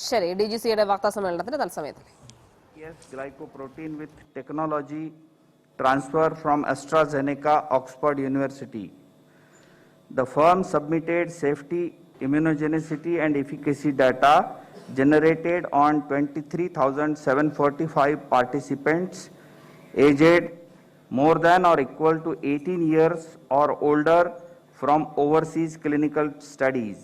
ശരി, DGCയുടെ വാർത്താ സമ്മേളനത്തിന് തത്സമയത്തിൽ. Yes, glycoprotein with technology transfer from AstraZeneca, Oxford University. The firm submitted safety, immunogenicity and efficacy data generated on 23,745 participants aged more than or equal to 18 years or older from overseas clinical studies.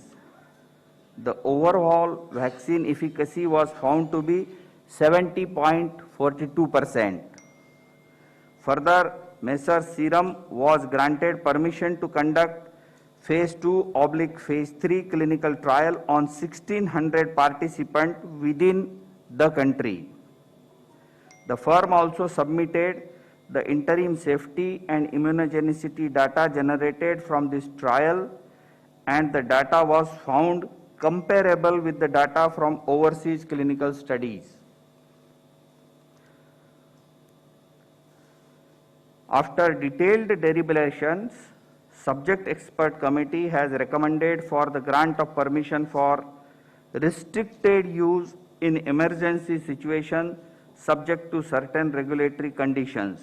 The overall vaccine efficacy was found to be 70.42%. Further, Messrs. Serum was granted permission to conduct phase 2/phase 3 clinical trial on 1,600 participants within the country. The firm also submitted the interim safety and immunogenicity data generated from this trial, and the data was found comparable with the data from overseas clinical studies. After detailed deliberations, subject expert committee has recommended for the grant of permission for restricted use in emergency situation subject to certain regulatory conditions.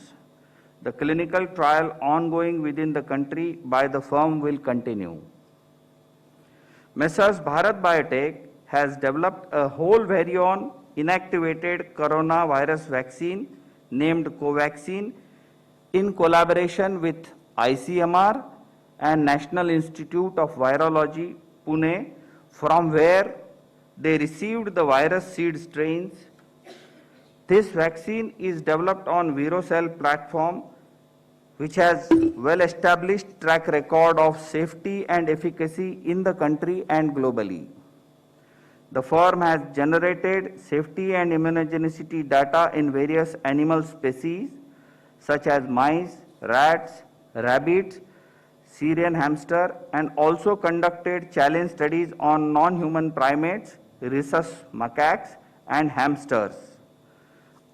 The clinical trial ongoing within the country by the firm will continue. Messrs. Bharat Biotech has developed a whole virion inactivated coronavirus vaccine named Covaxin in collaboration with ICMR and National Institute of Virology, Pune, from where they received the virus seed strains. This vaccine is developed on ViroCell platform, which has well-established track record of safety and efficacy in the country and globally. The firm has generated safety and immunogenicity data in various animal species such as mice, rats, rabbits, Syrian hamster, and also conducted challenge studies on non-human primates, rhesus macaques, and hamsters.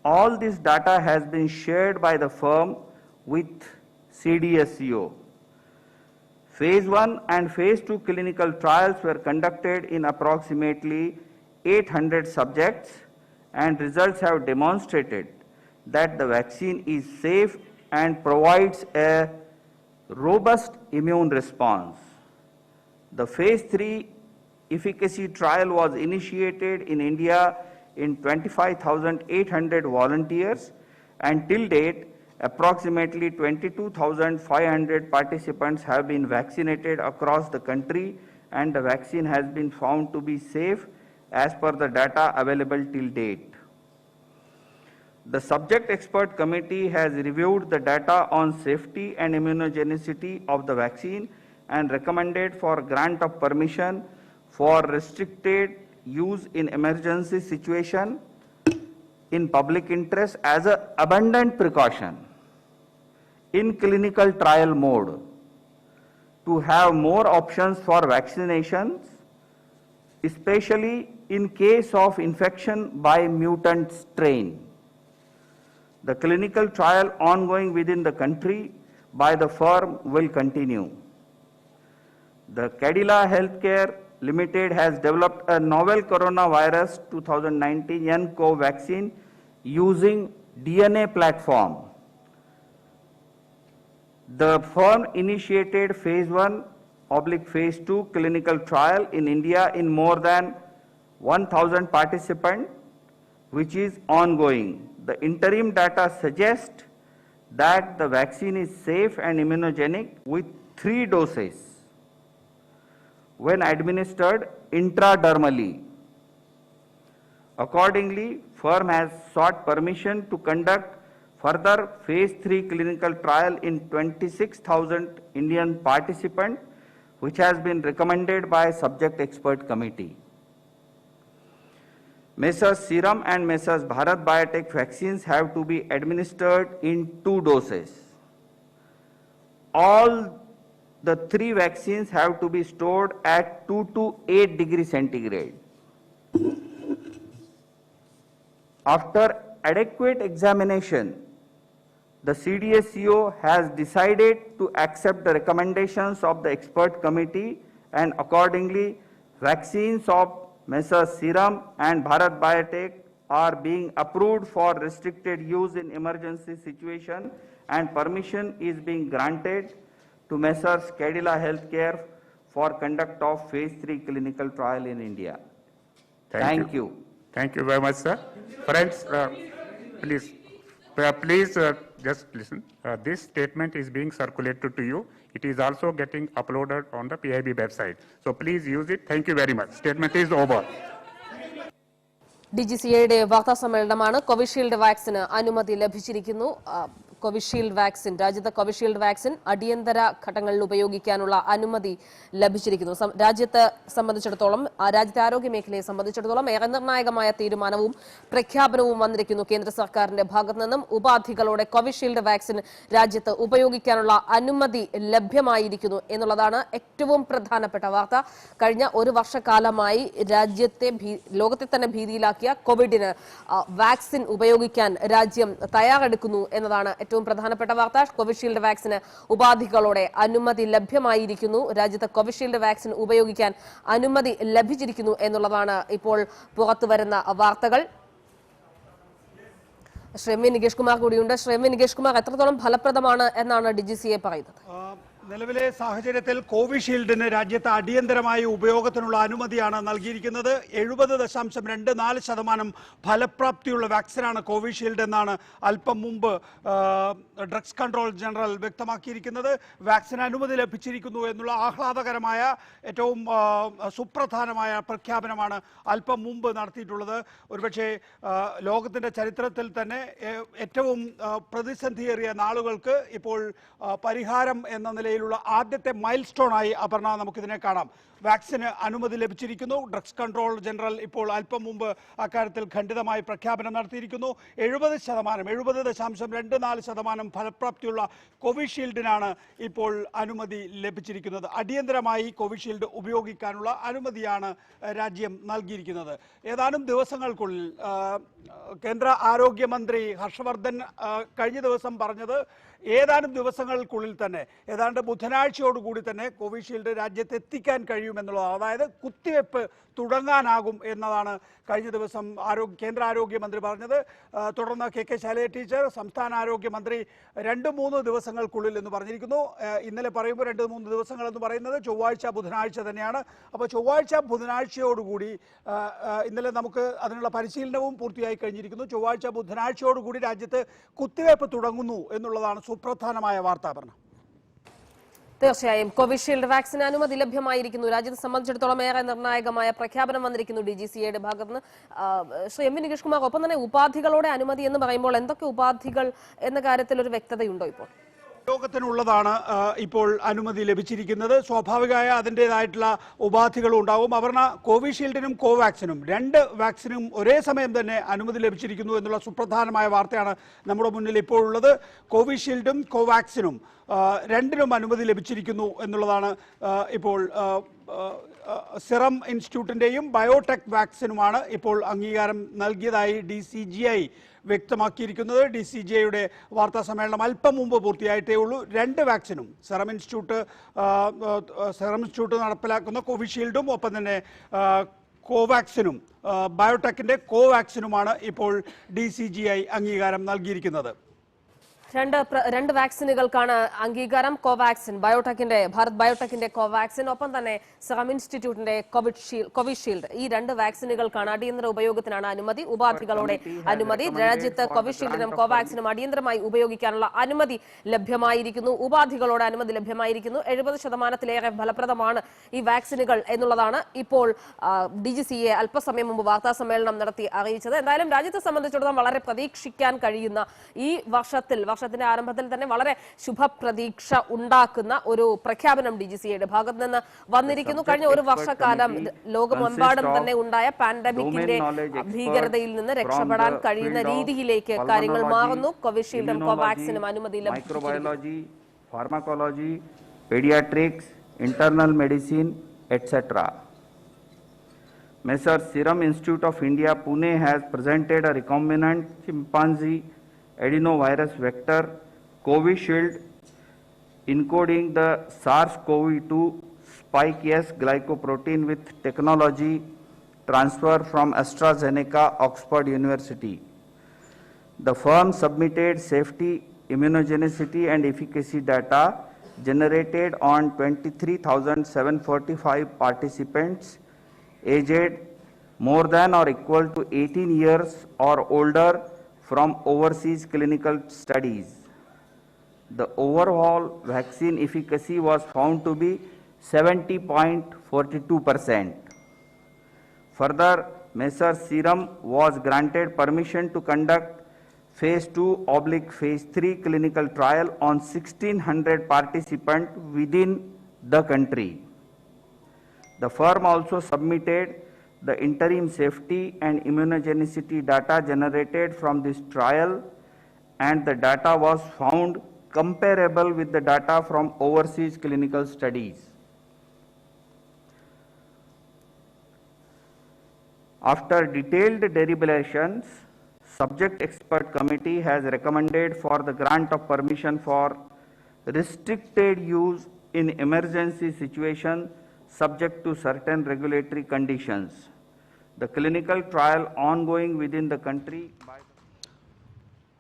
All this data has been shared by the firm with CDSCO. Phase 1 and Phase 2 clinical trials were conducted in approximately 800 subjects, and results have demonstrated that the vaccine is safe and provides a robust immune response. The Phase 3 efficacy trial was initiated in India in 25,800 volunteers, and till date, approximately 22,500 participants have been vaccinated across the country, and the vaccine has been found to be safe as per the data available till date. The subject expert committee has reviewed the data on safety and immunogenicity of the vaccine and recommended for grant of permission for restricted use in emergency situation in public interest as an abundant precaution in clinical trial mode to have more options for vaccinations, especially in case of infection by mutant strain. The clinical trial ongoing within the country by the firm will continue. The Cadila Healthcare Limited has developed a novel coronavirus 2019 nCoV vaccine using DNA platform. The firm initiated Phase 1/Phase 2 clinical trial in India in more than 1,000 participants, which is ongoing. The interim data suggests that the vaccine is safe and immunogenic with 3 doses when administered intradermally. Accordingly, firm has sought permission to conduct further Phase 3 clinical trial in 26,000 Indian participants, which has been recommended by subject expert committee. Messrs. Serum and Messrs. Bharat Biotech vaccines have to be administered in 2 doses. All the 3 vaccines have to be stored at 2 to 8 degrees centigrade. After adequate examination, the CDSCO has decided to accept the recommendations of the expert committee, and accordingly, vaccines of Messrs. Serum and Bharat Biotech are being approved for restricted use in emergency situation, and permission is being granted to Messrs. Cadila Healthcare for conduct of phase 3 clinical trial in India. Thank you. Thank you very much, sir. Friends, please, just listen. This statement is being circulated to you. It is also getting uploaded on the PIB website. So please use it. Thank you very much. Statement is over. DGCAയുടെ വാർത്താ സമ്മേളനമാണ്. Covishield വാക്സിന് അനുമതി ലഭിച്ചിരിക്കുന്നു. Covishield vaccine, രാജ്യത്തെ Covishield vaccine അടിയന്തര ഘട്ടങ്ങളിൽ ഉപയോഗിക്കാനുള്ള അനുമതി ലഭിച്ചിരിക്കുന്നു. രാജ്യത്തെ സംബന്ധിച്ചിടത്തോളം, രാജ്യത്തെ ആരോഗ്യ മേഖലയെ സംബന്ധിച്ചിടത്തോളം ഏറെ നിർണായകമായ തീരുമാനവും പ്രഖ്യാപനവും വന്നിരിക്കുന്നു കേന്ദ്ര സർക്കാരിന്റെ ഭാഗത്തു നിന്നും. ഉപാധികളോടെ കോവിഷീൽഡ് വാക്സിൻ രാജ്യത്ത് ഉപയോഗിക്കാനുള്ള അനുമതി ലഭ്യമായിരിക്കുന്നു എന്നുള്ളതാണ് ഏറ്റവും പ്രധാനപ്പെട്ട വാർത്ത. കഴിഞ്ഞ ഒരു വർഷക്കാലമായി ലോകത്തെ തന്നെ ഭീതിയിലാക്കിയ കോവിഡിന് വാക്സിൻ ഉപയോഗിക്കാൻ രാജ്യം തയ്യാറെടുക്കുന്നു എന്നതാണ് ഏറ്റവും പ്രധാനപ്പെട്ട വാർത്ത. കോവിഷീൽഡ് വാക്സിന് ഉപാധികളോടെ അനുമതി ലഭ്യമായിരിക്കുന്നു. രാജ്യത്ത് കോവിഷീൽഡ് വാക്സിൻ ഉപയോഗിക്കാൻ അനുമതി ലഭിച്ചിരിക്കുന്നു എന്നുള്ളതാണ് ഇപ്പോൾ പുറത്തുവരുന്ന വാർത്തകൾ. ശ്രീ നികേഷ് കുമാർ കൂടിയുണ്ട്. ശ്രീ നികേഷ് കുമാർ, എത്രത്തോളം ഫലപ്രദമാണ് എന്നാണ് DGCA പറയുന്നത്? നിലവിലെ സാഹചര്യത്തിൽ കോവിഷീൽഡിന് രാജ്യത്ത് അടിയന്തരമായ ഉപയോഗത്തിനുള്ള അനുമതിയാണ് നൽകിയിരിക്കുന്നത്. 70.24% ഫലപ്രാപ്തിയുള്ള വാക്സിനാണ് കോവിഷീൽഡ് എന്നാണ് അല്പം മുമ്പ് ഡ്രഗ്സ് കൺട്രോൾ ജനറൽ വ്യക്തമാക്കിയിരിക്കുന്നത്. വാക്സിന് അനുമതി ലഭിച്ചിരിക്കുന്നു എന്നുള്ള ആഹ്ലാദകരമായ ഏറ്റവും സുപ്രധാനമായ പ്രഖ്യാപനമാണ് അല്പം മുമ്പ് നടത്തിയിട്ടുള്ളത്. ഒരുപക്ഷെ ലോകത്തിൻ്റെ ചരിത്രത്തിൽ തന്നെ ഏറ്റവും പ്രതിസന്ധിയേറിയ നാളുകൾക്ക് ഇപ്പോൾ പരിഹാരം എന്ന നിലയിലുള്ള ആദ്യത്തെ മൈൽ സ്റ്റോണായി അപർണ നമുക്കിതിനെ കാണാം. വാക്സിന് അനുമതി ലഭിച്ചിരിക്കുന്നു. ഡ്രഗ്സ് കൺട്രോൾ ജനറൽ ഇപ്പോൾ അല്പം മുമ്പ് അക്കാര്യത്തിൽ ഖണ്ഡിതമായി പ്രഖ്യാപനം നടത്തിയിരിക്കുന്നു. 70.24% ഫലപ്രാപ്തിയുള്ള കോവിഷീൽഡിനാണ് ഇപ്പോൾ അനുമതി ലഭിച്ചിരിക്കുന്നത്. അടിയന്തരമായി കോവിഷീൽഡ് ഉപയോഗിക്കാനുള്ള അനുമതിയാണ് രാജ്യം നൽകിയിരിക്കുന്നത്. ഏതാനും ദിവസങ്ങൾക്കുള്ളിൽ കേന്ദ്ര ആരോഗ്യമന്ത്രി ഹർഷവർദ്ധൻ കഴിഞ്ഞ ദിവസം പറഞ്ഞത് ഏതാനും ദിവസങ്ങൾക്കുള്ളിൽ തന്നെ, ഏതാണ്ട് ബുധനാഴ്ചയോടുകൂടി തന്നെ കോവിഷീൽഡ് രാജ്യത്ത് എത്തിക്കാൻ കഴിയുമെന്നുള്ളതാണ്. അതായത് കുത്തിവെപ്പ് തുടങ്ങാനാകും എന്നതാണ് കഴിഞ്ഞ ദിവസം കേന്ദ്ര ആരോഗ്യമന്ത്രി പറഞ്ഞത്. തുടർന്ന് KK ശൈലജ ടീച്ചർ, സംസ്ഥാന ആരോഗ്യമന്ത്രി 2-3 ദിവസങ്ങൾക്കുള്ളിൽ എന്ന് പറഞ്ഞിരിക്കുന്നു. ഇന്നലെ പറയുമ്പോൾ 2-3 ദിവസങ്ങൾ എന്ന് പറയുന്നത് ചൊവ്വാഴ്ച ബുധനാഴ്ച തന്നെയാണ്. അപ്പോൾ ചൊവ്വാഴ്ച ബുധനാഴ്ചയോടുകൂടി, ഇന്നലെ നമുക്ക് അതിനുള്ള പരിശീലനവും പൂർത്തിയായി കഴിഞ്ഞിരിക്കുന്നു. ചൊവ്വാഴ്ച ബുധനാഴ്ചയോടുകൂടി രാജ്യത്ത് കുത്തിവയ്പ്പ് തുടങ്ങുന്നു എന്നുള്ളതാണ് സുപ്രധാനമായ വാർത്ത. പറഞ്ഞ തീർച്ചയായും കോവിഷീൽഡ് വാക്സിന് അനുമതി ലഭ്യമായിരിക്കുന്നു. രാജ്യത്തെ സംബന്ധിച്ചിടത്തോളം ഏറെ നിർണായകമായ പ്രഖ്യാപനം വന്നിരിക്കുന്നു DGCAയുടെ ഭാഗത്തുനിന്ന്. ശ്രീ MV നികേഷ് കുമാർ, ഒപ്പം തന്നെ ഉപാധികളോടെ അനുമതി എന്ന് പറയുമ്പോൾ എന്തൊക്കെ ഉപാധികൾ എന്ന കാര്യത്തിൽ ഒരു വ്യക്തതയുണ്ടോ ഇപ്പോൾ? ഉപയോഗത്തിനുള്ളതാണ് ഇപ്പോൾ അനുമതി ലഭിച്ചിരിക്കുന്നത്. സ്വാഭാവികമായ അതിൻ്റെതായിട്ടുള്ള ഉപാധികളും ഉണ്ടാവും. അപർണ, കോവിഷീൽഡിനും കോവാക്സിനും, 2 വാക്സിനും ഒരേ സമയം തന്നെ അനുമതി ലഭിച്ചിരിക്കുന്നു എന്നുള്ള സുപ്രധാനമായ വാർത്തയാണ് നമ്മുടെ മുന്നിൽ ഇപ്പോൾ ഉള്ളത്. കോവിഷീൽഡും കോവാക്സിനും രണ്ടിനും അനുമതി ലഭിച്ചിരിക്കുന്നു എന്നുള്ളതാണ് ഇപ്പോൾ. സിറം ഇൻസ്റ്റിറ്റ്യൂട്ടിൻ്റെയും ബയോടെക് വാക്സിനുമാണ് ഇപ്പോൾ അംഗീകാരം നൽകിയതായി DCGI വ്യക്തമാക്കിയിരിക്കുന്നത്. DCGIയുടെ വാർത്താ സമ്മേളനം അല്പം മുമ്പ് പൂർത്തിയായിട്ടേ ഉള്ളൂ. 2 വാക്സിനും, സിറം ഇൻസ്റ്റിറ്റ്യൂട്ട് നടപ്പിലാക്കുന്ന കോവിഷീൽഡും ഒപ്പം തന്നെ കോവാക്സിനും, ബയോടെക്കിൻ്റെ കോവാക്സിനുമാണ് ഇപ്പോൾ DCGI അംഗീകാരം നൽകിയിരിക്കുന്നത്. രണ്ട് വാക്സിനുകൾക്കാണ് അംഗീകാരം. കോവാക്സിൻ, ഭാരത് ബയോടെക്കിന്റെ കോവാക്സിൻ, ഒപ്പം തന്നെ സിറം ഇൻസ്റ്റിറ്റ്യൂട്ടിന്റെ കോവിഷീൽഡ്. ഈ 2 വാക്സിനുകൾക്കാണ് അടിയന്തര ഉപയോഗത്തിനാണ് അനുമതി. ഉപാധികളോടെ അനുമതി. രാജ്യത്ത് കോവിഷീൽഡിനും കോവാക്സിനും അടിയന്തരമായി ഉപയോഗിക്കാനുള്ള അനുമതി ലഭ്യമായിരിക്കുന്നു. ഉപാധികളോടെ അനുമതി ലഭ്യമായിരിക്കുന്നു. 70%-ലേറെ ഫലപ്രദമാണ് ഈ വാക്സിനുകൾ എന്നുള്ളതാണ് ഇപ്പോൾ DGCA അല്പസമയം മുമ്പ് വാർത്താ സമ്മേളനം നടത്തി അറിയിച്ചത്. എന്തായാലും രാജ്യത്തെ സംബന്ധിച്ചിടത്തോളം വളരെ പ്രതീക്ഷിക്കാൻ കഴിയുന്ന, ഈ വർഷത്തിന്റെ ആരംഭത്തിൽ തന്നെ വളരെ ശുഭപ്രതീക്ഷ ഉണ്ടാക്കുന്ന ഒരു പ്രഖ്യാപനം DGCAയുടെ ഭാഗത്ത് നിന്ന് വന്നിരിക്കുന്നു. കഴിഞ്ഞ ഒരു വർഷക്കാലം ലോകമെമ്പാടും തന്നെ ഉണ്ടായ പാൻഡമിക്കിന്റെ ഭീകരതയിൽ നിന്ന് രക്ഷപ്പെടാൻ കഴിയുന്ന രീതിയിലേക്ക് കാര്യങ്ങൾ മാറുന്നു. കോവിഷീൽഡും കോവാക്സിനും അനുമതി microbiology, pharmacology, pediatrics, internal medicine, etc. Messrs. Serum Institute of India, Pune has presented a recombinant chimpanzee adenovirus vector Covishield encoding the SARS-CoV-2 spike S glycoprotein with technology transfer from AstraZeneca Oxford University. The firm submitted safety, immunogenicity, and efficacy data generated on 23,745 participants aged more than or equal to 18 years or older from overseas clinical studies. The overall vaccine efficacy was found to be 70.42%. Further, Messrs Serum was granted permission to conduct Phase 2/Phase 3 clinical trial on 1,600 participants within the country. The firm also submitted the interim safety and immunogenicity data generated from this trial, and the data was found comparable with the data from overseas clinical studies. After detailed deliberations, subject expert committee has recommended for the grant of permission for restricted use in emergency situation subject to certain regulatory conditions. The clinical trial ongoing within the country by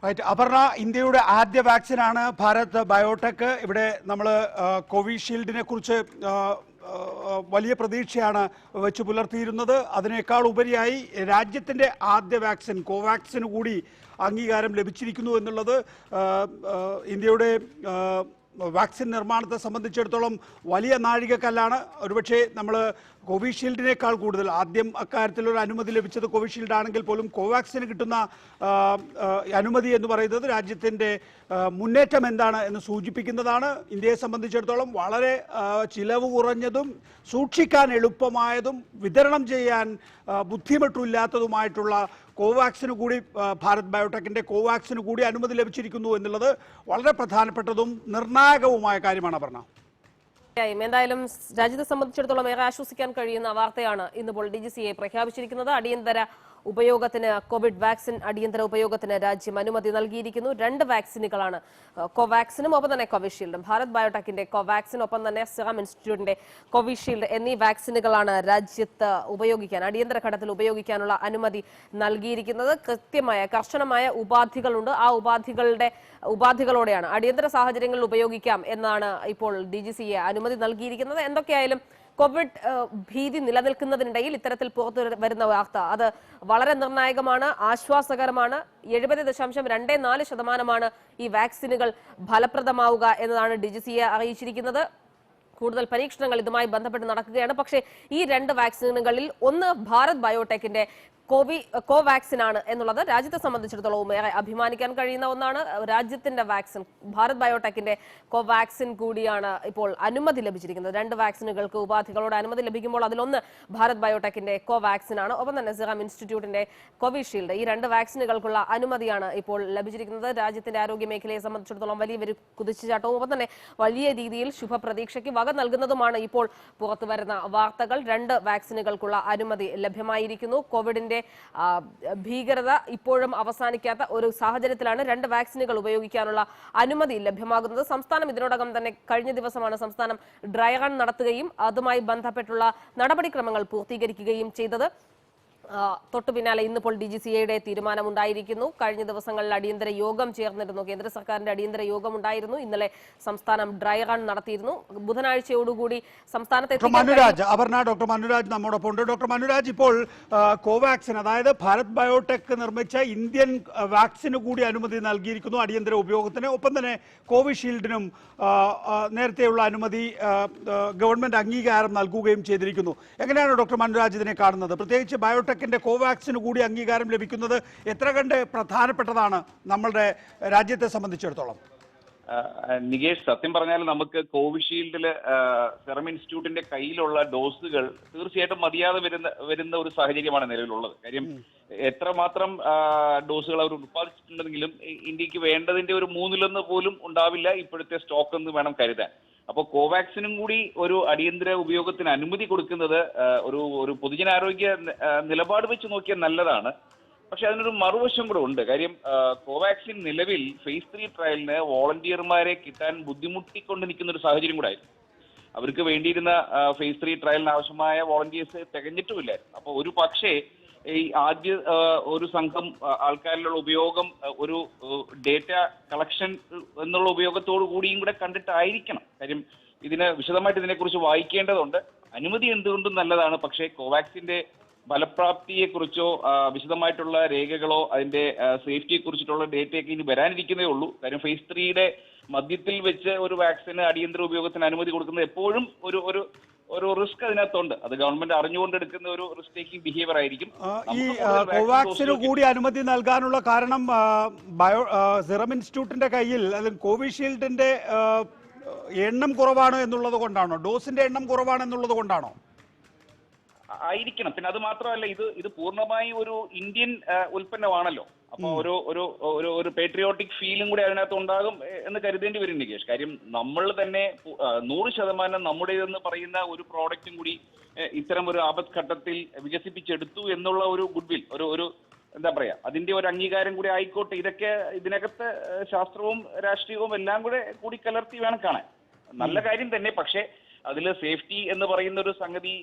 right Aparna, ഇന്ത്യയുടെ ആദ്യ വാക്സിനാണ് Bharat biotech. ഇവിടെ നമ്മൾ കോവിഷീൽഡിനെ കുറിച്ച് വലിയ പ്രതീക്ഷയാണ് വെച്ച് പുലർത്തിയിരുന്നത്. അതിനേക്കാൾ ഉപരിയായി രാജ്യത്തിൻ്റെ ആദ്യ വാക്സിൻ കോവാക്സിന് കൂടി അംഗീകാരം ലഭിച്ചിരിക്കുന്നു എന്നുള്ളത് ഇന്ത്യയുടെ വാക്സിൻ നിർമ്മാണത്തെ സംബന്ധിച്ചിടത്തോളം വലിയ നാഴികക്കല്ലാണ്. ഒരുപക്ഷെ നമ്മൾ കോവിഷീൽഡിനേക്കാൾ കൂടുതൽ ആദ്യം അക്കാര്യത്തിലൊരു അനുമതി ലഭിച്ചത് കോവിഷീൽഡ് ആണെങ്കിൽ പോലും കോവാക്സിന് കിട്ടുന്ന അനുമതി എന്ന് പറയുന്നത് രാജ്യത്തിൻ്റെ മുന്നേറ്റം എന്താണ് എന്ന് സൂചിപ്പിക്കുന്നതാണ്. ഇന്ത്യയെ സംബന്ധിച്ചിടത്തോളം വളരെ ചിലവ് കുറഞ്ഞതും സൂക്ഷിക്കാൻ എളുപ്പമായതും വിതരണം ചെയ്യാൻ ബുദ്ധിമുട്ടില്ലാത്തതുമായിട്ടുള്ള കോവാക്സിന് കൂടി ഭാരത് ബയോടെക്കിൻ്റെ കോവാക്സിന് കൂടി അനുമതി ലഭിച്ചിരിക്കുന്നു എന്നുള്ളത് വളരെ പ്രധാനപ്പെട്ടതും നിർണായകവുമായ കാര്യമാണ്. അപർണ, എന്തായാലും രാജ്യത്തെ സംബന്ധിച്ചിടത്തോളം ഏറെ ആശ്വസിക്കാൻ കഴിയുന്ന വാർത്തയാണ് ഇന്നിപ്പോൾ DGCA പ്രഖ്യാപിച്ചിരിക്കുന്നത്. അടിയന്തര ഉപയോഗത്തിന് കോവിഡ് വാക്സിൻ അടിയന്തര ഉപയോഗത്തിന് രാജ്യം അനുമതി നൽകിയിരിക്കുന്നു. 2 വാക്സിനുകളാണ്, കോവാക്സിനും ഒപ്പം തന്നെ കോവിഷീൽഡും. ഭാരത് ബയോടെക്കിന്റെ കോവാക്സിൻ ഒപ്പം തന്നെ സിറം ഇൻസ്റ്റിറ്റ്യൂട്ടിന്റെ കോവിഷീൽഡ് എന്നീ വാക്സിനുകളാണ് രാജ്യത്ത് ഉപയോഗിക്കാൻ അടിയന്തര ഘട്ടത്തിൽ ഉപയോഗിക്കാനുള്ള അനുമതി നൽകിയിരിക്കുന്നത്. കൃത്യമായ കർശനമായ ഉപാധികളുണ്ട്. ആ ഉപാധികളോടെയാണ് അടിയന്തര സാഹചര്യങ്ങളിൽ ഉപയോഗിക്കാം എന്നാണ് ഇപ്പോൾ DGCA അനുമതി നൽകിയിരിക്കുന്നത്. എന്തൊക്കെയായാലും കോവിഡ് ഭീതി നിലനിൽക്കുന്നതിനിടയിൽ ഇത്തരത്തിൽ പുറത്തു വരുന്ന വാർത്ത അത് വളരെ നിർണായകമാണ്, ആശ്വാസകരമാണ്. 70.24% ഈ വാക്സിനുകൾ ഫലപ്രദമാവുക എന്നതാണ് DGCA അറിയിച്ചിരിക്കുന്നത്. കൂടുതൽ പരീക്ഷണങ്ങൾ ഇതുമായി ബന്ധപ്പെട്ട് നടക്കുകയാണ്. പക്ഷേ ഈ 2 വാക്സിനുകളിൽ ഒന്ന് ഭാരത് ബയോടെക്കിന്റെ കോവാക്സിൻ ആണ് എന്നുള്ളത് രാജ്യത്തെ സംബന്ധിച്ചിടത്തോളം ഏറെ അഭിമാനിക്കാൻ കഴിയുന്ന ഒന്നാണ്. രാജ്യത്തിന്റെ വാക്സിൻ ഭാരത് ബയോടെക്കിന്റെ കോവാക്സിൻ കൂടിയാണ് ഇപ്പോൾ അനുമതി ലഭിച്ചിരിക്കുന്നത്. 2 വാക്സിനുകൾക്ക് ഉപാധികളോട് അനുമതി ലഭിക്കുമ്പോൾ അതിലൊന്ന് ഭാരത് ബയോടെക്കിന്റെ കോവാക്സിൻ ആണ്. ഒപ്പം തന്നെ സിറം ഇൻസ്റ്റിറ്റ്യൂട്ടിന്റെ കോവിഷീൽഡ്, ഈ 2 വാക്സിനുകൾക്കുള്ള അനുമതിയാണ് ഇപ്പോൾ ലഭിച്ചിരിക്കുന്നത്. രാജ്യത്തിന്റെ ആരോഗ്യ മേഖലയെ സംബന്ധിച്ചിടത്തോളം വലിയൊരു കുതിച്ചുചാട്ടവും ഒപ്പം തന്നെ വലിയ രീതിയിൽ ശുഭപ്രതീക്ഷയ്ക്ക് വക നൽകുന്നതുമാണ് ഇപ്പോൾ പുറത്തു വരുന്ന വാർത്തകൾ. 2 വാക്സിനുകൾക്കുള്ള അനുമതി ലഭ്യമായിരിക്കുന്നു. കോവിഡിന്റെ ഭീകരത ഇപ്പോഴും അവസാനിക്കാത്ത ഒരു സാഹചര്യത്തിലാണ് 2 വാക്സിനുകൾ ഉപയോഗിക്കാനുള്ള അനുമതി ലഭ്യമാകുന്നത്. സംസ്ഥാനം ഇതിനോടകം തന്നെ കഴിഞ്ഞ ദിവസമാണ് സംസ്ഥാനം ഡ്രൈ റൺ നടത്തുകയും അതുമായി ബന്ധപ്പെട്ടുള്ള നടപടിക്രമങ്ങൾ പൂർത്തീകരിക്കുകയും ചെയ്തത്. തൊട്ടു പിന്നാലെ ഇന്നിപ്പോൾ DGCAയുടെ തീരുമാനമുണ്ടായിരിക്കുന്നു. കഴിഞ്ഞ ദിവസങ്ങളിൽ അടിയന്തര യോഗം ചേർന്നിരുന്നു, കേന്ദ്ര സർക്കാരിന്റെ അടിയന്തര യോഗം ഉണ്ടായിരുന്നു. ഇന്നലെ സംസ്ഥാനം ഡ്രൈ റൺ നടത്തിയിരുന്നു. ബുധനാഴ്ചയോടുകൂടി സംസ്ഥാനത്തെ അപർണ, ഡോക്ടർ മനുരാജ് നമ്മോടൊപ്പം ഉണ്ട്. ഡോക്ടർ മനുരാജ്, ഇപ്പോൾ കോവാക്സിൻ അതായത് ഭാരത് ബയോടെക് നിർമ്മിച്ച ഇന്ത്യൻ വാക്സിന് കൂടി അനുമതി നൽകിയിരിക്കുന്നു അടിയന്തര ഉപയോഗത്തിന്. ഒപ്പം തന്നെ കോവിഷീൽഡിനും നേരത്തെയുള്ള അനുമതി ഗവൺമെന്റ് അംഗീകാരം നൽകുകയും ചെയ്തിരിക്കുന്നു. എങ്ങനെയാണ് ഡോക്ടർ മനുരാജ് ഇതിനെ കാണുന്നത്? പ്രത്യേകിച്ച് ബയോടെക് കോവാക്സിന് കൂടി അംഗീകാരം ലഭിക്കുന്നത് എത്ര കണ്ട് പ്രധാനപ്പെട്ടതാണ് നമ്മളുടെ രാജ്യത്തെ സംബന്ധിച്ചിടത്തോളം? നികേഷ്, സത്യം പറഞ്ഞാൽ നമുക്ക് കോവിഷീൽഡില് സെറം ഇൻസ്റ്റിറ്റ്യൂട്ടിന്റെ കയ്യിലുള്ള ഡോസുകൾ തീർച്ചയായിട്ടും മതിയാതെ വരുന്ന ഒരു സാഹചര്യമാണ് നിലവിലുള്ളത്. കാര്യം എത്രമാത്രം ഡോസുകൾ അവർ ഉത്പാദിച്ചിട്ടുണ്ടെങ്കിലും ഇന്ത്യക്ക് വേണ്ടതിന്റെ ഒരു 1/3 പോലും ഉണ്ടാവില്ല ഇപ്പോഴത്തെ സ്റ്റോക്ക് എന്ന് വേണം കരുതാൻ. അപ്പോൾ കോവാക്സിനും കൂടി ഒരു അടിയന്തര ഉപയോഗത്തിന് അനുമതി കൊടുക്കുന്നത് ഒരു പൊതുജനാരോഗ്യ നിലപാട് വെച്ച് നോക്കിയാൽ നല്ലതാണ്. പക്ഷെ അതിനൊരു മറുവശം കൂടെ ഉണ്ട്. കാര്യം കോവാക്സിൻ നിലവിൽ ഫേസ് 3 ട്രയലിന് വോളണ്ടിയർമാരെ കിട്ടാൻ ബുദ്ധിമുട്ടിക്കൊണ്ട് നിൽക്കുന്ന ഒരു സാഹചര്യം കൂടെ ആയിരുന്നു. അവർക്ക് വേണ്ടിയിരുന്ന phase 3 ട്രയലിന് ആവശ്യമായ വോളണ്ടിയേഴ്സ് തികഞ്ഞിട്ടുമില്ലായിരുന്നു. അപ്പോൾ ഒരു പക്ഷേ ഈ ആദ്യ ഒരു സംഘം ആൾക്കാരിലുള്ള ഉപയോഗം ഒരു ഡേറ്റ കളക്ഷൻ എന്നുള്ള ഉപയോഗത്തോടു കൂടിയും കൂടെ കണ്ടിട്ടായിരിക്കണം. കാര്യം വിശദമായിട്ട് ഇതിനെക്കുറിച്ച് വായിക്കേണ്ടതുണ്ട്. അനുമതി എന്തുകൊണ്ടും നല്ലതാണ്. പക്ഷേ കോവാക്സിന്റെ ഫലപ്രാപ്തിയെക്കുറിച്ചോ വിശദമായിട്ടുള്ള രേഖകളോ അതിന്റെ സേഫ്റ്റിയെ കുറിച്ചിട്ടുള്ള ഡേറ്റയൊക്കെ ഇനി വരാനിരിക്കുന്നേ ഉള്ളൂ. കാര്യം phase 3യുടെ മധ്യത്തിൽ വെച്ച് ഒരു വാക്സിന് അടിയന്തര ഉപയോഗത്തിന് അനുമതി കൊടുക്കുന്നത് എപ്പോഴും ഒരു റിസ്ക് അതിനകത്തുണ്ട്. അത് ഗവൺമെന്റ് അറിഞ്ഞുകൊണ്ട് എടുക്കുന്ന ഒരു റിസ്ക് ടേക്കിംഗ് ബിഹേവിയർ ആയിരിക്കും. ഈ കോവാക്സിന് കൂടി അനുമതി നൽകാനുള്ള കാരണം സിറം ഇൻസ്റ്റിറ്റ്യൂട്ടിന്റെ കയ്യിൽ അല്ലെങ്കിൽ കോവിഷീൽഡിന്റെ എണ്ണം കുറവാണ് എന്നുള്ളത് കൊണ്ടാണോ? ഡോസിന്റെ എണ്ണം കുറവാണ് എന്നുള്ളത് കൊണ്ടാണോ? ആയിരിക്കണം. പിന്നെ അത് മാത്രമല്ല, ഇത് പൂർണ്ണമായി ഒരു ഇന്ത്യൻ ഉൽപ്പന്നമാണല്ലോ. അപ്പൊ ഒരു പേട്രിയോട്ടിക് ഫീലും കൂടി അതിനകത്ത് ഉണ്ടാകും എന്ന് കരുതേണ്ടി വരും നികേഷ്. കാര്യം നമ്മൾ തന്നെ 100% നമ്മുടേതെന്ന് പറയുന്ന ഒരു പ്രോഡക്റ്റും കൂടി ഇത്തരം ഒരു ആപത്ഘട്ടത്തിൽ വികസിപ്പിച്ചെടുത്തു എന്നുള്ള ഒരു ഗുഡ്വിൽ, ഒരു എന്താ പറയാ, അതിന്റെ ഒരു അംഗീകാരം കൂടി ആയിക്കോട്ടെ. ഇതൊക്കെ ഇതിനകത്ത് ശാസ്ത്രവും രാഷ്ട്രീയവും എല്ലാം കൂടി കലർത്തി വേണം കാണാൻ. നല്ല കാര്യം തന്നെ. പക്ഷേ അതിൽ സേഫ്റ്റി എന്ന് പറയുന്ന ഒരു സംഗതി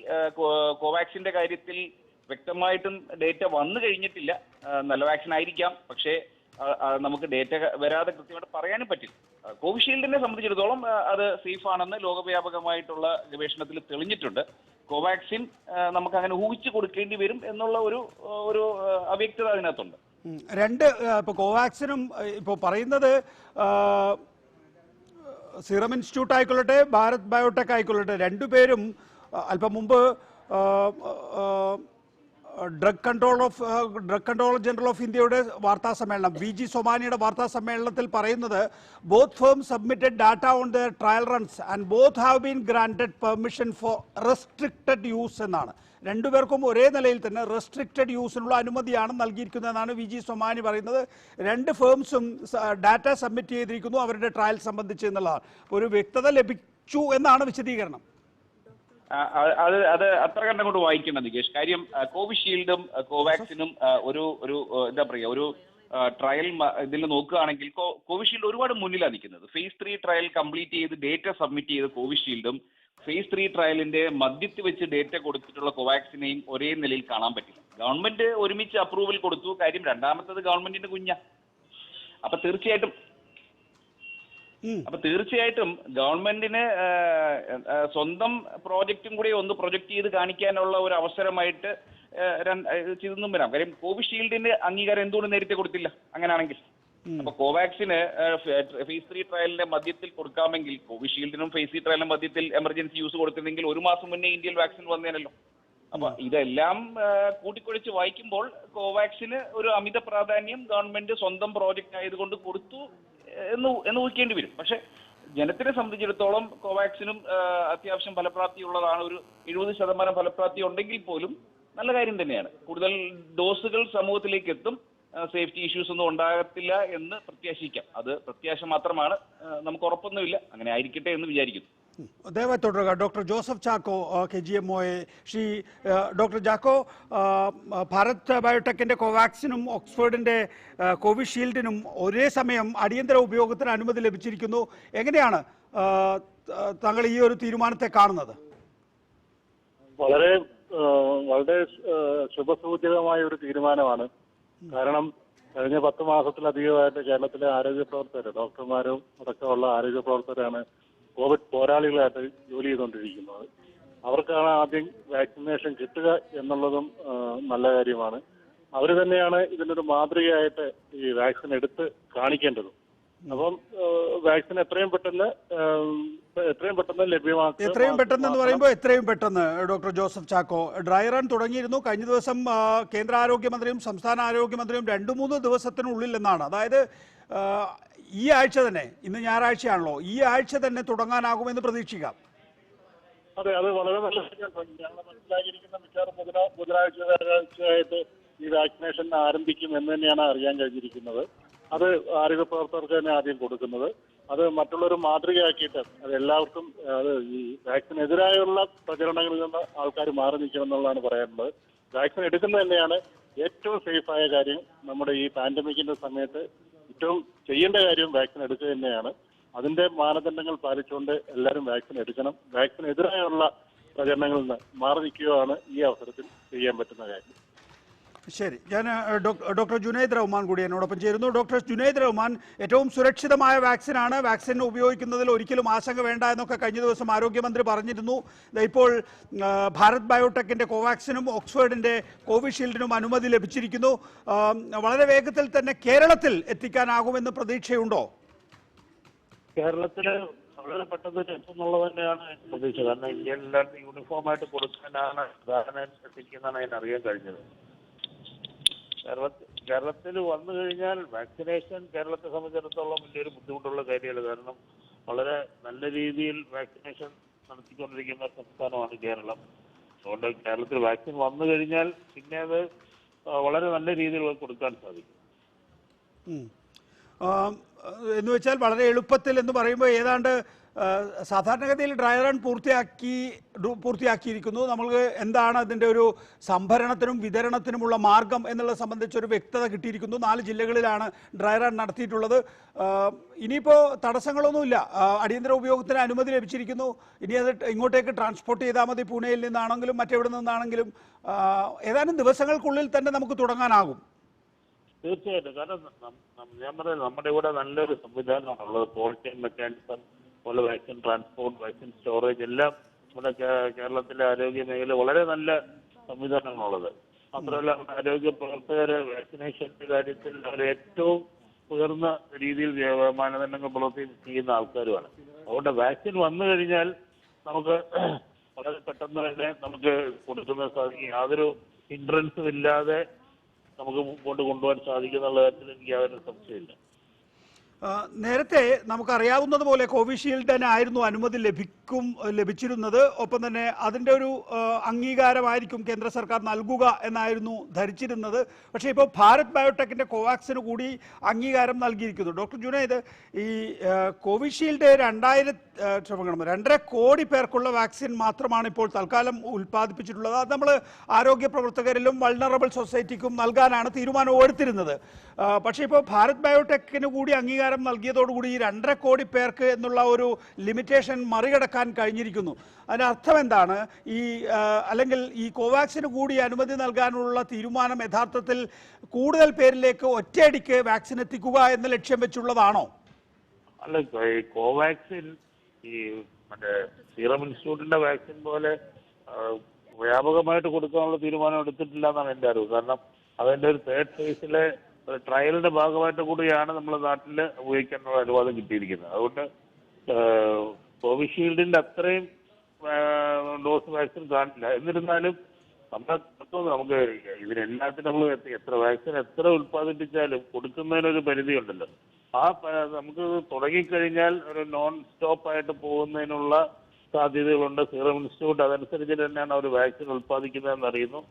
കോവാക്സിന്റെ കാര്യത്തിൽ വ്യക്തമായിട്ടും ഡേറ്റ വന്നു കഴിഞ്ഞിട്ടില്ല. നല്ല വാക്സിൻ ആയിരിക്കാം, പക്ഷേ നമുക്ക് ഡേറ്റ വരാതെ കൃത്യമായിട്ട് പറയാനും പറ്റില്ല. കോവിഷീൽഡിനെ സംബന്ധിച്ചിടത്തോളം അത് സേഫ് ആണെന്ന് ലോകവ്യാപകമായിട്ടുള്ള ഗവേഷണത്തിൽ തെളിഞ്ഞിട്ടുണ്ട്. കോവാക്സിൻ നമുക്ക് അങ്ങനെ ഊഹിച്ചു കൊടുക്കേണ്ടി വരും എന്നുള്ള ഒരു അവ്യക്തത അതിനകത്തുണ്ട്. ഇപ്പൊ കോവാക്സിനും ഇപ്പോൾ പറയുന്നത് സിറം ഇൻസ്റ്റിറ്റ്യൂട്ട് ആയിക്കൊള്ളട്ടെ ഭാരത് ബയോടെക് ആയിക്കൊള്ളട്ടെ, രണ്ടുപേരും അല്പം മുമ്പ് ഡ്രഗ് കൺട്രോളർ ജനറൽ ഓഫ് ഇന്ത്യയുടെ വാർത്താ സമ്മേളനം, VG സോമാനിയുടെ വാർത്താ സമ്മേളനത്തിൽ പറയുന്നത് both firms submitted data on the trial runs and both have been granted permission four restricted use എന്നാണ്. രണ്ടുപേർക്കും ഒരേ നിലയിൽ തന്നെ റെസ്ട്രിക്റ്റഡ് യൂസിനുള്ള അനുമതിയാണ് നൽകിയിരിക്കുന്നതെന്നാണ് VG സോമാനി പറയുന്നത്. രണ്ട് ഫേംസും ഡാറ്റ സബ്മിറ്റ് ചെയ്തിരിക്കുന്നു അവരുടെ ട്രയൽ സംബന്ധിച്ച് എന്നുള്ളതാണ്. ഒരു വ്യക്തത ലഭിച്ചു എന്നാണ് വിശദീകരണം. അത് അത്ര കണ്ടും കൊണ്ട് വായിക്കണം നികേഷ്. കാര്യം കോവിഷീൽഡും കോവാക്സിനും ഒരു എന്താ പറയുക, ഒരു ട്രയൽ ഇതിൽ നോക്കുകയാണെങ്കിൽ കോവിഷീൽഡ് ഒരുപാട് മുന്നിലാണ് നിൽക്കുന്നത്. phase 3 ട്രയൽ കംപ്ലീറ്റ് ചെയ്ത് ഡേറ്റ സബ്മിറ്റ് ചെയ്ത് കോവിഷീൽഡും phase 3 ട്രയലിന്റെ മധ്യത്തിൽ വെച്ച് ഡേറ്റ കൊടുത്തിട്ടുള്ള കോവാക്സിനെയും ഒരേ നിലയിൽ കാണാൻ പറ്റില്ല. ഗവൺമെന്റ് ഒരുമിച്ച് അപ്രൂവൽ കൊടുത്തു. കാര്യം രണ്ടാമത്തത് ഗവൺമെന്റിന്റെ കുഞ്ഞ. അപ്പൊ തീർച്ചയായിട്ടും ഗവൺമെന്റിന് സ്വന്തം പ്രോജക്റ്റും കൂടി ഒന്ന് പ്രൊജക്ട് ചെയ്ത് കാണിക്കാനുള്ള ഒരു അവസരമായിട്ട് ചെയ്തൊന്നും വരാം. കാര്യം കോവിഷീൽഡിന്റെ അംഗീകാരം എന്തുകൊണ്ട് നേരത്തെ കൊടുത്തില്ല അങ്ങനെയാണെങ്കിൽ? അപ്പൊ കോവാക്സിന് phase 3 ട്രയലിന്റെ മധ്യത്തിൽ കൊടുക്കാമെങ്കിൽ കോവിഷീൽഡിനും phase 3 ട്രയലിന്റെ മധ്യത്തിൽ എമർജൻസി യൂസ് കൊടുത്തിരുന്നെങ്കിൽ 1 മാസം മുന്നേ ഇന്ത്യയിൽ വാക്സിൻ വന്നേനല്ലോ. അപ്പൊ ഇതെല്ലാം കൂട്ടിക്കുഴച്ച് വായിക്കുമ്പോൾ കോവാക്സിന് ഒരു അമിത പ്രാധാന്യം ഗവൺമെന്റ് സ്വന്തം പ്രോജക്റ്റ് ആയതുകൊണ്ട് കൊടുത്തു എന്ന് ഊഹിക്കേണ്ടി വരും. പക്ഷെ ജനത്തിനെ സംബന്ധിച്ചിടത്തോളം കോവാക്സിനും അത്യാവശ്യം ഫലപ്രാപ്തിയുള്ളതാണ്. ഒരു 70% ഫലപ്രാപ്തി ഉണ്ടെങ്കിൽ പോലും നല്ല കാര്യം തന്നെയാണ്. കൂടുതൽ ഡോസുകൾ സമൂഹത്തിലേക്ക് എത്തും. സേഫ്റ്റി ഇഷ്യൂസ് ഒന്നും ഉണ്ടാകത്തില്ല എന്ന് പ്രത്യാശിക്കാം. അത് പ്രത്യാശ മാത്രമാണ്, നമുക്ക് ഉറപ്പൊന്നുമില്ല. അങ്ങനെ ആയിരിക്കട്ടെ എന്ന് വിചാരിക്കുന്നു. ദയവായി തുടരുക. Doctor Joseph Chacko, KGMOA. Doctor Chacko, Bharat ബയോടെക്കിന്റെ കോവാക്സിനും ഓക്സ്ഫോർഡിന്റെ കോവിഷീൽഡിനും ഒരേ സമയം അടിയന്തര ഉപയോഗത്തിന് അനുമതി ലഭിച്ചിരിക്കുന്നു. എങ്ങനെയാണ് താങ്കൾ ഈ ഒരു തീരുമാനത്തെ കാണുന്നത്? വളരെ ശുഭസൂചകമായ ഒരു തീരുമാനമാണ്. കാരണം കഴിഞ്ഞ 10 മാസത്തിലധികമായിട്ട് കേരളത്തിലെ ആരോഗ്യ പ്രവർത്തകർ, ഡോക്ടർമാരും അടക്കമുള്ള ആരോഗ്യ പ്രവർത്തകരാണ് കോവിഡ് പോരാളികളായിട്ട് ജോലി ചെയ്തുകൊണ്ടിരിക്കുന്നത്. അവർക്കാണ് ആദ്യം വാക്സിനേഷൻ കിട്ടുക എന്നുള്ളതും നല്ല കാര്യമാണ്. അവർ തന്നെയാണ് ഇതിനൊരു മാതൃകയായിട്ട് ഈ വാക്സിൻ എടുത്ത് കാണിക്കേണ്ടതും. അപ്പം വാക്സിൻ എത്രയും പെട്ടെന്ന് ലഭ്യമാക്കുക. എത്രയും പെട്ടെന്ന് എന്ന് പറയുമ്പോൾ എത്രയും പെട്ടെന്ന് doctor Joseph Chacko, dry run തുടങ്ങിയിരുന്നു. കഴിഞ്ഞ ദിവസം കേന്ദ്ര ആരോഗ്യമന്ത്രിയും സംസ്ഥാന ആരോഗ്യമന്ത്രിയും 2-3 ദിവസത്തിനുള്ളിൽ എന്നാണ്, അതായത് ഈ ആഴ്ച തന്നെ, ഇന്ന് ഞായറാഴ്ചയാണല്ലോ, ഈ ആഴ്ച തന്നെ തുടങ്ങാനാകുമെന്ന് പ്രതീക്ഷിക്കാം. അതെ, അത് വളരെ നല്ല ഞങ്ങൾ മനസ്സിലാക്കിയിരിക്കുന്ന മിക്കവാറും ബുധനാഴ്ചയായിട്ട് ഈ വാക്സിനേഷൻ ആരംഭിക്കും എന്ന് തന്നെയാണ് അറിയാൻ കഴിഞ്ഞിരിക്കുന്നത്. അത് ആരോഗ്യ പ്രവർത്തകർക്ക് തന്നെ ആദ്യം കൊടുക്കുന്നത്. അത് മറ്റുള്ളവർ മാതൃകയാക്കിയിട്ട് അത് എല്ലാവർക്കും അത് ഈ വാക്സിനെതിരായുള്ള പ്രചരണങ്ങളിൽ നിന്ന് ആൾക്കാർ മാറി നിൽക്കണം എന്നുള്ളതാണ് പറയാനുള്ളത്. വാക്സിൻ എടുക്കുന്നത് തന്നെയാണ് ഏറ്റവും സേഫായ കാര്യം. നമ്മുടെ ഈ പാൻഡമിക്കിന്റെ സമയത്ത് ഏറ്റവും ചെയ്യേണ്ട കാര്യം വാക്സിൻ എടുക്കുക തന്നെയാണ്. അതിന്റെ മാനദണ്ഡങ്ങൾ പാലിച്ചുകൊണ്ട് എല്ലാവരും വാക്സിൻ എടുക്കണം. വാക്സിനെതിരായുള്ള പ്രചരണങ്ങളിൽ നിന്ന് മാറി നിൽക്കുകയാണ് ഈ അവസരത്തിൽ ചെയ്യാൻ പറ്റുന്ന കാര്യം. ശരി, ഞാൻ ഡോക്ടർ ജുനൈദ് റഹ്മാൻ കൂടി എന്നോടൊപ്പം ചേരുന്നു. ഡോക്ടർ ജുനൈദ് റഹ്മാൻ, ഏറ്റവും സുരക്ഷിതമായ വാക്സിനാണ്, വാക്സിൻ ഉപയോഗിക്കുന്നതിൽ ഒരിക്കലും ആശങ്ക വേണ്ട എന്നൊക്കെ കഴിഞ്ഞ ദിവസം ആരോഗ്യമന്ത്രി പറഞ്ഞിരുന്നു. ഇപ്പോൾ ഭാരത് ബയോടെക്കിന്റെ കോവാക്സിനും ഓക്സ്ഫോർഡിന്റെ കോവിഷീൽഡിനും അനുമതി ലഭിച്ചിരിക്കുന്നു. വളരെ വേഗത്തിൽ തന്നെ കേരളത്തിൽ എത്തിക്കാനാകുമെന്ന് പ്രതീക്ഷയുണ്ടോ? കേരളത്തില് വളരെ പെട്ടെന്ന് എത്തുന്നുള്ളത് തന്നെയാണ് പ്രതീക്ഷ. കാരണം ഇന്ത്യയിലെല്ലാവർക്കും യൂണിഫോമായിട്ട് കൊടുക്കാനാണ് ധാരണ എത്തിക്കുന്നതാണ് അതിനറിയാൻ കഴിഞ്ഞത്. കേരളത്തിൽ വന്നു കഴിഞ്ഞാൽ വാക്സിനേഷൻ കേരളത്തെ സംബന്ധിച്ചിടത്തോളം വലിയൊരു ബുദ്ധിമുട്ടുള്ള കാര്യമല്ല. കാരണം വളരെ നല്ല രീതിയിൽ വാക്സിനേഷൻ നടത്തിക്കൊണ്ടിരിക്കുന്ന സംസ്ഥാനമാണ് കേരളം. അതുകൊണ്ട് കേരളത്തിൽ വാക്സിൻ വന്നു കഴിഞ്ഞാൽ പിന്നെ അത് വളരെ നല്ല രീതിയിൽ കൊടുക്കാൻ സാധിക്കും. എന്ന് വെച്ചാൽ വളരെ എളുപ്പത്തിൽ എന്ന് പറയുമ്പോൾ ഏതാണ്ട് സാധാരണഗതിയിൽ ഡ്രൈ റൺ പൂർത്തിയാക്കിയിരിക്കുന്നു. നമ്മൾക്ക് എന്താണ് അതിൻ്റെ ഒരു സംഭരണത്തിനും വിതരണത്തിനുമുള്ള മാർഗം എന്നുള്ളത് സംബന്ധിച്ചൊരു വ്യക്തത കിട്ടിയിരിക്കുന്നു. 4 ജില്ലകളിലാണ് ഡ്രൈ റൺ നടത്തിയിട്ടുള്ളത്. ഇനിയിപ്പോൾ തടസ്സങ്ങളൊന്നുമില്ല. അടിയന്തര ഉപയോഗത്തിന് അനുമതി ലഭിച്ചിരിക്കുന്നു. ഇനി അത് ഇങ്ങോട്ടേക്ക് ട്രാൻസ്പോർട്ട് ചെയ്താൽ മതി. പൂനെയിൽ നിന്നാണെങ്കിലും മറ്റെവിടെ നിന്നാണെങ്കിലും ഏതാനും ദിവസങ്ങൾക്കുള്ളിൽ തന്നെ നമുക്ക് തുടങ്ങാനാകും. തീർച്ചയായിട്ടും. കാരണം ഞാൻ പറയുന്നത് നമ്മുടെ ഇവിടെ നല്ലൊരു സംവിധാനമാണുള്ളത്. കോൾഡ് ചെയിൻ മെക്കാനിസം പോലെ വാക്സിൻ ട്രാൻസ്പോർട്ട്, വാക്സിൻ സ്റ്റോറേജ് എല്ലാം നമ്മുടെ കേരളത്തിലെ ആരോഗ്യ മേഖല വളരെ നല്ല സംവിധാനമാണുള്ളത്. മാത്രമല്ല ആരോഗ്യ പ്രവർത്തകര് വാക്സിനേഷന്റെ കാര്യത്തിൽ അവർ ഏറ്റവും ഉയർന്ന രീതിയിൽ മാനദണ്ഡങ്ങൾ പുലർത്തി ചെയ്യുന്ന ആൾക്കാരുമാണ്. അതുകൊണ്ട് വാക്സിൻ വന്നു കഴിഞ്ഞാൽ നമുക്ക് വളരെ പെട്ടെന്ന് തന്നെ നമുക്ക് കൊടുക്കുന്ന സാധിക്കും. യാതൊരു ഹിൻഡ്രൻസും ഇല്ലാതെ നമുക്ക് മുമ്പോട്ട് കൊണ്ടുപോകാൻ സാധിക്കുന്നുള്ള കാര്യത്തിൽ എനിക്ക് യാതൊരു സംശയമില്ല. നേരത്തെ നമുക്കറിയാവുന്നതുപോലെ കോവിഷീൽഡിനായിരുന്നു അനുമതി ലഭിച്ചിരുന്നത്. ഒപ്പം തന്നെ അതിൻ്റെ ഒരു അംഗീകാരമായിരിക്കും കേന്ദ്ര സർക്കാർ നൽകുക എന്നായിരുന്നു ധരിച്ചിരുന്നത്. പക്ഷേ ഇപ്പോൾ ഭാരത് ബയോടെക്കിൻ്റെ കോവാക്സിന് കൂടി അംഗീകാരം നൽകിയിരിക്കുന്നു. ഡോക്ടർ ജുനൈദ്, ഈ കോവിഷീൽഡ് 2.5 കോടി പേർക്കുള്ള വാക്സിൻ മാത്രമാണ് ഇപ്പോൾ തൽക്കാലം ഉൽപ്പാദിപ്പിച്ചിട്ടുള്ളത്. അത് നമ്മൾ ആരോഗ്യ പ്രവർത്തകരിലും വൾണറബിൾ സൊസൈറ്റിക്കും നൽകാനാണ് തീരുമാനം എടുത്തിരുന്നത്. പക്ഷേ ഇപ്പോൾ ഭാരത് ബയോടെക്കിന് കൂടി അംഗീകാരം നൽകിയതോടുകൂടി ഈ 2.5 കോടി പേർക്ക് എന്നുള്ള ഒരു ലിമിറ്റേഷൻ മറികടക്കാൻ കഴിഞ്ഞിരിക്കുന്നു. അതിൻ്റെ അർത്ഥം എന്താണ്? അല്ലെങ്കിൽ ഈ കോവാക്സിന് കൂടി അനുമതി നൽകാനുള്ള തീരുമാനം യഥാർത്ഥത്തിൽ കൂടുതൽ പേരിലേക്ക് ഒറ്റയടിക്ക് വാക്സിൻ എത്തിക്കുക എന്ന ലക്ഷ്യം വെച്ചുള്ളതാണോ? അല്ല, ഈ കോവാക്സിൻ ഈ മറ്റേ സീറം ഇൻസ്റ്റിറ്റ്യൂട്ടിന്റെ വാക്സിൻ പോലെ വ്യാപകമായിട്ട് കൊടുക്കാനുള്ള തീരുമാനം എടുത്തിട്ടില്ല എന്നാണ് എൻ്റെ അറിവ്. കാരണം അതിൻ്റെ ഒരു 3rd ഫേസിലെ ട്രയലിന്റെ ഭാഗമായിട്ട് കൂടിയാണ് നമ്മുടെ നാട്ടിൽ ഉപയോഗിക്കാനുള്ള അനുവാദം കിട്ടിയിരിക്കുന്നത്. അതുകൊണ്ട് കോവിഷീൽഡിന്റെ അത്രയും ഡോസ് വാക്സിൻ കാണില്ല. എന്നിരുന്നാലും നമുക്ക് ഇതിനെല്ലാത്തിനും നമ്മൾ എത്ര വാക്സിൻ എത്ര ഉൽപ്പാദിപ്പിച്ചാലും കൊടുക്കുന്നതിനൊരു പരിധിയുണ്ടല്ലോ. നമുക്ക് തുടങ്ങിക്കഴിഞ്ഞാൽ ഒരു നോൺ സ്റ്റോപ്പ് ആയിട്ട് പോകുന്നതിനുള്ള സാധ്യതകളുണ്ട്. സീറം ഇൻസ്റ്റിറ്റ്യൂട്ട് അതനുസരിച്ച് തന്നെയാണ് അവർ വാക്സിൻ ഉൽപ്പാദിക്കുന്നതെന്ന് അറിയുന്നു.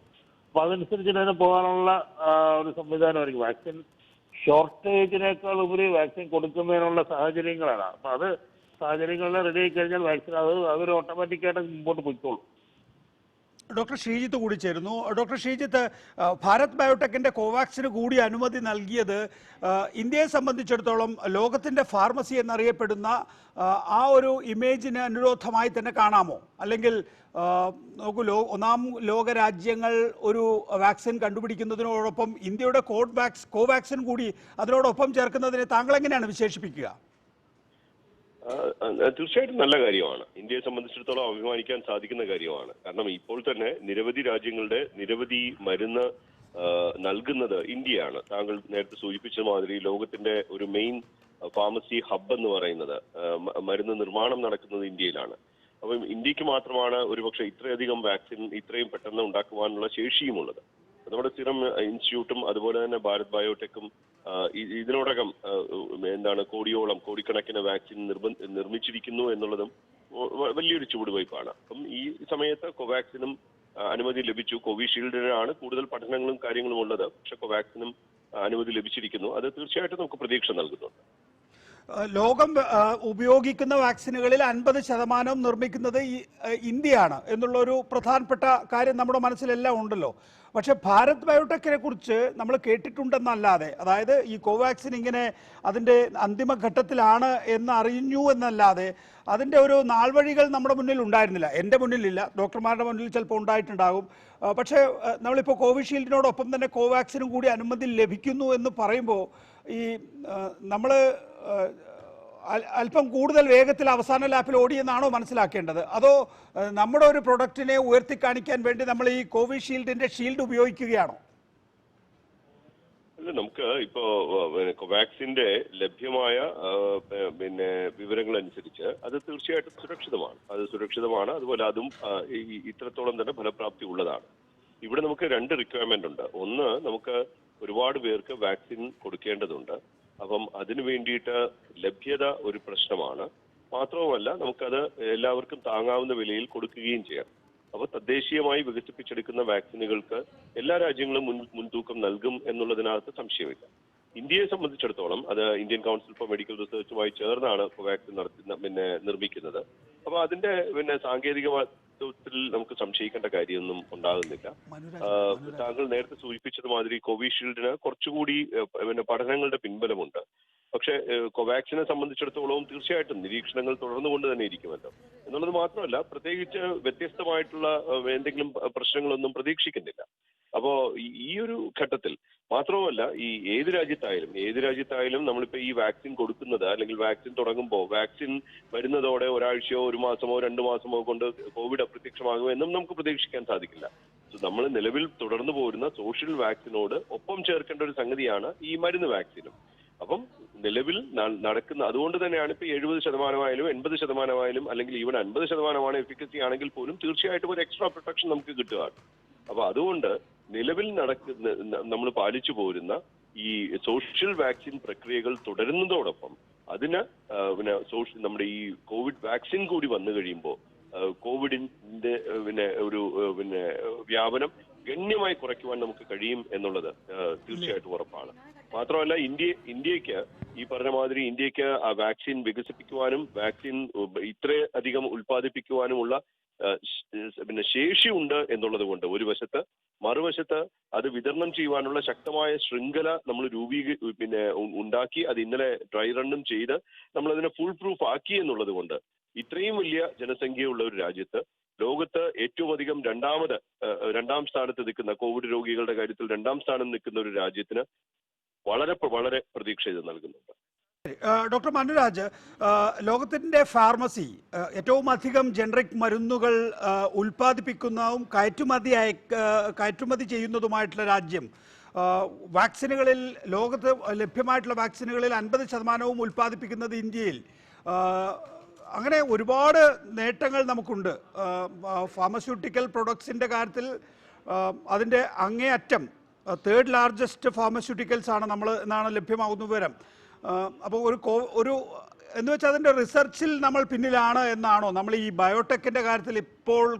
അപ്പൊ അതനുസരിച്ച് തന്നെ പോകാനുള്ള ഒരു സംവിധാനമായിരിക്കും. വാക്സിൻ ഷോർട്ടേജിനേക്കാൾ ഉപരി വാക്സിൻ കൊടുക്കുന്നതിനുള്ള സാഹചര്യങ്ങളാണ്. അപ്പൊ അത് സാഹചര്യങ്ങളിൽ റെഡി ആയി കഴിഞ്ഞാൽ വാക്സിൻ അവർ ഓട്ടോമാറ്റിക്കായിട്ട് മുമ്പോട്ട് പോയിക്കോളും. ഡോക്ടർ ശ്രീജിത്ത് കൂടി ചേരുന്നു. ഡോക്ടർ ശ്രീജിത്ത്, ഭാരത് ബയോടെക്കിൻ്റെ കോവാക്സിന് കൂടി അനുമതി നൽകിയത് ഇന്ത്യയെ സംബന്ധിച്ചിടത്തോളം ലോകത്തിൻ്റെ ഫാർമസി എന്നറിയപ്പെടുന്ന ആ ഒരു ഇമേജിന് അനുരോധമായി തന്നെ കാണാമോ? അല്ലെങ്കിൽ നോക്കൂ, 1ാം ലോക രാജ്യങ്ങൾ ഒരു വാക്സിൻ കണ്ടുപിടിക്കുന്നതിനോടൊപ്പം ഇന്ത്യയുടെ കോവാക്സിൻ കൂടി അതിനോടൊപ്പം ചേർക്കുന്നതിനെ താങ്കൾ എങ്ങനെയാണ് വിശേഷിപ്പിക്കുക? തീർച്ചയായിട്ടും നല്ല കാര്യമാണ്. ഇന്ത്യയെ സംബന്ധിച്ചിടത്തോളം അഭിമാനിക്കാൻ സാധിക്കുന്ന കാര്യമാണ്. കാരണം ഇപ്പോൾ തന്നെ നിരവധി രാജ്യങ്ങളുടെ നിരവധി മരുന്ന് നൽകുന്നത് ഇന്ത്യയാണ്. താങ്കൾ നേരത്തെ സൂചിപ്പിച്ച മാതിരി ലോകത്തിന്റെ ഒരു മെയിൻ ഫാർമസി ഹബ്ബ് എന്ന് പറയുന്നത് മരുന്ന് നിർമ്മാണം നടക്കുന്നത് ഇന്ത്യയിലാണ്. അപ്പം ഇന്ത്യക്ക് മാത്രമാണ് ഒരുപക്ഷെ ഇത്രയധികം വാക്സിൻ ഇത്രയും പെട്ടെന്ന് ഉണ്ടാക്കുവാനുള്ള ശേഷിയുമുള്ളത്. നമ്മുടെ സീറം ഇൻസ്റ്റിറ്റ്യൂട്ടും അതുപോലെ തന്നെ ഭാരത് ബയോടെക്കും ഇതിനോടകം കോടിക്കണക്കിന് വാക്സിൻ നിർമ്മിച്ചിരിക്കുന്നു എന്നുള്ളതും വലിയൊരു ചുവടുവയ്പ്പാണ്. അപ്പം ഈ സമയത്ത് കോവാക്സിനും അനുമതി ലഭിച്ചു. കോവിഷീൽഡിനാണ് കൂടുതൽ പഠനങ്ങളും കാര്യങ്ങളും ഉള്ളത്. പക്ഷെ കോവാക്സിനും അനുമതി ലഭിച്ചിരിക്കുന്നു. അത് തീർച്ചയായിട്ടും നമുക്ക് പ്രതീക്ഷ നൽകുന്നുണ്ട്. ലോകം ഉപയോഗിക്കുന്ന വാക്സിനുകളിൽ 50% നിർമ്മിക്കുന്നത് ഇന്ത്യയാണ് എന്നുള്ളൊരു പ്രധാനപ്പെട്ട കാര്യം നമ്മുടെ മനസ്സിലെല്ലാം ഉണ്ടല്ലോ. പക്ഷേ ഭാരത് ബയോടെക്കിനെ കുറിച്ച് നമ്മൾ കേട്ടിട്ടുണ്ടെന്നല്ലാതെ, അതായത് ഈ കോവാക്സിൻ ഇങ്ങനെ അതിൻ്റെ അന്തിമഘട്ടത്തിലാണ് എന്ന് അറിഞ്ഞു എന്നല്ലാതെ അതിൻ്റെ ഒരു നാൾവഴികൾ നമ്മുടെ മുന്നിൽ ഉണ്ടായിരുന്നില്ല. എൻ്റെ മുന്നിലില്ല, ഡോക്ടർമാരുടെ മുന്നിൽ ചിലപ്പോൾ ഉണ്ടായിട്ടുണ്ടാകും. പക്ഷേ നമ്മളിപ്പോൾ കോവിഷീൽഡിനോടൊപ്പം തന്നെ കോവാക്സിനും കൂടി അനുമതി ലഭിക്കുന്നു എന്ന് പറയുമ്പോൾ ഈ നമ്മൾ അല്പം കൂടുതൽ വേഗത്തിൽ അവസാന ലാപ്പിൽ ഓടിയെന്നാണോ മനസ്സിലാക്കേണ്ടത്? അതോ നമ്മുടെ ഒരു പ്രൊഡക്റ്റിനെ ഉയർത്തിക്കാണിക്കാൻ വേണ്ടി നമ്മൾ ഈ കോവിഷീൽഡിന്റെ ഷീൽഡ് ഉപയോഗിക്കുകയാണോ? അല്ല, നമുക്ക് ഇപ്പോ കോവാക്സിന്റെ ലഭ്യമായ വിവരങ്ങൾ അനുസരിച്ച് അത് തീർച്ചയായിട്ടും സുരക്ഷിതമാണ്. അതുപോലെ അതും ഇത്രത്തോളം തന്നെ ഫലപ്രാപ്തി ഉള്ളതാണ്. ഇവിടെ നമുക്ക് 2 റിക്വയർമെന്റ് ഉണ്ട്. ഒന്ന്, നമുക്ക് ഒരുപാട് പേർക്ക് വാക്സിൻ കൊടുക്കേണ്ടതുണ്ട്. അപ്പം അതിനു വേണ്ടിയിട്ട് ലഭ്യത ഒരു പ്രശ്നമാണ്. മാത്രവുമല്ല, നമുക്കത് എല്ലാവർക്കും താങ്ങാവുന്ന വിലയിൽ കൊടുക്കുകയും ചെയ്യാം. അപ്പോൾ തദ്ദേശീയമായി വികസിപ്പിച്ചെടുക്കുന്ന വാക്സിനുകൾക്ക് എല്ലാ രാജ്യങ്ങളും മുൻതൂക്കം നൽകും എന്നുള്ളതിനകത്ത് സംശയമില്ല. ഇന്ത്യയെ സംബന്ധിച്ചിടത്തോളം അത് ഇന്ത്യൻ കൗൺസിൽ ഫോർ മെഡിക്കൽ റിസർച്ചുമായി ചേർന്നാണ് കോവാക്സിൻ നിർമ്മിക്കുന്നത്. അപ്പോൾ അതിന്റെ സാങ്കേതികത്തിൽ നമുക്ക് സംശയിക്കേണ്ട കാര്യമൊന്നും ഉണ്ടാകുന്നില്ല. താങ്കൾ നേരത്തെ സൂചിപ്പിച്ചത് മാതിരി കോവിഷീൽഡിന് കുറച്ചുകൂടി പഠനങ്ങളുടെ പിൻബലമുണ്ട്. പക്ഷേ കോവാക്സിനെ സംബന്ധിച്ചിടത്തോളം തീർച്ചയായിട്ടും നിരീക്ഷണങ്ങൾ തുടർന്നുകൊണ്ട് തന്നെ ഇരിക്കുമല്ലോ എന്നുള്ളത് മാത്രമല്ല, പ്രത്യേകിച്ച് വ്യത്യസ്തമായിട്ടുള്ള എന്തെങ്കിലും പ്രശ്നങ്ങളൊന്നും പ്രതീക്ഷിക്കുന്നില്ല. അപ്പോ ഈ ഒരു ഘട്ടത്തിൽ മാത്രവുമല്ല, ഈ ഏത് രാജ്യത്തായാലും നമ്മളിപ്പോ ഈ വാക്സിൻ കൊടുക്കുന്നത് അല്ലെങ്കിൽ വാക്സിൻ തുടങ്ങുമ്പോൾ വാക്സിൻ വരുന്നതോടെ ഒരാഴ്ചയോ 1 മാസമോ 2 മാസമോ കൊണ്ട് കോവിഡ് അപ്രത്യക്ഷമാകുമെന്നും നമുക്ക് പ്രതീക്ഷിക്കാൻ സാധിക്കില്ല. നമ്മൾ നിലവിൽ തുടർന്നു പോരുന്ന സോഷ്യൽ വാക്സിനോട് ഒപ്പം ചേർക്കേണ്ട ഒരു സംഗതിയാണ് ഈ മരുന്ന് വാക്സിനും. അപ്പം നിലവിൽ നടക്കുന്ന, അതുകൊണ്ട് തന്നെയാണ് ഇപ്പൊ 70% 80% അല്ലെങ്കിൽ ഈവൻ 50% എഫിക്കസി ആണെങ്കിൽ പോലും തീർച്ചയായിട്ടും ഒരു എക്സ്ട്രാ പ്രൊട്ടക്ഷൻ നമുക്ക് കിട്ടുകയാണ്. അപ്പൊ അതുകൊണ്ട് നിലവിൽ നമ്മൾ പാലിച്ചു പോരുന്ന ഈ സോഷ്യൽ വാക്സിൻ പ്രക്രിയകൾ തുടരുന്നതോടൊപ്പം അതിന് നമ്മുടെ ഈ കോവിഡ് വാക്സിൻ കൂടി വന്നു കഴിയുമ്പോൾ കോവിഡിന്റെ വ്യാപനം ഗണ്യമായി കുറയ്ക്കുവാൻ നമുക്ക് കഴിയും എന്നുള്ളത് തീർച്ചയായിട്ടും ഉറപ്പാണ്. മാത്രമല്ല, ഇന്ത്യക്ക് ഈ പറഞ്ഞ മാതിരി ഇന്ത്യക്ക് ആ വാക്സിൻ വികസിപ്പിക്കുവാനും വാക്സിൻ ഇത്രയധികം ഉൽപ്പാദിപ്പിക്കുവാനുമുള്ള ശേഷിയുണ്ട് എന്നുള്ളത് കൊണ്ട് ഒരു വശത്ത്, മറുവശത്ത് അത് വിതരണം ചെയ്യുവാനുള്ള ശക്തമായ ശൃംഖല നമ്മൾ ഉണ്ടാക്കി അത് ഇന്നലെ ഡ്രൈ റണ്ണും ചെയ്ത് നമ്മൾ അതിനെ ഫുൾ പ്രൂഫ് ആക്കി എന്നുള്ളത് കൊണ്ട് ഇത്രയും വലിയ ജനസംഖ്യയുള്ള ഒരു രാജ്യത്ത്, ലോകത്ത് ഏറ്റവും അധികം രണ്ടാം സ്ഥാനത്ത് നിൽക്കുന്ന കോവിഡ് രോഗികളുടെ കാര്യത്തിൽ 2ാം സ്ഥാനം നിൽക്കുന്ന ഒരു രാജ്യത്തിന് വളരെ വളരെ പ്രതീക്ഷ ഇത് നൽകുന്നുണ്ട്. ഡോക്ടർ മനുരാജ്, ലോകത്തിൻ്റെ ഫാർമസി ഏറ്റവും അധികം ജനറിക് മരുന്നുകൾ ഉൽപ്പാദിപ്പിക്കുന്നതും കയറ്റുമതി ചെയ്യുന്നതുമായിട്ടുള്ള രാജ്യം, വാക്സിനുകളിൽ ലോകത്ത് ലഭ്യമായിട്ടുള്ള വാക്സിനുകളിൽ 50% ഉൽപ്പാദിപ്പിക്കുന്നത് ഇന്ത്യയിൽ. അങ്ങനെ ഒരുപാട് നേട്ടങ്ങൾ നമുക്കുണ്ട്. ഫാർമസ്യൂട്ടിക്കൽ പ്രൊഡക്ട്സിൻ്റെ കാര്യത്തിൽ അതിൻ്റെ അങ്ങേയറ്റം 3rd ലാർജസ്റ്റ് ഫാർമസ്യൂട്ടിക്കൽസ് ആണ് എന്നാണ് ലഭ്യമാകുന്ന വിവരം. അപ്പോൾ ഒരു എന്ന് വെച്ചാൽ അതിൻ്റെ റിസർച്ചിൽ നമ്മൾ പിന്നിലാണ് എന്നാണോ? നമ്മൾ ഈ ബയോടെക്കിൻ്റെ കാര്യത്തിൽ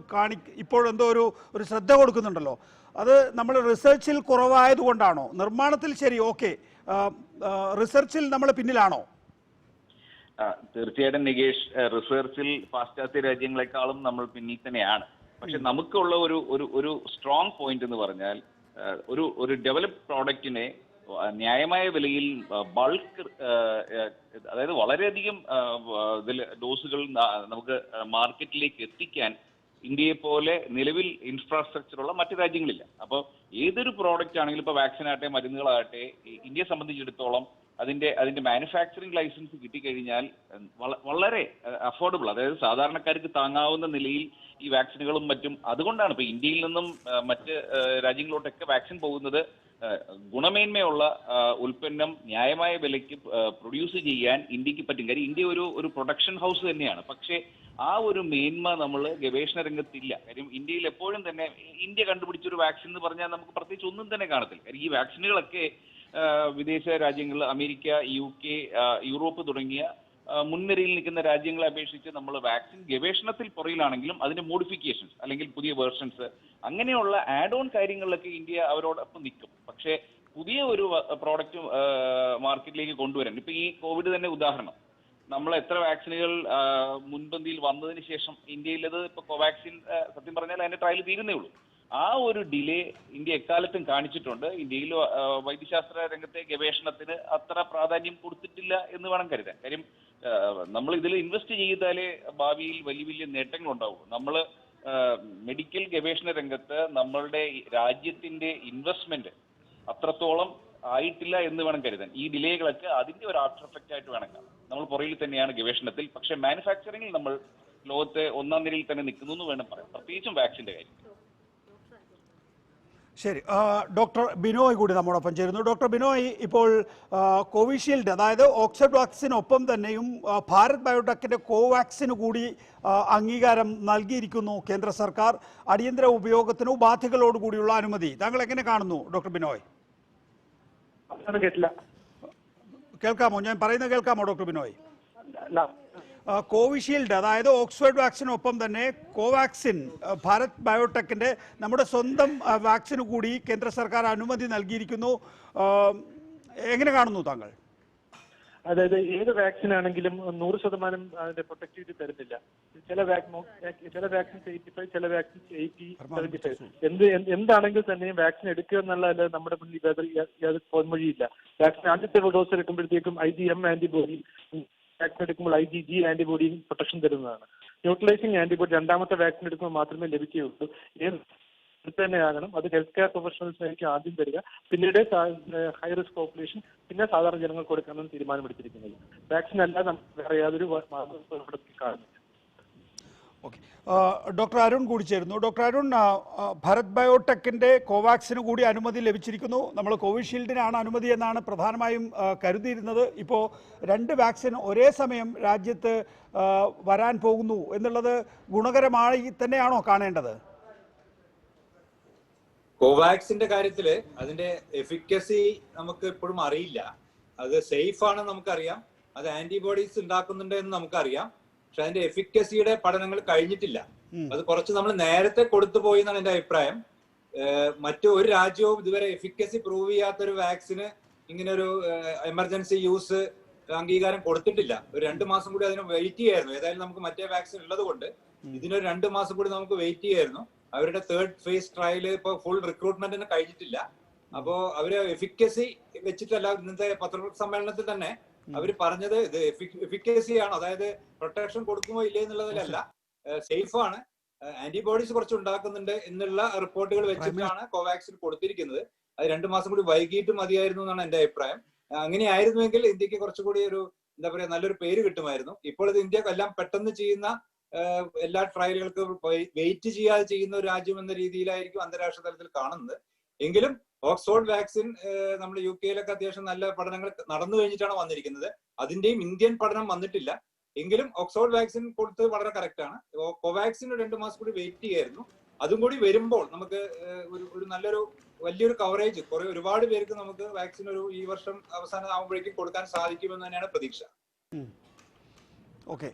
ഇപ്പോഴെന്തോ ഒരു ശ്രദ്ധ കൊടുക്കുന്നുണ്ടല്ലോ, അത് നമ്മൾ റിസർച്ചിൽ കുറവായതുകൊണ്ടാണോ? നിർമ്മാണത്തിൽ ശരി, ഓക്കെ, റിസർച്ചിൽ നമ്മൾ പിന്നിലാണോ? തീർച്ചയായിട്ടും നികേഷ്, റിസർച്ചിൽ പാശ്ചാത്യ രാജ്യങ്ങളെക്കാളും നമ്മൾ പിന്നിൽ തന്നെയാണ്. പക്ഷെ നമുക്കുള്ള ഒരു സ്ട്രോങ് പോയിന്റ് എന്ന് പറഞ്ഞാൽ, ഒരു ഡെവലപ്ഡ് പ്രോഡക്റ്റിനെ ന്യായമായ വിലയിൽ ബൾക്ക്, അതായത് വളരെയധികം ഡോസുകൾ നമുക്ക് മാർക്കറ്റിലേക്ക് എത്തിക്കാൻ ഇന്ത്യയെ പോലെ നിലവിൽ ഇൻഫ്രാസ്ട്രക്ചറുള്ള മറ്റു രാജ്യങ്ങളില്ല. അപ്പോൾ ഏതൊരു പ്രോഡക്റ്റ് ആണെങ്കിലും, ഇപ്പോൾ വാക്സിൻ ആകട്ടെ മരുന്നുകളാകട്ടെ, ഇന്ത്യയെ സംബന്ധിച്ചിടത്തോളം അതിന്റെ മാനുഫാക്ചറിങ് ലൈസൻസ് കിട്ടിക്കഴിഞ്ഞാൽ വളരെ അഫോർഡബിൾ, അതായത് സാധാരണക്കാർക്ക് താങ്ങാവുന്ന നിലയിൽ ഈ വാക്സിനുകളും മറ്റും. അതുകൊണ്ടാണ് ഇപ്പോൾ ഇന്ത്യയിൽ നിന്നും മറ്റ് രാജ്യങ്ങളിലോട്ടൊക്കെ വാക്സിൻ പോകുന്നത്. ഗുണമേന്മയുള്ള ഉൽപ്പന്നം ന്യായമായ വിലയ്ക്ക് പ്രൊഡ്യൂസ് ചെയ്യാൻ ഇന്ത്യക്ക് പറ്റും. കാര്യം ഇന്ത്യ ഒരു പ്രൊഡക്ഷൻ ഹൗസ് തന്നെയാണ്. പക്ഷേ ആ ഒരു മേന്മ നമ്മൾ ഗവേഷണ രംഗത്തില്ല. കാര്യം ഇന്ത്യയിൽ എപ്പോഴും തന്നെ ഇന്ത്യ കണ്ടുപിടിച്ചൊരു വാക്സിൻ എന്ന് പറഞ്ഞാൽ നമുക്ക് പ്രത്യേകിച്ച് ഒന്നും തന്നെ കാണത്തില്ല. കാര്യം ഈ വാക്സിനുകളൊക്കെ വിദേശ രാജ്യങ്ങൾ, അമേരിക്ക, UK, യൂറോപ്പ് തുടങ്ങിയ മുൻനിരയിൽ നിൽക്കുന്ന രാജ്യങ്ങളെ അപേക്ഷിച്ച് നമ്മൾ വാക്സിൻ ഗവേഷണത്തിൽ പുറകിലാണെങ്കിലും അതിന്റെ മോഡിഫിക്കേഷൻസ് അല്ലെങ്കിൽ പുതിയ വേർഷൻസ് അങ്ങനെയുള്ള ആഡ് ഓൺ കാര്യങ്ങളിലൊക്കെ ഇന്ത്യ അവരോടൊപ്പം നിൽക്കും. പക്ഷേ പുതിയ ഒരു പ്രോഡക്റ്റ് മാർക്കറ്റിലേക്ക് കൊണ്ടുവരാൻ. ഇപ്പൊ ഈ കോവിഡ് തന്നെ ഉദാഹരണം, നമ്മൾ എത്ര വാക്സിനുകൾ മുൻപന്തിയിൽ വന്നതിന് ശേഷം ഇന്ത്യയിലത് ഇപ്പൊ കോവാക്സിൻ സത്യം പറഞ്ഞാൽ അതിന്റെ ട്രയൽ തീരുന്നേ ഉള്ളൂ. ആ ഒരു ഡിലേ ഇന്ത്യ എക്കാലത്തും കാണിച്ചിട്ടുണ്ട്. ഇന്ത്യയിൽ വൈദ്യശാസ്ത്ര രംഗത്തെ ഗവേഷണത്തിന് അത്ര പ്രാധാന്യം കൊടുത്തിട്ടില്ല എന്ന് വേണം കരുതാൻ. കാര്യം നമ്മൾ ഇതിൽ ഇൻവെസ്റ്റ് ചെയ്താലേ ഭാവിയിൽ വലിയ വലിയ നേട്ടങ്ങൾ ഉണ്ടാവുള്ളൂ. നമ്മൾ മെഡിക്കൽ ഗവേഷണ രംഗത്ത് നമ്മളുടെ രാജ്യത്തിന്റെ ഇൻവെസ്റ്റ്മെന്റ് അത്രത്തോളം ആയിട്ടില്ല എന്ന് വേണം കരുതാൻ. ഈ ഡിലേകളൊക്കെ അതിന്റെ ഒരു ആഫ്റ്റർ എഫക്റ്റ് ആയിട്ട് വേണം കാണാൻ. നമ്മൾ പുറകിൽ തന്നെയാണ് ഗവേഷണത്തിൽ, പക്ഷെ മാനുഫാക്ചറിംഗിൽ നമ്മൾ ലോകത്തെ ഒന്നാം നിരയിൽ തന്നെ നിൽക്കുന്നു എന്ന് വേണം പറയാം, പ്രത്യേകിച്ചും വാക്സിന്റെ കാര്യം. ശരി, ഡോക്ടർ ബിനോയ് കൂടി നമ്മോടൊപ്പം ചേരുന്നു. ഡോക്ടർ ബിനോയ്, ഇപ്പോൾ കോവിഷീൽഡ് അതായത് ഓക്സ്ഫോർഡ് വാക്സിനൊപ്പം തന്നെയും ഭാരത് ബയോടെക്കിന്റെ കോവാക്സിന് കൂടി അംഗീകാരം നൽകിയിരിക്കുന്നു കേന്ദ്ര സർക്കാർ. അടിയന്തര ഉപയോഗത്തിന് ഉപാധികളോടുകൂടിയുള്ള അനുമതി. താങ്കൾ എങ്ങനെ കാണുന്നു ഡോക്ടർ ബിനോയ്? കേട്ടില്ല. കേൾക്കാമോ? ഞാൻ പറയുന്നത് കേൾക്കാമോ ഡോക്ടർ ബിനോയ്? കോവിഷീൽഡ് അതായത് ഓക്സ്ഫോർഡ് വാക്സിനൊപ്പം തന്നെ കോവാക്സിൻ ഭാരത് ബയോടെക്കിന്റെ നമ്മുടെ സ്വന്തം വാക്സിന് കൂടി കേന്ദ്ര സർക്കാർ അനുമതി നൽകിയിരിക്കുന്നു. എങ്ങനെ കാണുന്നു താങ്കൾ? അതായത് ഏത് വാക്സിൻ ആണെങ്കിലും 100% അതിന്റെ പ്രൊട്ടക്ടിവിറ്റി തരുന്നില്ല. ചില വാക്സിൻസ് 85, ചില വാക്സിൻസ് 80, 75. എന്താണെങ്കിൽ തന്നെയും വാക്സിൻ എടുക്കുക എന്നുള്ളത് നമ്മുടെ മുന്നിൽ യാതൊരു പോൻമൊഴിയില്ല. വാക്സിൻ ആദ്യത്തെ ഡോസ് എടുക്കുമ്പോഴത്തേക്കും IgM ആന്റിബോഡി, വാക്സിൻ എടുക്കുമ്പോൾ IgG ആന്റിബോഡിയും പ്രൊട്ടക്ഷൻ തരുന്നതാണ്. ന്യൂട്രലൈസിംഗ് ആന്റിബോഡി രണ്ടാമത്തെ വാക്സിൻ എടുക്കുമ്പോൾ മാത്രമേ ലഭിക്കുകയുള്ളൂ. തന്നെയാകണം. അത് ഹെൽത്ത് കെയർ പ്രൊഫഷണൽസിനായിരിക്കും ആദ്യം തരിക, പിന്നീട് ഹൈ റിസ്ക് പോപ്പുലേഷൻ, പിന്നെ സാധാരണ ജനങ്ങൾ കൊടുക്കാമെന്ന് തീരുമാനമെടുത്തിരിക്കുന്നത്. വാക്സിൻ അല്ലാതെ നമുക്ക് വേറെ യാതൊരു മാർഗ്ഗവും കാണുന്നില്ല. ഓക്കെ, ഡോക്ടർ അരുൺ കൂടി ചേരുന്നു. ഡോക്ടർ അരുൺ, ഭാരത് ബയോടെക്കിന്റെ കോവാക്സിന് കൂടി അനുമതി ലഭിച്ചിരിക്കുന്നു. നമ്മൾ കോവിഷീൽഡിനാണ് അനുമതി എന്നാണ് പ്രധാനമായും കരുതിയിരുന്നത്. ഇപ്പോൾ 2 വാക്സിൻ ഒരേ സമയം രാജ്യത്ത് വരാൻ പോകുന്നു എന്നുള്ളത് ഗുണകരമായി തന്നെയാണോ കാണേണ്ടത്? കോവാക്സിന്റെ കാര്യത്തില് അതിന്റെ എഫിക്കസി നമുക്ക് ഇപ്പോഴും അറിയില്ല. അത് സേഫ് ആണെന്ന് നമുക്കറിയാം, അത് ആന്റിബോഡീസ് ഉണ്ടാക്കുന്നുണ്ട് എന്ന് നമുക്കറിയാം. പക്ഷെ അതിന്റെ എഫിക്കസിയുടെ പഠനങ്ങൾ കഴിഞ്ഞിട്ടില്ല. അത് കുറച്ച് നമ്മൾ നേരത്തെ കൊടുത്തു പോയി എന്നാണ് എന്റെ അഭിപ്രായം. മറ്റു ഒരു രാജ്യവും ഇതുവരെ എഫിക്കസി പ്രൂവ് ചെയ്യാത്തൊരു വാക്സിന് ഇങ്ങനെ ഒരു എമർജൻസി യൂസ് അംഗീകാരം കൊടുത്തിട്ടില്ല. ഒരു 2 മാസം കൂടി അതിന് വെയിറ്റ് ചെയ്യായിരുന്നു. ഏതായാലും നമുക്ക് മറ്റേ വാക്സിൻ ഉള്ളത് കൊണ്ട് ഇതിനൊരു 2 മാസം കൂടി നമുക്ക് വെയിറ്റ് ചെയ്യായിരുന്നു. അവരുടെ 3rd ഫേസ് ട്രയൽ ഇപ്പൊ ഫുൾ റിക്രൂട്ട്മെന്റിന് കഴിഞ്ഞിട്ടില്ല. അപ്പോ അവര് എഫിക്കസി വെച്ചിട്ടല്ല. ഇന്നത്തെ പത്രസമ്മേളനത്തിൽ തന്നെ അവര് പറഞ്ഞത് ഇത് എഫിക്കസി ആണ്, അതായത് പ്രൊട്ടക്ഷൻ കൊടുക്കുമോ ഇല്ലേ എന്നുള്ളതിലല്ല, സേഫ് ആണ്, ആന്റിബോഡീസ് കുറച്ച് ഉണ്ടാക്കുന്നുണ്ട് എന്നുള്ള റിപ്പോർട്ടുകൾ വെച്ചിട്ടാണ് കോവാക്സിൻ കൊടുത്തിരിക്കുന്നത്. അത് 2 മാസം കൂടി വൈകിട്ട് മതിയായിരുന്നു എന്നാണ് എന്റെ അഭിപ്രായം. അങ്ങനെയായിരുന്നുവെങ്കിൽ ഇന്ത്യക്ക് കുറച്ചുകൂടി ഒരു എന്താ പറയാ നല്ലൊരു പേര് കിട്ടുമായിരുന്നു. ഇപ്പോൾ ഇത് ഇന്ത്യ എല്ലാം പെട്ടെന്ന് ചെയ്യുന്ന എല്ലാ ട്രയലുകൾക്കും വെയിറ്റ് ചെയ്യാതെ ചെയ്യുന്ന ഒരു രാജ്യം എന്ന രീതിയിലായിരിക്കും അന്താരാഷ്ട്ര തലത്തിൽ കാണുന്നത്. എങ്കിലും ഓക്സ്ഫോർഡ് വാക്സിൻ നമ്മുടെ UK-യിലൊക്കെ അത്യാവശ്യം നല്ല പഠനങ്ങൾ നടന്നു കഴിഞ്ഞിട്ടാണ് വന്നിരിക്കുന്നത്. അതിന്റെയും ഇന്ത്യൻ പഠനം വന്നിട്ടില്ല. എങ്കിലും ഓക്സ്ഫോർഡ് വാക്സിൻ കൊടുത്തത് വളരെ കറക്റ്റ് ആണ്. കോവാക്സിന് 2 മാസം കൂടി വെയിറ്റ് ചെയ്യായിരുന്നു. അതും കൂടി വരുമ്പോൾ നമുക്ക് ഒരു നല്ലൊരു വലിയൊരു കവറേജ് ഒരുപാട് പേർക്ക് നമുക്ക് വാക്സിൻ ഈ വർഷം അവസാനം ആകുമ്പോഴേക്കും കൊടുക്കാൻ സാധിക്കുമെന്ന് തന്നെയാണ് പ്രതീക്ഷ. ഓക്കെ,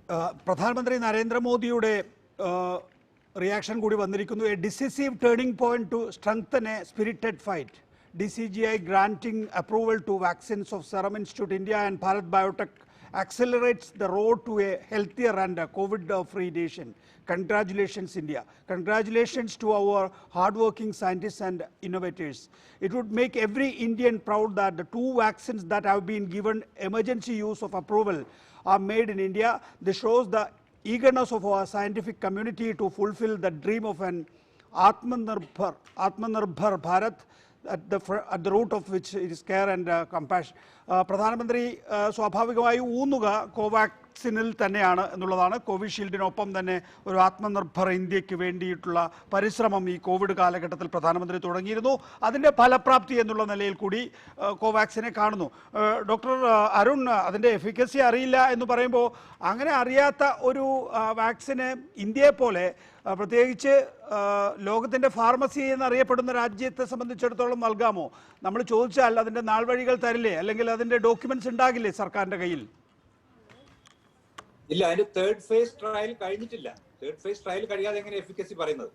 പ്രധാനമന്ത്രി നരേന്ദ്രമോദിയുടെ റിയാക്ഷൻ കൂടി വന്നിരിക്കുന്നു. A decisive turning point two strengthen A spirited fight. DCGI granting approval to vaccines of Serum Institute India and Bharat Biotech accelerates the road to a healthier and COVID-free nation. Congratulations, India. Congratulations to our hardworking scientists and innovators. It would make every Indian proud that the 2 vaccines that have been given emergency use of approval are made in India. This shows the eagerness of our scientific community to fulfill the dream of an Atmanirbhar Bharat, at the root of which it is care and compassion. പ്രധാനമന്ത്രി സ്വാഭാവികമായി ഊന്നുക കോവാക്സിനിൽ തന്നെയാണ് എന്നുള്ളതാണ്. കോവിഷീൽഡിനൊപ്പം തന്നെ ഒരു ആത്മനിർഭർ ഇന്ത്യക്ക് വേണ്ടിയിട്ടുള്ള പരിശ്രമം ഈ കോവിഡ് കാലഘട്ടത്തിൽ പ്രധാനമന്ത്രി തുടങ്ങിയിരുന്നു. അതിൻ്റെ ഫലപ്രാപ്തി എന്നുള്ള നിലയിൽ കൂടി കോവാക്സിനെ കാണുന്നു. ഡോക്ടർ അരുൺ, അതിൻ്റെ എഫിക്കസി അറിയില്ല എന്ന് പറയുമ്പോൾ അങ്ങനെ അറിയാത്ത ഒരു വാക്സിന് ഇന്ത്യയെ പോലെ പ്രത്യേകിച്ച് ലോകത്തിൻ്റെ ഫാർമസി എന്നറിയപ്പെടുന്ന രാജ്യത്തെ സംബന്ധിച്ചിടത്തോളം നൽകാമോ? നമ്മൾ ചോദിച്ചാൽ അതിൻ്റെ നാൾവഴികൾ തരില്ലേ? അല്ലെങ്കിൽ അതിൻ്റെ ഡോക്യുമെന്റ്സ് ഉണ്ടാകില്ലേ സർക്കാരിന്റെ കയ്യിൽ? ഇല്ല, അതിന്റെ 3rd ഫേസ് ട്രയൽ കഴിഞ്ഞിട്ടില്ല. 3rd ഫേസ് ട്രയൽ കഴിയാതെ എങ്ങനെ എഫിക്കസി പറയുന്നത്?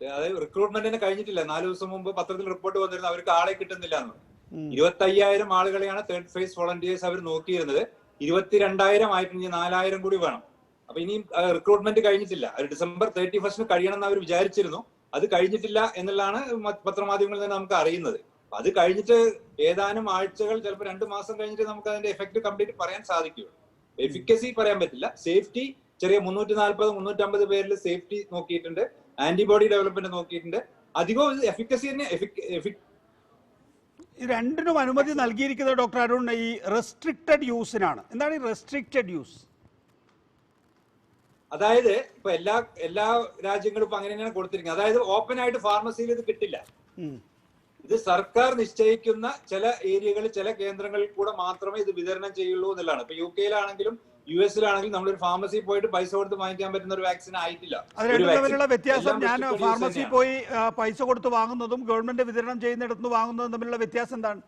അതായത് റിക്രൂട്ട്മെന്റിന് കഴിഞ്ഞിട്ടില്ല. 4 ദിവസം മുമ്പ് പത്രത്തിൽ റിപ്പോർട്ട് വന്നിരുന്നു അവർക്ക് ആളെ കിട്ടുന്നില്ല എന്ന്. 25,000 ആളുകളെയാണ് തേർഡ് ഫേസ് വോളണ്ടിയേഴ്സ് അവർ നോക്കിയിരുന്നത്. 22,000 ആയിട്ട് ഇനി 4,000 കൂടി വേണം. അപ്പൊ ഇനിയും റിക്രൂട്ട്മെന്റ് കഴിഞ്ഞിട്ടില്ല. ഡിസംബർ 31 കഴിയണം എന്ന് അവർ വിചാരിച്ചിരുന്നു. അത് കഴിഞ്ഞിട്ടില്ല എന്നുള്ളതാണ് പത്രമാധ്യമങ്ങളിൽ നിന്ന് നമുക്ക് അറിയുന്നത്. അത് കഴിഞ്ഞിട്ട് ഏതാനും ആഴ്ചകൾ, ചിലപ്പോൾ 2 മാസം കഴിഞ്ഞിട്ട് നമുക്ക് അതിന്റെ എഫക്ട് കംപ്ലീറ്റ് പറയാൻ സാധിക്കുകയുള്ളൂ. എഫിക്കസി പറയാൻ പറ്റില്ല. സേഫ്റ്റി ചെറിയ 340-350 പേരിൽ സേഫ്റ്റി നോക്കിയിട്ടുണ്ട്, ആന്റിബോഡി ഡെവലപ്മെന്റ് നോക്കിയിട്ടുണ്ട്. അധികവും എഫിക്കസി തന്നെ. രണ്ടിനും അനുമതി നൽകിയിരിക്കുന്നത് ഡോക്ടർ അരുൺ ഈ റെസ്ട്രിക്റ്റഡ് യൂസിനാണ്. എന്താണ് ഈ റെസ്ട്രിക്റ്റഡ് യൂസ്? അതായത് ഇപ്പൊ എല്ലാ രാജ്യങ്ങളും ഇപ്പൊ അങ്ങനെ തന്നെയാണ് കൊടുത്തിരിക്കുന്നത്. അതായത് ഓപ്പൺ ആയിട്ട് ഫാർമസിയിൽ ഇത് കിട്ടില്ല. ഇത് സർക്കാർ നിശ്ചയിക്കുന്ന ചില ഏരിയകളിൽ, ചില കേന്ദ്രങ്ങളിൽ കൂടെ മാത്രമേ ഇത് വിതരണം ചെയ്യുള്ളൂ എന്നുള്ളതാണ്. ഇപ്പൊ UK-ലാണെങ്കിലും US-ലാണെങ്കിലും നമ്മളൊരു ഫാർമസി പോയിട്ട് പൈസ കൊടുത്ത് വാങ്ങിക്കാൻ പറ്റുന്ന ഒരു വാക്സിൻ ആയിട്ടില്ല. അത് രണ്ടും തമ്മിലുള്ള വ്യത്യാസം, ഞാൻ ഫാർമസി പോയി പൈസ കൊടുത്ത് വാങ്ങുന്നതും ഗവൺമെന്റ് വിതരണം ചെയ്യുന്നിടത്ത് വാങ്ങുന്നതും തമ്മിലുള്ള വ്യത്യാസം എന്താണ്?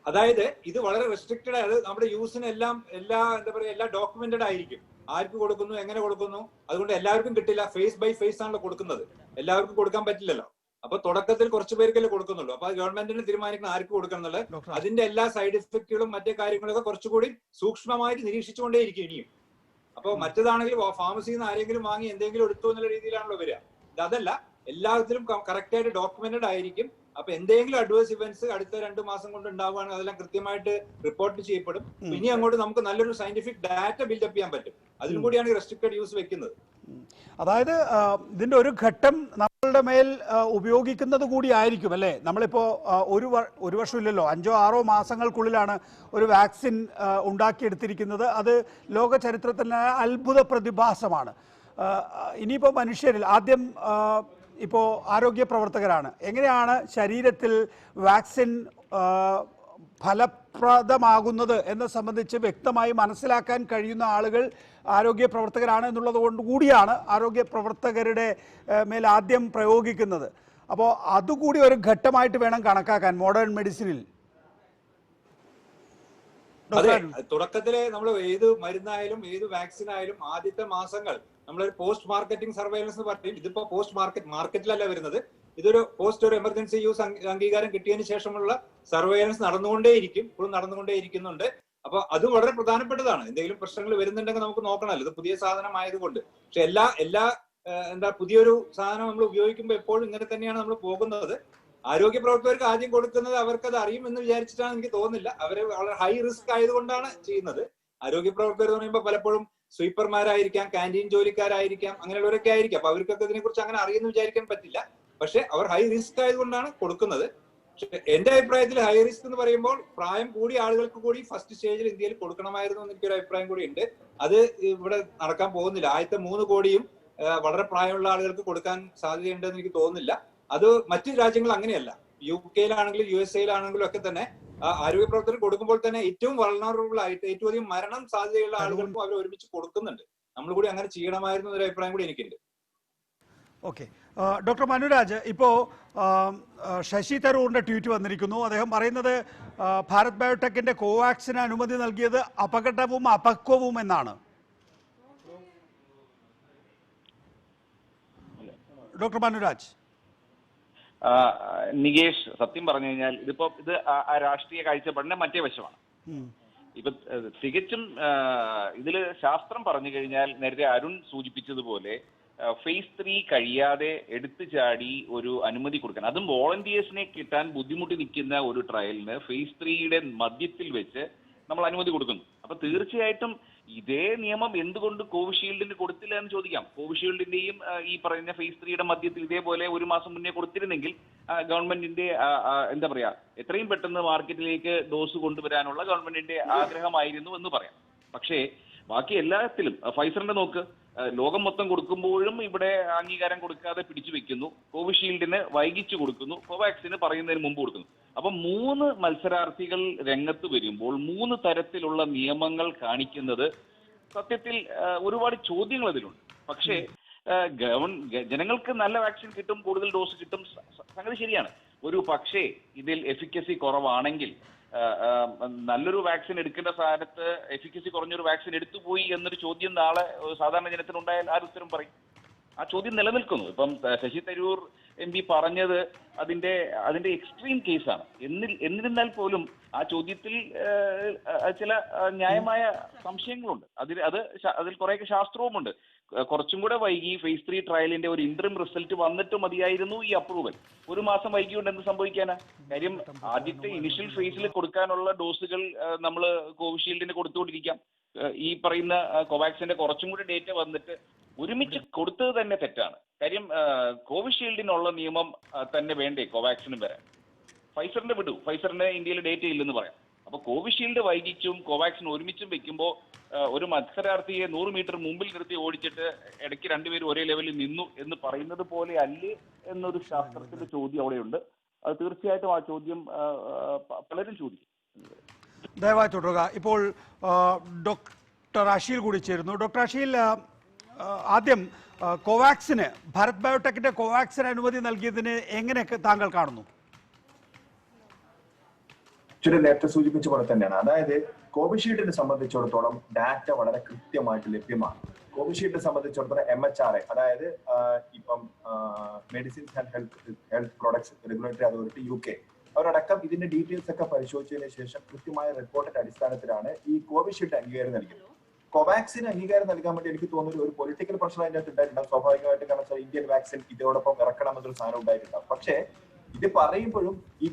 അതായത് ഇത് വളരെ റെസ്ട്രിക്റ്റഡ് ആയത്. നമ്മുടെ യൂസിന് എല്ലാ ഡോക്യുമെന്റഡ് ആയിരിക്കും. ആർക്ക് കൊടുക്കുന്നു, എങ്ങനെ കൊടുക്കുന്നു, അതുകൊണ്ട് എല്ലാവർക്കും കിട്ടില്ല. ഫേസ് ബൈ ഫേസ് ആണല്ലോ കൊടുക്കുന്നത്. എല്ലാവർക്കും കൊടുക്കാൻ പറ്റില്ലല്ലോ. അപ്പൊ തുടക്കത്തിൽ കുറച്ചു പേർക്കല്ലേ കൊടുക്കുന്നുള്ളൂ. അപ്പൊ ഗവൺമെന്റിന് തീരുമാനിക്കുന്ന ആർക്ക് കൊടുക്കണം എന്നുള്ളത്. അതിന്റെ എല്ലാ സൈഡ് എഫക്റ്റുകളും മറ്റേ കാര്യങ്ങളൊക്കെ കുറച്ചുകൂടി സൂക്ഷ്മമായിട്ട് നിരീക്ഷിച്ചുകൊണ്ടേയിരിക്കും ഇനിയും. അപ്പൊ മറ്റേതാണെങ്കിൽ ഫാർമസിയിൽ നിന്ന് ആരെങ്കിലും വാങ്ങി എന്തെങ്കിലും എടുത്തു എന്നുള്ള രീതിയിലാണല്ലോ വരിക. അതല്ല, എല്ലാത്തിലും കറക്റ്റ് ആയിട്ട് ഡോക്യുമെന്റഡ് ആയിരിക്കും. അപ്പൊ എന്തെങ്കിലും അഡ്വേഴ്സ് ഇവന്റ്സ് അടുത്ത 2 മാസം കൊണ്ട് ഉണ്ടാവുകയാണെങ്കിൽ അതെല്ലാം കൃത്യമായിട്ട് റിപ്പോർട്ട് ചെയ്യപ്പെടും. ഇനി അങ്ങോട്ട് നമുക്ക് നല്ലൊരു സയന്റിഫിക് ഡാറ്റ ബിൽഡപ്പ് ചെയ്യാൻ പറ്റും. അതിനും കൂടിയാണ് ഈ റെസ്ട്രിക്റ്റഡ് യൂസ് വെക്കുന്നത്. അതായത് ഇതിന്റെ ഒരു ഘട്ടം നമ്മളുടെ മേൽ ഉപയോഗിക്കുന്നത് കൂടി ആയിരിക്കും അല്ലേ? നമ്മളിപ്പോ ഒരു വർഷമില്ലല്ലോ, 5-6 മാസങ്ങൾക്കുള്ളിലാണ് ഒരു വാക്സിൻ ഉണ്ടാക്കിയെടുത്തിരിക്കുന്നത്. അത് ലോക ചരിത്രത്തിന് അത്ഭുത പ്രതിഭാസമാണ്. ഇനിയിപ്പോൾ മനുഷ്യരിൽ ആദ്യം ഇപ്പോൾ ആരോഗ്യ പ്രവർത്തകരാണ്. എങ്ങനെയാണ് ശരീരത്തിൽ വാക്സിൻ ഫലപ്രദമാകുന്നത് എന്നെ സംബന്ധിച്ച് വ്യക്തമായി മനസ്സിലാക്കാൻ കഴിയുന്ന ആളുകൾ ആരോഗ്യ പ്രവർത്തകരാണ് എന്നുള്ളത് കൊണ്ട് കൂടിയാണ് ആരോഗ്യ പ്രവർത്തകരുടെ മേൽ ആദ്യം പ്രയോഗിക്കുന്നത്. അപ്പോൾ അതുകൂടി ഒരു ഘട്ടമായിട്ട് വേണം കണക്കാക്കാൻ മോഡേൺ മെഡിസിനിൽ. അതെ, തുടക്കത്തിലെ നമ്മൾ ഏത് മരുന്നായാലും ഏത് വാക്സിൻ ആയാലും ആദ്യത്തെ മാസങ്ങൾ നമ്മളൊരു പോസ്റ്റ് മാർക്കറ്റിംഗ് സർവൈലൻസ് എന്ന് പറയും. ഇതിപ്പോ പോസ്റ്റ് മാർക്കറ്റിലല്ല വരുന്നത്. ഇതൊരു ഒരു എമർജൻസി യൂസ് അംഗീകാരം കിട്ടിയതിന് ശേഷമുള്ള സർവൈലൻസ് നടന്നുകൊണ്ടേയിരിക്കും, ഇപ്പോഴും നടന്നുകൊണ്ടേയിരിക്കുന്നുണ്ട്. അപ്പൊ അത് വളരെ പ്രധാനപ്പെട്ടതാണ്. എന്തെങ്കിലും പ്രശ്നങ്ങൾ വരുന്നുണ്ടെങ്കിൽ നമുക്ക് നോക്കണമല്ലോ. ഇത് പുതിയ സാധനം ആയതുകൊണ്ട്. പക്ഷെ പുതിയൊരു സാധനം നമ്മൾ ഉപയോഗിക്കുമ്പോൾ എപ്പോഴും ഇങ്ങനെ തന്നെയാണ് നമ്മൾ പോകുന്നത്. ആരോഗ്യ പ്രവർത്തകർക്ക് ആദ്യം കൊടുക്കുന്നത് അവർക്കത് അറിയും എന്ന് വിചാരിച്ചിട്ടാണ് എനിക്ക് തോന്നുന്നില്ല. അവര് വളരെ ഹൈ റിസ്ക് ആയതുകൊണ്ടാണ് ചെയ്യുന്നത്. ആരോഗ്യ പ്രവർത്തകർ എന്ന് പറയുമ്പോൾ പലപ്പോഴും സ്വീപ്പർമാരായിരിക്കാം, ക്യാൻറ്റീൻ ജോലിക്കാരായിരിക്കാം, അങ്ങനെയുള്ളവരൊക്കെ ആയിരിക്കാം. അപ്പൊ അവർക്കൊക്കെ ഇതിനെ കുറിച്ച് അങ്ങനെ അറിയുമെന്ന് വിചാരിക്കാൻ പറ്റില്ല. പക്ഷെ അവർ ഹൈ റിസ്ക് ആയതുകൊണ്ടാണ് കൊടുക്കുന്നത്. പക്ഷെ എന്റെ അഭിപ്രായത്തിൽ ഹൈ റിസ്ക് എന്ന് പറയുമ്പോൾ പ്രായം കൂടിയ ആളുകൾക്ക് കൂടി ഫസ്റ്റ് സ്റ്റേജിൽ ഇന്ത്യയിൽ കൊടുക്കണമായിരുന്നു എന്ന് എനിക്കൊരു അഭിപ്രായം കൂടി ഉണ്ട്. അത് ഇവിടെ നടക്കാൻ പോകുന്നില്ല. ആദ്യത്തെ 3 കോടിയും വളരെ പ്രായമുള്ള ആളുകൾക്ക് കൊടുക്കാൻ സാധ്യതയുണ്ടെന്ന് എനിക്ക് തോന്നുന്നില്ല. അത് മറ്റു രാജ്യങ്ങൾ അങ്ങനെയല്ല. UK-ലാണെങ്കിലും USA-ലാണെങ്കിലും ഒക്കെ തന്നെ ആരോഗ്യ പ്രവർത്തകർ കൊടുക്കുമ്പോൾ തന്നെ ഏറ്റവും വൾനറബിൾ ആയിട്ട് ഏറ്റവും അധികം മരണം സാധ്യതയുള്ള ആളുകൾക്കും അവർ ഒരുമിച്ച് കൊടുക്കുന്നുണ്ട്. നമ്മൾ കൂടി അങ്ങനെ ചെയ്യണമായിരുന്നു എന്നൊരു അഭിപ്രായം കൂടി എനിക്കുണ്ട്. ഓക്കെ, ഡോക്ടർ മനുരാജ്, ഇപ്പോൾ ശശി തരൂറിന്റെ ട്വീറ്റ് വന്നിരിക്കുന്നു. അദ്ദേഹം പറയുന്നത് ഭാരത് ബയോടെക്കിന്റെ കോവാക്സിന് അനുമതി നൽകിയത് അപകടവും അപക്വവും എന്നാണ്. ഡോക്ടർ മനുരാജ്. നികേഷ്, സത്യം പറഞ്ഞു കഴിഞ്ഞാൽ ഇത് രാഷ്ട്രീയ കാഴ്ചപ്പാടിന്റെ മറ്റേ വശമാണ്. ഇപ്പൊ തികച്ചും ഇതില് ശാസ്ത്രം പറഞ്ഞു കഴിഞ്ഞാൽ നേരത്തെ അരുൺ സൂചിപ്പിച്ചതുപോലെ ഫേസ് 3 കഴിയാതെ എടുത്തു ചാടി ഒരു അനുമതി കൊടുക്കാൻ, അതും വോളണ്ടിയേഴ്സിനെ കിട്ടാൻ ബുദ്ധിമുട്ടി നിൽക്കുന്ന ഒരു ട്രയലിന് ഫേസ് 3യുടെ മധ്യത്തിൽ വെച്ച് നമ്മൾ അനുമതി കൊടുക്കുന്നു. അപ്പൊ തീർച്ചയായിട്ടും ഇതേ നിയമം എന്തുകൊണ്ട് കോവിഷീൽഡിന് കൊടുത്തില്ല എന്ന് ചോദിക്കാം. കോവിഷീൽഡിന്റെയും ഈ പറയുന്ന ഫേസ് 3യുടെ മധ്യത്തിൽ ഇതേപോലെ 1 മാസം മുന്നേ കൊടുത്തിരുന്നെങ്കിൽ ഗവൺമെന്റിന്റെ എന്താ പറയാ, എത്രയും പെട്ടെന്ന് മാർക്കറ്റിലേക്ക് ഡോസ് കൊണ്ടുവരാനുള്ള ഗവൺമെന്റിന്റെ ആഗ്രഹമായിരുന്നു എന്ന് പറയാം. പക്ഷേ ബാക്കി എല്ലാത്തിലും ഫൈസറിന്റെ നോക്ക്, ലോകം മൊത്തം കൊടുക്കുമ്പോഴും ഇവിടെ അംഗീകാരം കൊടുക്കാതെ പിടിച്ചു വെക്കുന്നു. കോവിഷീൽഡിന് വൈകിച്ചു കൊടുക്കുന്നു, കോവാക്സിന് പറയുന്നതിന് മുമ്പ് കൊടുക്കുന്നു. അപ്പൊ 3 മത്സരാർത്ഥികൾ രംഗത്ത് വരുമ്പോൾ 3 തരത്തിലുള്ള നിയമങ്ങൾ കാണിക്കുന്നത് സത്യത്തിൽ ഒരുപാട് ചോദ്യങ്ങൾ അതിലുണ്ട്. പക്ഷേ ജനങ്ങൾക്ക് നല്ല വാക്സിൻ കിട്ടും, കൂടുതൽ ഡോസ് കിട്ടും, സംഗതി ശരിയാണ്. ഒരു പക്ഷേ ഇതിൽ എഫിക്കസി കുറവാണെങ്കിൽ നല്ലൊരു വാക്സിൻ എടുക്കേണ്ട സ്ഥാനത്ത് എഫിക്കസി കുറഞ്ഞൊരു വാക്സിൻ എടുത്തുപോയി എന്നൊരു ചോദ്യം നാളെ സാധാരണ ജനത്തിനുണ്ടായാൽ ആര് ഉത്തരം പറയും? ആ ചോദ്യം നിലനിൽക്കുന്നു. ഇപ്പം ശശി തരൂർ MP പറഞ്ഞത് അതിന്റെ എക്സ്ട്രീം കേസാണ്. എന്നിരുന്നാൽ പോലും ആ ചോദ്യത്തിൽ ചില ന്യായമായ സംശയങ്ങളുണ്ട്. അതിൽ കുറേയൊക്കെ ശാസ്ത്രവുമുണ്ട്. കുറച്ചും കൂടെ വൈകി ഫേസ് 3 ട്രയലിന്റെ ഒരു ഇന്ററിം റിസൾട്ട് വന്നിട്ട് മതിയായിരുന്നു ഈ അപ്രൂവൽ. ഒരു മാസം വൈകിയോണ്ട് എന്ത് സംഭവിക്കാനാ? കാര്യം ആദ്യത്തെ ഇനിഷ്യൽ ഫേസിൽ കൊടുക്കാനുള്ള ഡോസുകൾ നമ്മൾ കോവിഷീൽഡിന് കൊടുത്തുകൊണ്ടിരിക്കാം. ഈ പറയുന്ന കോവാക്സിന്റെ കുറച്ചും കൂടി ഡേറ്റ വന്നിട്ട് ഒരുമിച്ച് കൊടുത്തത് തന്നെ തെറ്റാണ്. കാര്യം കോവിഷീൽഡിനുള്ള നിയമം തന്നെ വേണ്ടേ കോവാക്സിനും വരാൻ? ഫൈസറിന്റെ വിടൂ, ഫൈസറിന് ഇന്ത്യയിൽ ഡേറ്റ ഇല്ലെന്ന് പറയാം. അപ്പൊ കോവിഷീൽഡ് വൈകിച്ചും കോവാക്സിൻ ഒരുമിച്ചും വെക്കുമ്പോൾ ഒരു മത്സരാർത്ഥിയെ 100 മീറ്റർ മുമ്പിൽ നിർത്തി ഓടിച്ചിട്ട് ഇടയ്ക്ക് രണ്ടുപേരും ഒരേ ലെവലിൽ നിന്നു എന്ന് പറയുന്നത് പോലെ അല്ലേ എന്നൊരു ശാസ്ത്രത്തിന്റെ ചോദ്യം അവിടെയുണ്ട്. അത് തീർച്ചയായിട്ടും ആ ചോദ്യം പലരും ചോദിക്കും. ദയവായി തുടരുക. ഇപ്പോൾ ഡോക്ടർ അഷീൽ കൂടി ചേരുന്നു. ഡോക്ടർ അഷീൽ, ആദ്യം കോവാക്സിന്, ഭാരത് ബയോടെക്കിന്റെ കോവാക്സിന് അനുമതി നൽകിയതിന് എങ്ങനെ താങ്കൾ കാണുന്നു? നേരത്തെ സൂചിപ്പിച്ച പോലെ തന്നെയാണ്. അതായത് കോവിഷീൽഡിനെ സംബന്ധിച്ചിടത്തോളം ഡാറ്റ വളരെ കൃത്യമായിട്ട് ലഭ്യമാണ്. കോവിഷീൽഡിനെ സംബന്ധിച്ചിടത്തോളം MHRA, അതായത് ഇപ്പം medicines and health products regulatory authority UK, അവരടക്കം ഇതിന്റെ ഡീറ്റെയിൽസ് ഒക്കെ പരിശോധിച്ചതിന് ശേഷം കൃത്യമായ റിപ്പോർട്ടിന്റെ അടിസ്ഥാനത്തിലാണ് ഈ കോവിഷീൽഡ് അംഗീകാരം നൽകിയത്. കോവാക്സിന് അംഗീകാരം നൽകാൻ വേണ്ടി എനിക്ക് തോന്നുന്നു ഒരു പൊളിറ്റിക്കൽ പ്രശ്നം അതിൻ്റെ അകത്ത് ഉണ്ടായിട്ടുണ്ടാവും സ്വാഭാവികമായിട്ട്. കാരണം ഇന്ത്യൻ വാക്സിൻ ഇതോടൊപ്പം ഇറക്കണം എന്നൊരു സാധനം ഉണ്ടായിട്ടുണ്ടാവും. പക്ഷേ ഇത് പറയുമ്പോഴും ഈ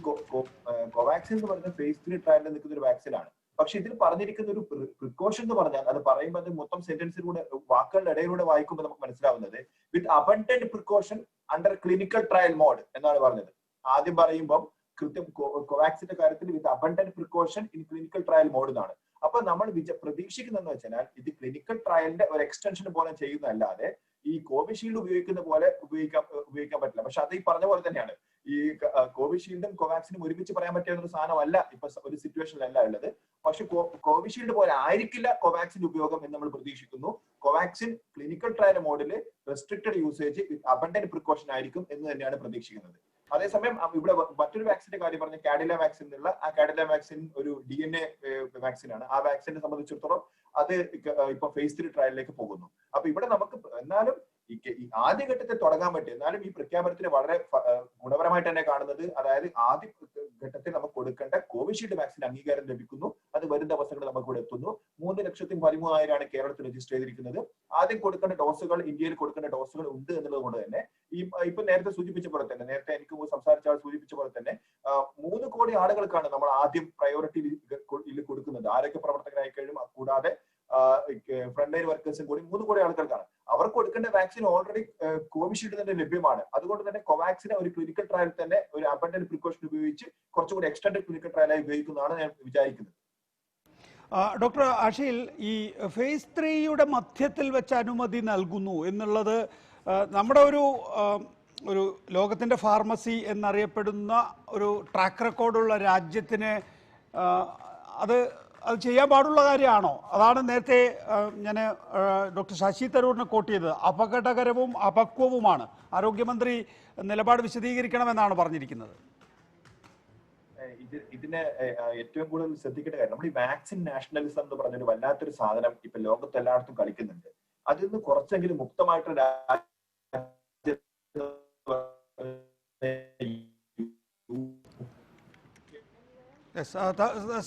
കോവാക്സിൻ എന്ന് പറയുന്ന ഫേസ് 3 ട്രയലിൽ നിൽക്കുന്ന ഒരു വാക്സിനാണ്. പക്ഷെ ഇതിൽ പറഞ്ഞിരിക്കുന്ന ഒരു പ്രിക്കോഷൻ എന്ന് പറഞ്ഞാൽ, അത് പറയുമ്പോൾ അത് മൊത്തം സെന്റൻസിലൂടെ വാക്കുകളുടെ ഇടയിലൂടെ വായിക്കുമ്പോൾ നമുക്ക് മനസ്സിലാവുന്നത് with abundant precaution under clinical trial mode എന്നാണ് പറഞ്ഞത്. ആദ്യം പറയുമ്പോൾ കൃത്യം കോവാക്സിന്റെ കാര്യത്തിൽ with abundant precaution in clinical trial mode എന്നാണ്. അപ്പൊ നമ്മൾ പ്രതീക്ഷിക്കുന്നതെന്ന് വെച്ചാൽ ഇത് ക്ലിനിക്കൽ ട്രയലിന്റെ ഒരു എക്സ്റ്റൻഷൻ പോലെ ചെയ്യുന്നതല്ലാതെ ഈ കോവിഷീൽഡ് ഉപയോഗിക്കുന്ന പോലെ ഉപയോഗിക്കാൻ പറ്റില്ല. പക്ഷെ അത് ഈ പറഞ്ഞ പോലെ തന്നെയാണ്. ഈ കോവിഷീൽഡും കോവാക്സിനും ഒരുമിച്ച് പറയാൻ പറ്റിയ ഒരു സാധനമല്ല ഇപ്പൊ ഒരു സിറ്റുവേഷനിലല്ല ഉള്ളത്. പക്ഷെ കോവിഷീൽഡ് പോലെ ആയിരിക്കില്ല കോവാക്സിന്റെ ഉപയോഗം എന്ന് നമ്മൾ പ്രതീക്ഷിക്കുന്നു. കോവാക്സിൻ ക്ലിനിക്കൽ ട്രയൽ മോഡിൽ റെസ്ട്രിക്റ്റഡ് യൂസേജ് അബണ്ടന്റ് പ്രിക്കോഷൻ ആയിരിക്കും എന്ന് തന്നെയാണ് പ്രതീക്ഷിക്കുന്നത്. അതേസമയം ഇവിടെ മറ്റൊരു വാക്സിന്റെ കാര്യം പറഞ്ഞ കാഡില വാക്സിൻ എന്നുള്ള ആ കാഡില വാക്സിൻ ഒരു DNA വാക്സിൻ ആണ്. ആ വാക്സിനെ സംബന്ധിച്ചിടത്തോളം അത് ഇപ്പൊ ഫേസ് 3 ട്രയലിലേക്ക് പോകുന്നു. അപ്പൊ ഇവിടെ നമുക്ക് എന്നാലും ഈ ആദ്യഘട്ടത്തിൽ തുടങ്ങാൻ പറ്റും. എന്നാലും ഈ പ്രഖ്യാപനത്തിന് വളരെ ഗുണപരമായിട്ട് തന്നെ കാണുന്നത്, അതായത് ആദ്യ ഘട്ടത്തിൽ നമുക്ക് കൊടുക്കേണ്ട കോവിഷീൽഡ് വാക്സിൻ അംഗീകാരം ലഭിക്കുന്നു. അത് വരും ദിവസങ്ങളിൽ നമുക്ക് ഇവിടെ എത്തുന്നു. 3,13,000 കേരളത്തിൽ രജിസ്റ്റർ ചെയ്തിരിക്കുന്നത്. ആദ്യം കൊടുക്കേണ്ട ഡോസുകൾ, ഇന്ത്യയിൽ കൊടുക്കേണ്ട ഡോസുകൾ ഉണ്ട് എന്നുള്ളത് കൊണ്ട് തന്നെ ഇപ്പൊ നേരത്തെ സൂചിപ്പിച്ച പോലെ തന്നെ, നേരത്തെ എനിക്ക് സംസാരിച്ച ആൾ സൂചിപ്പിച്ച പോലെ തന്നെ 3 കോടി ആളുകൾക്കാണ് നമ്മൾ ആദ്യം പ്രയോറിറ്റി കൊടുക്കുന്നത്. ആരോഗ്യ പ്രവർത്തകരായി കഴിയും, കൂടാതെ ഫ്രണ്ട് ലൈൻ വർക്കേഴ്സും കൂടി 3 കോടി ആൾക്കാർക്കാണ്. അവർക്ക് കൊടുക്കേണ്ട വാക്സിൻ ഓൾറെഡി കോവിഷീൽഡ് തന്നെ ലഭ്യമാണ്. അതുകൊണ്ട് തന്നെ കോവാക്സിനെ ഒരു ക്ലിനിക്കൽ ട്രയൽ തന്നെ ഒരു അബണ്ടന്റ് പ്രിക്കോഷൻ ഉപയോഗിച്ച് കുറച്ചുകൂടി എക്സ്റ്റൻഡ് ക്ലിനിക്കൽ ട്രയലായി ഉപയോഗിക്കുന്നതാണ് ഞാൻ വിചാരിക്കുന്നത്. ഡോക്ടർ അഷീൽ, ഈ ഫേസ് 3യുടെ മധ്യത്തിൽ വെച്ച് അനുമതി നൽകുന്നു എന്നുള്ളത് നമ്മുടെ ഒരു ലോകത്തിന്റെ ഫാർമസി എന്നറിയപ്പെടുന്ന ഒരു ട്രാക്ക് റെക്കോർഡുള്ള രാജ്യത്തിന് അത് ചെയ്യാൻ പാടുള്ള കാര്യമാണോ? അതാണ് നേരത്തെ ഞാൻ ഡോക്ടർ ശശി തരൂരിനെ കോട്ട് ചെയ്തത്. അപകടകരവും അപക്വവുമാണ്. ആരോഗ്യമന്ത്രി നിലപാട് വിശദീകരിക്കണമെന്നാണ് പറഞ്ഞിരിക്കുന്നത്. ഇതിനെ ഏറ്റവും കൂടുതൽ ശ്രദ്ധിക്കേണ്ട കാര്യം, നമ്മൾ ഈ വാക്സിൻ നാഷണലിസം എന്ന് പറഞ്ഞൊരു വല്ലാത്തൊരു സാധനം ഇപ്പൊ ലോകത്ത് എല്ലായിടത്തും കളിക്കുന്നുണ്ട്. അതിൽ നിന്ന് കുറച്ചെങ്കിലും മുക്തമായിട്ടുള്ള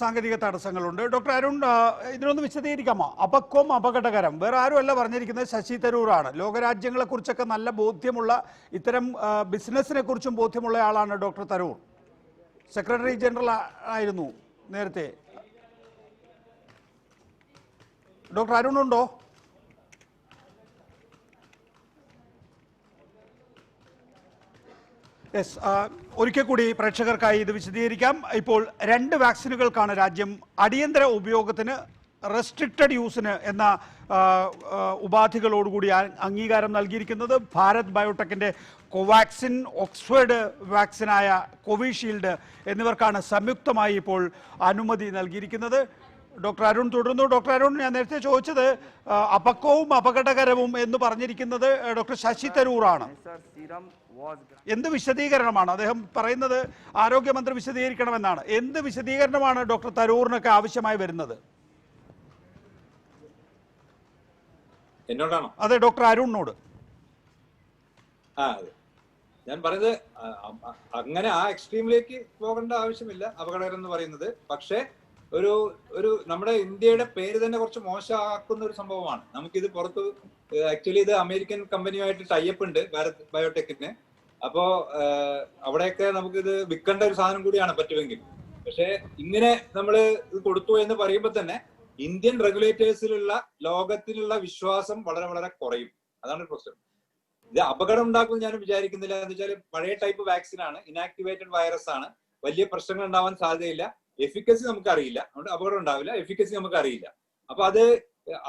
സാങ്കേതിക തടസ്സങ്ങളുണ്ട്. ഡോക്ടർ അരുൺ, ഇതിനൊന്ന് വിശദീകരിക്കാമോ? അപക്വം, അപകടകരം, വേറെ ആരുമല്ല പറഞ്ഞിരിക്കുന്നത്, ശശി തരൂറാണ്. ലോകരാജ്യങ്ങളെ കുറിച്ചൊക്കെ നല്ല ബോധ്യമുള്ള, ഇത്തരം ബിസിനസിനെ കുറിച്ചും ബോധ്യമുള്ള ആളാണ് ഡോക്ടർ തരൂർ. സെക്രട്ടറി ജനറൽ ആയിരുന്നു നേരത്തെ. ഡോക്ടർ അരുൺ ഉണ്ടോ? യെസ്, ഒരിക്കൽ കൂടി പ്രേക്ഷകർക്കായി ഇത് വിശദീകരിക്കാം. ഇപ്പോൾ 2 വാക്സിനുകൾക്കാണ് രാജ്യം അടിയന്തര ഉപയോഗത്തിന്, റെസ്ട്രിക്റ്റഡ് യൂസിന് എന്ന ഉപാധികളോടുകൂടി അംഗീകാരം നൽകിയിരിക്കുന്നത്. ഭാരത് ബയോടെക്കിൻ്റെ കോവാക്സിൻ, ഓക്സ്ഫോർഡ് വാക്സിനായ കോവിഷീൽഡ് എന്നിവർക്കാണ് സംയുക്തമായി ഇപ്പോൾ അനുമതി നൽകിയിരിക്കുന്നത്. ഡോക്ടർ അരുൺ തുടരുന്നു. ഡോക്ടർ അരുൺ, ഞാൻ നേരത്തെ ചോദിച്ചത് അപക്വവും അപകടകരവും എന്ന് പറഞ്ഞിരിക്കുന്നത് ഡോക്ടർ ശശി തരൂറാണ്. എന്ത് വിശദീകരണമാണ് അദ്ദേഹം പറയുന്നത്? ആരോഗ്യമന്ത്രി വിശദീകരിക്കണമെന്നാണ്. എന്ത് വിശദീകരണമാണ് ഡോക്ടർ തരൂറിനൊക്കെ ആവശ്യമായി വരുന്നത്? എന്നോടാണോ? അതെ, ഡോക്ടർ അരുണിനോട്. ഞാൻ പറയുന്നത് അങ്ങനെ ആ എക്സ്ട്രീമിലേക്ക് പോകേണ്ട ആവശ്യമില്ല അപകടകരം എന്ന് പറയുന്നത്. പക്ഷേ ഒരു നമ്മുടെ ഇന്ത്യയുടെ പേര് തന്നെ കുറച്ച് മോശമാക്കുന്ന ഒരു സംഭവമാണ്. നമുക്കിത് പുറത്ത് ആക്ച്വലി ഇത് അമേരിക്കൻ കമ്പനിയുമായിട്ട് ടൈപ്പ് ഉണ്ട് ഭാരത് ബയോടെക്കിന്. അപ്പോ അവിടെയൊക്കെ നമുക്കിത് വിൽക്കേണ്ട ഒരു സാധനം കൂടിയാണ് പറ്റുമെങ്കിൽ. പക്ഷെ ഇങ്ങനെ നമ്മൾ ഇത് കൊടുത്തു എന്ന് പറയുമ്പോൾ തന്നെ ഇന്ത്യൻ റെഗുലേറ്റേഴ്സിലുള്ള ലോകത്തിലുള്ള വിശ്വാസം വളരെ വളരെ കുറയും. അതാണ് പ്രശ്നം. ഇത് അപകടം ഉണ്ടാക്കുമെന്ന് ഞാൻ വിചാരിക്കുന്നില്ല. എന്ന് വെച്ചാൽ പഴയ ടൈപ്പ് വാക്സിൻ ആണ്, ഇനാക്ടിവേറ്റഡ് വൈറസ് ആണ്, വലിയ പ്രശ്നങ്ങൾ ഉണ്ടാവാൻ സാധ്യതയില്ല. എഫിക്കസി നമുക്ക് അറിയില്ല, അതുകൊണ്ട് അപകടം ഉണ്ടാവില്ല. എഫിക്കസി നമുക്ക് അറിയില്ല. അപ്പൊ അത്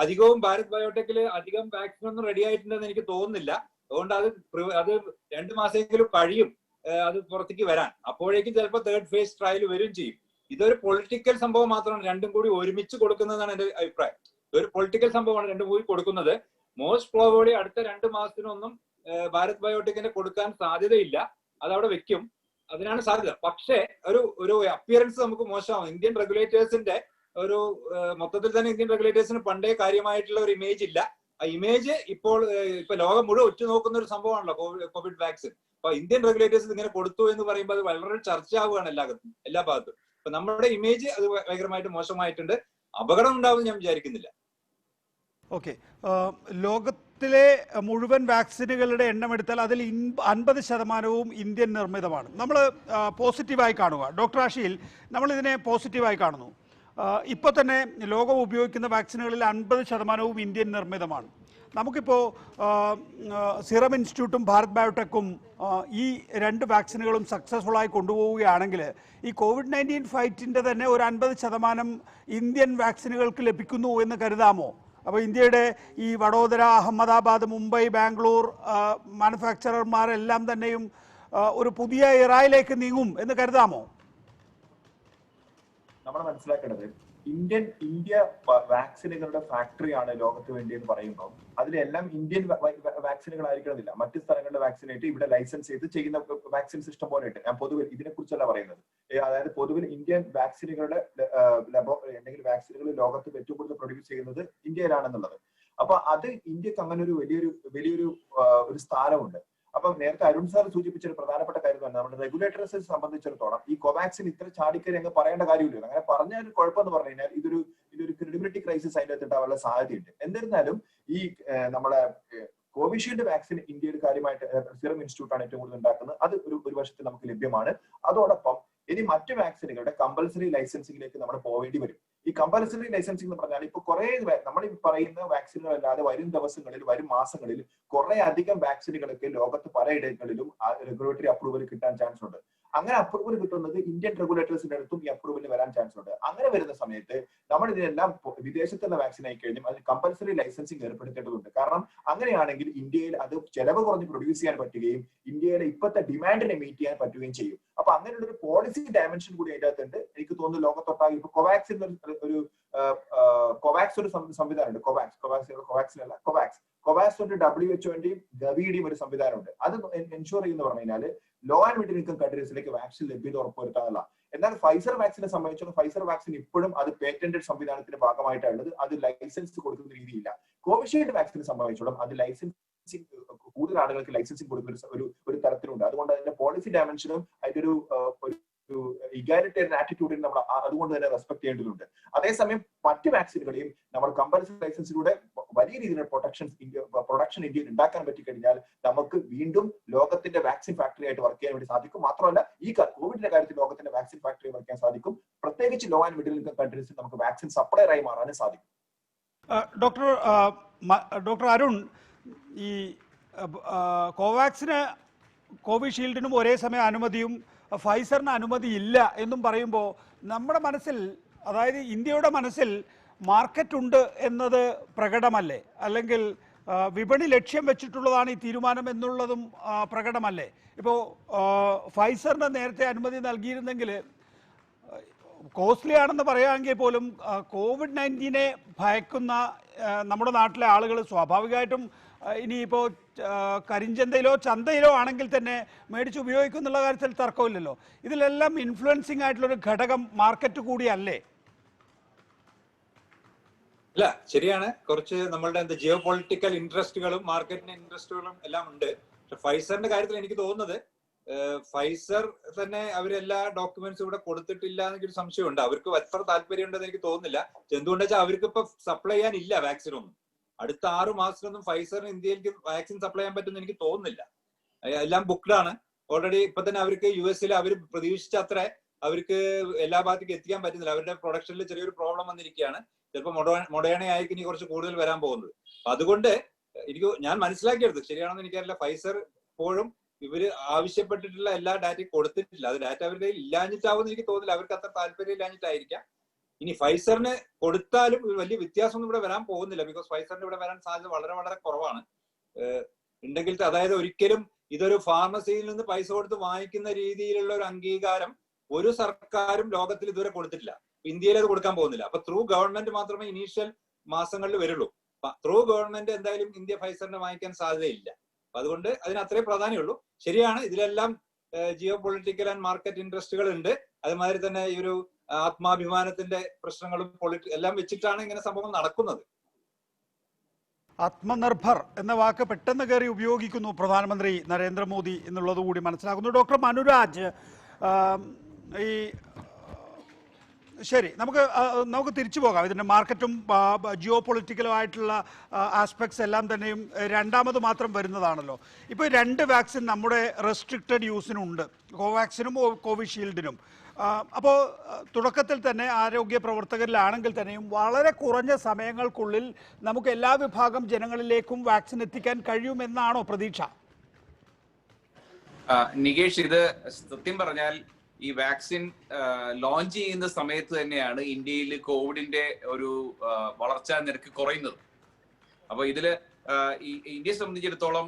അധികവും ഭാരത് ബയോടെക്കിൽ അധികം വാക്സിൻ ഒന്നും റെഡി ആയിട്ടുണ്ടെന്ന് എനിക്ക് തോന്നുന്നില്ല. അതുകൊണ്ട് അത് 2 മാസമെങ്കിലും കഴിയും അത് പുറത്തേക്ക് വരാൻ. അപ്പോഴേക്കും ചിലപ്പോൾ 3rd ഫേസ് ട്രയൽ വരും ചെയ്യും. ഇതൊരു പൊളിറ്റിക്കൽ സംഭവം മാത്രമാണ്, രണ്ടും കൂടി ഒരുമിച്ച് കൊടുക്കുന്നതാണ് എന്റെ അഭിപ്രായം. ഇതൊരു പൊളിറ്റിക്കൽ സംഭവമാണ് രണ്ടും കൂടി കൊടുക്കുന്നത്. മോസ്റ്റ് പ്രോബബ്ലി അടുത്ത 2 മാസത്തിനൊന്നും ഭാരത് ബയോടെക്കിനെ കൊടുക്കാൻ സാധ്യതയില്ല. അതവിടെ വെക്കും, അതിനാണ് സാധ്യത. പക്ഷേ ഒരു അപ്പിയറൻസ് നമുക്ക് മോശമാവും. ഇന്ത്യൻ റെഗുലേറ്റേഴ്സിന്റെ മൊത്തത്തിൽ തന്നെ ഇന്ത്യൻ റെഗുലേറ്റേഴ്സിന് പണ്ടേ കാര്യമായിട്ടുള്ള ഒരു ഇമേജ് ഇല്ല. ആ ഇമേജ് ഇപ്പൊ ലോകം മുഴുവൻ ഉറ്റുനോക്കുന്ന ഒരു സംഭവമാണല്ലോ കോവിഡ് വാക്സിൻ. അപ്പൊ ഇന്ത്യൻ റെഗുലേറ്റേഴ്സ് ഇങ്ങനെ കൊടുത്തു എന്ന് പറയുമ്പോൾ അത് വളരെ ചർച്ചയാവുകയാണ് എല്ലാ ഭാഗത്തും. അപ്പൊ നമ്മുടെ ഇമേജ് അത് ഭയങ്കരമായിട്ട് മോശമായിട്ടുണ്ട്. അപകടം ഉണ്ടാവുമെന്ന് ഞാൻ വിചാരിക്കുന്നില്ല. ഓക്കെ, ലോകത്തിലെ മുഴുവൻ വാക്സിനുകളുടെ എണ്ണം എടുത്താൽ അതിൽ 50% ഇന്ത്യൻ നിർമ്മിതമാണ്. നമ്മൾ പോസിറ്റീവായി കാണുക. ഡോക്ടർ ആഷിൽ, നമ്മളിതിനെ പോസിറ്റീവായി കാണുന്നു. ഇപ്പോൾ തന്നെ ലോകം ഉപയോഗിക്കുന്ന വാക്സിനുകളിൽ 50% ഇന്ത്യൻ നിർമ്മിതമാണ്. നമുക്കിപ്പോൾ സിറം ഇൻസ്റ്റിറ്റ്യൂട്ടും ഭാരത് ബയോടെക്കും ഈ 2 വാക്സിനുകളും സക്സസ്ഫുള്ളായി കൊണ്ടുപോവുകയാണെങ്കിൽ ഈ COVID-19 ഫൈറ്റിൻ്റെ തന്നെ ഒരു 50% ഇന്ത്യൻ വാക്സിനുകൾക്ക് ലഭിക്കുന്നു എന്ന് കരുതാമോ? അപ്പോൾ ഇന്ത്യയുടെ ഈ വഡോദര, അഹമ്മദാബാദ്, മുംബൈ, ബാംഗ്ലൂർ മാനുഫാക്ചറർമാരെല്ലാം തന്നെയും ഒരു പുതിയ ഇറായിലേക്ക് നീങ്ങും എന്ന് കരുതാമോ? നമ്മൾ മനസ്സിലാക്കേണ്ടത് ഇന്ത്യ വാക്സിനുകളുടെ ഫാക്ടറിയാണ് ലോകത്ത് വേണ്ടി എന്ന് പറയുമ്പോൾ അതിലെല്ലാം ഇന്ത്യൻ വാക്സിനുകൾ ആയിരിക്കണമെന്നില്ല. മറ്റു സ്ഥലങ്ങളുടെ വാക്സിനായിട്ട് ഇവിടെ ലൈസൻസ് ചെയ്ത് ചെയ്യുന്ന വാക്സിൻ സിസ്റ്റം പോലെ ഉണ്ട്. ഞാൻ പൊതുവിൽ ഇതിനെ കുറിച്ചല്ല പറയുന്നത്. അതായത് പൊതുവിൽ ഇന്ത്യൻ വാക്സിനുകളുടെ അല്ലെങ്കിൽ വാക്സിനുകൾ ലോകത്ത് ഏറ്റവും കൂടുതൽ പ്രൊഡ്യൂസ് ചെയ്യുന്നത് ഇന്ത്യയിലാണെന്നുള്ളത്. അപ്പൊ അത് ഇന്ത്യക്ക് അങ്ങനെ ഒരു വലിയൊരു സ്ഥാനമുണ്ട്. അപ്പൊ നേരത്തെ അരുൺ സാർ സൂചിപ്പിച്ച ഒരു പ്രധാനപ്പെട്ട കാര്യം തന്നെ നമ്മുടെ റെഗുലേറ്റേഴ്സിനെ സംബന്ധിച്ചിടത്തോളം ഈ കോവാക്സിൻ ഇത്ര ചാടിക്കറി അങ്ങ് പറയേണ്ട കാര്യമില്ല. അങ്ങനെ പറഞ്ഞാൽ കുഴപ്പമെന്ന് പറഞ്ഞു കഴിഞ്ഞാൽ ഇതൊരു ക്രെഡിബിലിറ്റി ക്രൈസിസ് അതിൻ്റെ അകത്ത് ഉണ്ടാവാനുള്ള സാധ്യതയുണ്ട്. എന്നിരുന്നാലും ഈ നമ്മുടെ കോവിഷീൽഡ് വാക്സിൻ ഇന്ത്യയിൽ കാര്യമായിട്ട് സിറം ഇൻസ്റ്റിറ്റ്യൂട്ട് ആണ് ഏറ്റവും കൂടുതൽ ഉണ്ടാക്കുന്നത്. അത് ഒരു വർഷത്തിൽ നമുക്ക് ലഭ്യമാണ്. അതോടൊപ്പം ഇനി മറ്റു വാക്സിനുകളുടെ കമ്പൽസറി ലൈസൻസിംഗിലേക്ക് നമ്മൾ പോവേണ്ടി വരും. ഈ കമ്പൽസറി ലൈസൻസിംഗ് എന്ന് പറഞ്ഞാൽ ഇപ്പൊ കുറെ നമ്മൾ ഈ പറയുന്ന വാക്സിനുകളല്ലാതെ വരും ദിവസങ്ങളിൽ വരും മാസങ്ങളിൽ കുറെ അധികം വാക്സിനുകളൊക്കെ ലോകത്ത് പലയിടങ്ങളിലും റെഗുലേറ്ററി അപ്രൂവൽ കിട്ടാൻ ചാൻസ് ഉണ്ട്. അങ്ങനെ അപ്രൂവൽ കിട്ടുന്നത് ഇന്ത്യൻ റെഗുലേറ്റേഴ്സിന്റെ അടുത്തും ഈ അപ്രൂവലിന് വരാൻ ചാൻസ് ഉണ്ട്. അങ്ങനെ വരുന്ന സമയത്ത് നമ്മൾ ഇതിനെല്ലാം വിദേശത്തുള്ള വാക്സിൻ ആയി കഴിഞ്ഞും അതിന് കമ്പൽസറി ലൈസൻസിങ് ഏർപ്പെടുത്തേണ്ടതുണ്ട്. കാരണം അങ്ങനെയാണെങ്കിൽ ഇന്ത്യയിൽ അത് ചെലവ് കുറഞ്ഞ് പ്രൊഡ്യൂസ് ചെയ്യാൻ പറ്റുകയും ഇന്ത്യയിലെ ഇപ്പോഴത്തെ ഡിമാൻഡിനെ മീറ്റ് ചെയ്യാൻ പറ്റുകയും ചെയ്യും. അപ്പൊ അങ്ങനെയുള്ള ഒരു പോളിസി ഡയമെൻഷൻ കൂടി അതിൻ്റെ അകത്തുണ്ട്. എനിക്ക് തോന്നുന്നു ലോകത്തൊട്ടാകെ ഇപ്പൊ കോവാക്സിൻ ഒരു സംവിധാനമുണ്ട്. കോവാക്സ് ഒരു WHO-ന്റെയും ഗവിയുടെയും ഒരു സംവിധാനമുണ്ട്. അത് എൻഷുർ ചെയ്യുന്ന പറഞ്ഞു കഴിഞ്ഞാൽ ലോ ആൻഡ് മിഡിൽ ഇൻകം കൺട്രീസിലേക്ക് വാക്സിൻ ലഭ്യത ഉറപ്പുവരുത്താനുള്ള. എന്നാൽ ഫൈസർ വാക്സിനെ സംബന്ധിച്ചിടത്തോളം ഫൈസർ വാക്സിൻ ഇപ്പോഴും അത് പേറ്റന്റഡ് സംവിധാനത്തിന്റെ ഭാഗമായിട്ടുള്ളത്. അത് ലൈസൻസ് കൊടുക്കുന്ന രീതിയില്ല. കോവിഷീൽഡ് വാക്സിനെ സംബന്ധിച്ചിടത്തോളം അത് ലൈസൻസിങ് കൂടുതൽ ആളുകൾക്ക് ലൈസൻസിങ് കൊടുക്കുന്ന ഒരു തരത്തിലുണ്ട്. അതുകൊണ്ട് അതിന്റെ പോളിസി ഡയമെൻഷനും അതിന്റെ ഒരു ഇഗാലിറ്റേറിയൻ ആറ്റിറ്റ്യൂഡിന് നമ്മൾ അതുകൊണ്ട് തന്നെ റെസ്പെക്ട് ചെയ്യേണ്ടതുണ്ട്. അതേസമയം മറ്റ് വാക്സിനുകളെയും നമ്മൾ കമ്പൽസറി ലൈസൻസിലൂടെ വലിയ രീതിയിലുള്ള പ്രൊഡക്ഷൻ ഇന്ത്യയിൽ ഉണ്ടാക്കാൻ പറ്റിക്കഴിഞ്ഞാൽ നമുക്ക് വീണ്ടും ലോകത്തിന്റെ വാക്സിൻ ഫാക്ടറി ആയിട്ട് വർക്ക് ചെയ്യാൻ വേണ്ടി സാധിക്കും. മാത്രമല്ല ഈ കോവിഡിന്റെ കാര്യത്തിൽ ലോകത്തിന്റെ വാക്സിൻ ഫാക്ടറി വർക്ക് ചെയ്യാൻ സാധിക്കും. പ്രത്യേകിച്ച് ലോ ആൻഡ് മിഡിൽ ഇൻകം കൺട്രീസിൽ നമുക്ക് വാക്സിൻ സപ്ലയർ ആയി മാറാനും സാധിക്കും. ഡോക്ടർ അരുൺ, ഈ കോവിഷീൽഡിനും ഒരേ സമയം അനുമതിയും ഫൈസറിന് അനുമതി ഇല്ല എന്നും പറയുമ്പോൾ നമ്മുടെ മനസ്സിൽ, അതായത് ഇന്ത്യയുടെ മനസ്സിൽ മാർക്കറ്റ് ഉണ്ട് എന്നത് പ്രകടമല്ലേ? അല്ലെങ്കിൽ വിപണി ലക്ഷ്യം വെച്ചിട്ടുള്ളതാണ് ഈ തീരുമാനം എന്നുള്ളതും പ്രകടമല്ലേ? ഇപ്പോൾ ഫൈസറിന് നേരത്തെ അനുമതി നൽകിയിരുന്നെങ്കിൽ കോസ്റ്റ്ലി ആണെന്ന് പറയുകയാണെങ്കിൽ പോലും COVID-19 ഭയക്കുന്ന നമ്മുടെ നാട്ടിലെ ആളുകൾ സ്വാഭാവികമായിട്ടും ഇനിയിപ്പോൾ കരിഞ്ചന്തയിലോ ചന്തയിലോ ആണെങ്കിൽ തന്നെ മേടിച്ച് ഉപയോഗിക്കും എന്നുള്ള കാര്യത്തിൽ തർക്കമില്ലല്ലോ. ഇതിലെല്ലാം ഇൻഫ്ലുവൻസിങ് ആയിട്ടുള്ളൊരു ഘടകം മാർക്കറ്റ് കൂടിയല്ലേ? അല്ല, ശരിയാണ്. കുറച്ച് നമ്മളുടെ ജിയോ പൊളിറ്റിക്കൽ ഇൻട്രസ്റ്റുകളും മാർക്കറ്റിന്റെ ഇൻട്രസ്റ്റുകളും എല്ലാം ഉണ്ട്. പക്ഷെ ഫൈസറിന്റെ കാര്യത്തിൽ എനിക്ക് തോന്നുന്നത് ഫൈസർ തന്നെ അവരെല്ലാ ഡോക്യുമെന്റ്സും ഇവിടെ കൊടുത്തിട്ടില്ല എന്നൊരു സംശയമുണ്ട്. അവർക്ക് എത്ര താല്പര്യം ഉണ്ടെന്ന് എനിക്ക് തോന്നുന്നില്ല. എന്തുകൊണ്ടാ വെച്ചാൽ അവർക്ക് ഇപ്പൊ സപ്ലൈ ചെയ്യാനില്ല വാക്സിൻ ഒന്നും. അടുത്ത 6 മാസത്തിലൊന്നും ഫൈസറിന് ഇന്ത്യയിലേക്ക് വാക്സിൻ സപ്ലൈ ചെയ്യാൻ പറ്റുമെന്ന് എനിക്ക് തോന്നുന്നില്ല. എല്ലാം ബുക്ക്ഡ് ആണ് ഓൾറെഡി. ഇപ്പൊ തന്നെ അവർക്ക് US അവർ പ്രതീക്ഷിച്ച അത്ര അവർക്ക് എല്ലാ ഭാഗത്തേക്കും എത്തിക്കാൻ പറ്റുന്നില്ല. അവരുടെ പ്രൊഡക്ഷനിൽ ചെറിയൊരു പ്രോബ്ലം വന്നിരിക്കുകയാണ്. ചിലപ്പോൾ മൊഡേണ ആയിരിക്കും ഇനി കുറച്ച് കൂടുതൽ വരാൻ പോകുന്നത്. അതുകൊണ്ട് ഞാൻ മനസ്സിലാക്കിയെടുത്തു, ശരിയാണെന്ന് എനിക്കറിയില്ല, ഫൈസർ ഇപ്പോഴും ഇവര് ആവശ്യപ്പെട്ടിട്ടുള്ള എല്ലാ ഡാറ്റയും കൊടുത്തിട്ടില്ല. അത് ഡാറ്റ അവരുടെ ഇല്ലാഞ്ഞിട്ടാവുമെന്ന് എനിക്ക് തോന്നില്ല. അവർക്ക് അത്ര താല്പര്യം ഇല്ലാഞ്ഞിട്ടായിരിക്കാം. ഇനി ഫൈസറിന് കൊടുത്താലും വലിയ വ്യത്യാസമൊന്നും ഇവിടെ വരാൻ പോകുന്നില്ല. ബിക്കോസ് ഫൈസറിന് ഇവിടെ വരാൻ സാധ്യത വളരെ വളരെ കുറവാണ്. ഉണ്ടെങ്കിൽ അതായത് ഒരിക്കലും ഇതൊരു ഫാർമസിയിൽ നിന്ന് പൈസ കൊടുത്ത് വാങ്ങിക്കുന്ന രീതിയിലുള്ള ഒരു അംഗീകാരം ഒരു സർക്കാരും ലോകത്തിൽ ഇതുവരെ കൊടുത്തിട്ടില്ല. ഇന്ത്യയിൽ അത് കൊടുക്കാൻ പോകുന്നില്ല. അപ്പൊ ത്രൂ ഗവൺമെന്റ് മാത്രമേ ഇനീഷ്യൽ മാസങ്ങളിൽ വരുള്ളൂ. ത്രൂ ഗവൺമെന്റ് എന്തായാലും ഇന്ത്യ ഫൈസറിനെ വാങ്ങിക്കാൻ സാധ്യതയില്ല. അപ്പൊ അതുകൊണ്ട് അതിന് അത്രേ പ്രാധാന്യമുള്ളൂ. ശരിയാണ്, ഇതിലെല്ലാം ജിയോ പൊളിറ്റിക്കൽ ആൻഡ് മാർക്കറ്റ് ഇൻട്രസ്റ്റുകൾ ഉണ്ട്. അതുമാതിരി തന്നെ ഈ ഒരു ആത്മാഭിമാനത്തിന്റെ പ്രശ്നങ്ങളും എല്ലാം വെച്ചിട്ടാണ് ഇങ്ങനെ സംഭവം നടക്കുന്നത്. ആത്മനിർഭർ എന്ന വാക്ക് പെട്ടെന്ന് കയറി ഉപയോഗിക്കുന്നു പ്രധാനമന്ത്രി നരേന്ദ്രമോദി എന്നുള്ളത് കൂടി മനസ്സിലാക്കുന്നു. ഡോക്ടർ മനുരാജ്, ശരി, നമുക്ക് തിരിച്ചു പോകാം. ഇതിൻ്റെ മാർക്കറ്റും ജിയോ പൊളിറ്റിക്കലുമായിട്ടുള്ള ആസ്പെക്ട്സ് എല്ലാം തന്നെയും രണ്ടാമത് മാത്രം വരുന്നതാണല്ലോ. ഇപ്പോൾ 2 വാക്സിൻ നമ്മുടെ റെസ്ട്രിക്റ്റഡ് യൂസിനുണ്ട്, കോവാക്സിനും കോവിഷീൽഡിനും. അപ്പോൾ തുടക്കത്തിൽ തന്നെ ആരോഗ്യ പ്രവർത്തകരിലാണെങ്കിൽ തന്നെയും വളരെ കുറഞ്ഞ സമയങ്ങൾക്കുള്ളിൽ നമുക്ക് എല്ലാ വിഭാഗം ജനങ്ങളിലേക്കും വാക്സിൻ എത്തിക്കാൻ കഴിയുമെന്നാണോ പ്രതീക്ഷ? നികേഷ്, ഇത് സത്യം പറഞ്ഞാൽ ഈ വാക്സിൻ ലോഞ്ച് ചെയ്യുന്ന സമയത്ത് തന്നെയാണ് ഇന്ത്യയിൽ കോവിഡിന്റെ ഒരു വളർച്ചാ നിരക്ക് കുറയുന്നത്. അപ്പൊ ഇതില് ഇന്ത്യയെ സംബന്ധിച്ചിടത്തോളം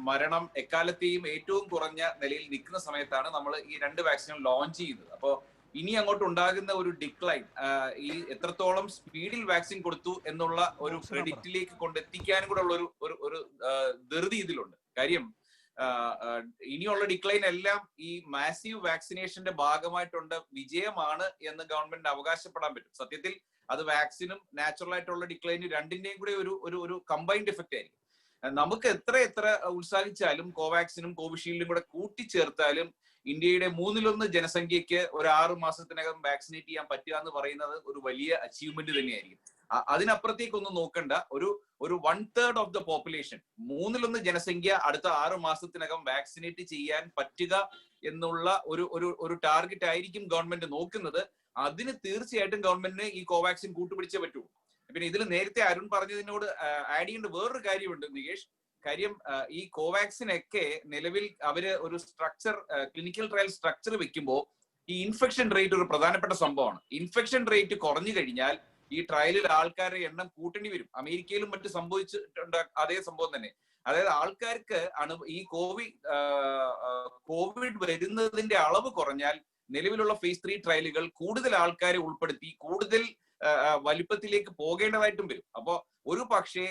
മരണം എക്കാലത്തെയും ഏറ്റവും കുറഞ്ഞ നിലയിൽ നിൽക്കുന്ന സമയത്താണ് നമ്മൾ ഈ 2 വാക്സിനും ലോഞ്ച് ചെയ്യുന്നത്. അപ്പോൾ ഇനി അങ്ങോട്ട് ഉണ്ടാകുന്ന ഒരു ഡിക്ലൈൻ ഈ എത്രത്തോളം സ്പീഡിൽ വാക്സിൻ കൊടുത്തു എന്നുള്ള ഒരു പ്രെഡിക്റ്റിലേക്ക് കൊണ്ടെത്തിക്കാനും കൂടെ ഉള്ള ഒരു ധൃതി ഇതിലുണ്ട്. കാര്യം ഇനിയുള്ള ഡിക്ലൈൻ എല്ലാം ഈ മാസീവ് വാക്സിനേഷന്റെ ഭാഗമായിട്ടുള്ള വിജയമാണ് എന്ന് ഗവൺമെന്റിന് അവകാശപ്പെടാൻ പറ്റും. സത്യത്തിൽ അത് വാക്സിനും നാച്ചുറൽ ആയിട്ടുള്ള ഡിക്ലൈനും രണ്ടിന്റെയും കൂടെ ഒരു കമ്പൈൻഡ് എഫക്റ്റ് ആയിരിക്കും. നമുക്ക് എത്ര ഉത്സാഹിച്ചാലും കോവാക്സിനും കോവിഷീൽഡും കൂടെ കൂട്ടിച്ചേർത്താലും ഇന്ത്യയുടെ 1/3 ജനസംഖ്യക്ക് ഒരു 6 മാസത്തിനകം വാക്സിനേറ്റ് ചെയ്യാൻ പറ്റുക എന്ന് പറയുന്നത് ഒരു വലിയ അച്ചീവ്മെന്റ് തന്നെയായിരിക്കും. അതിനപ്പുറത്തേക്കൊന്നും നോക്കണ്ട. ഒരു 1/3 ഓഫ് ദ പോപ്പുലേഷൻ, 1/3 ജനസംഖ്യ അടുത്ത 6 മാസത്തിനകം വാക്സിനേറ്റ് ചെയ്യാൻ പറ്റുക എന്നുള്ള ഒരു ടാർഗറ്റ് ആയിരിക്കും ഗവൺമെന്റ് നോക്കുന്നത്. അതിന് തീർച്ചയായിട്ടും ഗവൺമെന്റിന് ഈ കോവാക്സിൻ കൂട്ടുപിടിച്ചേ പറ്റൂ. പിന്നെ ഇതിൽ നേരത്തെ അരുൺ പറഞ്ഞതിനോട് ആഡ് ചെയ്യേണ്ട വേറൊരു കാര്യമുണ്ട് നികേഷ്. കാര്യം ഈ കോവാക്സിൻ ഒക്കെ നിലവിൽ അവര് ഒരു സ്ട്രക്ചർ, ക്ലിനിക്കൽ ട്രയൽ സ്ട്രക്ചർ വെക്കുമ്പോൾ ഈ ഇൻഫെക്ഷൻ റേറ്റ് ഒരു പ്രധാനപ്പെട്ട സംഭവമാണ്. ഇൻഫെക്ഷൻ റേറ്റ് കുറഞ്ഞു കഴിഞ്ഞാൽ ഈ ട്രയലിൽ ആൾക്കാരുടെ എണ്ണം കൂട്ടേണ്ടി വരും. അമേരിക്കയിലും മറ്റും സംഭവിച്ചിട്ടുണ്ട് അതേ സംഭവം തന്നെ. അതായത് ആൾക്കാർക്ക് ഈ കോവിഡ് വരുന്നതിന്റെ അളവ് കുറഞ്ഞാൽ നിലവിലുള്ള phase 3 ട്രയലുകൾ കൂടുതൽ ആൾക്കാരെ ഉൾപ്പെടുത്തി കൂടുതൽ വലിപ്പത്തിലേക്ക് പോകേണ്ടതായിട്ടും വരും. അപ്പോ ഒരു പക്ഷേ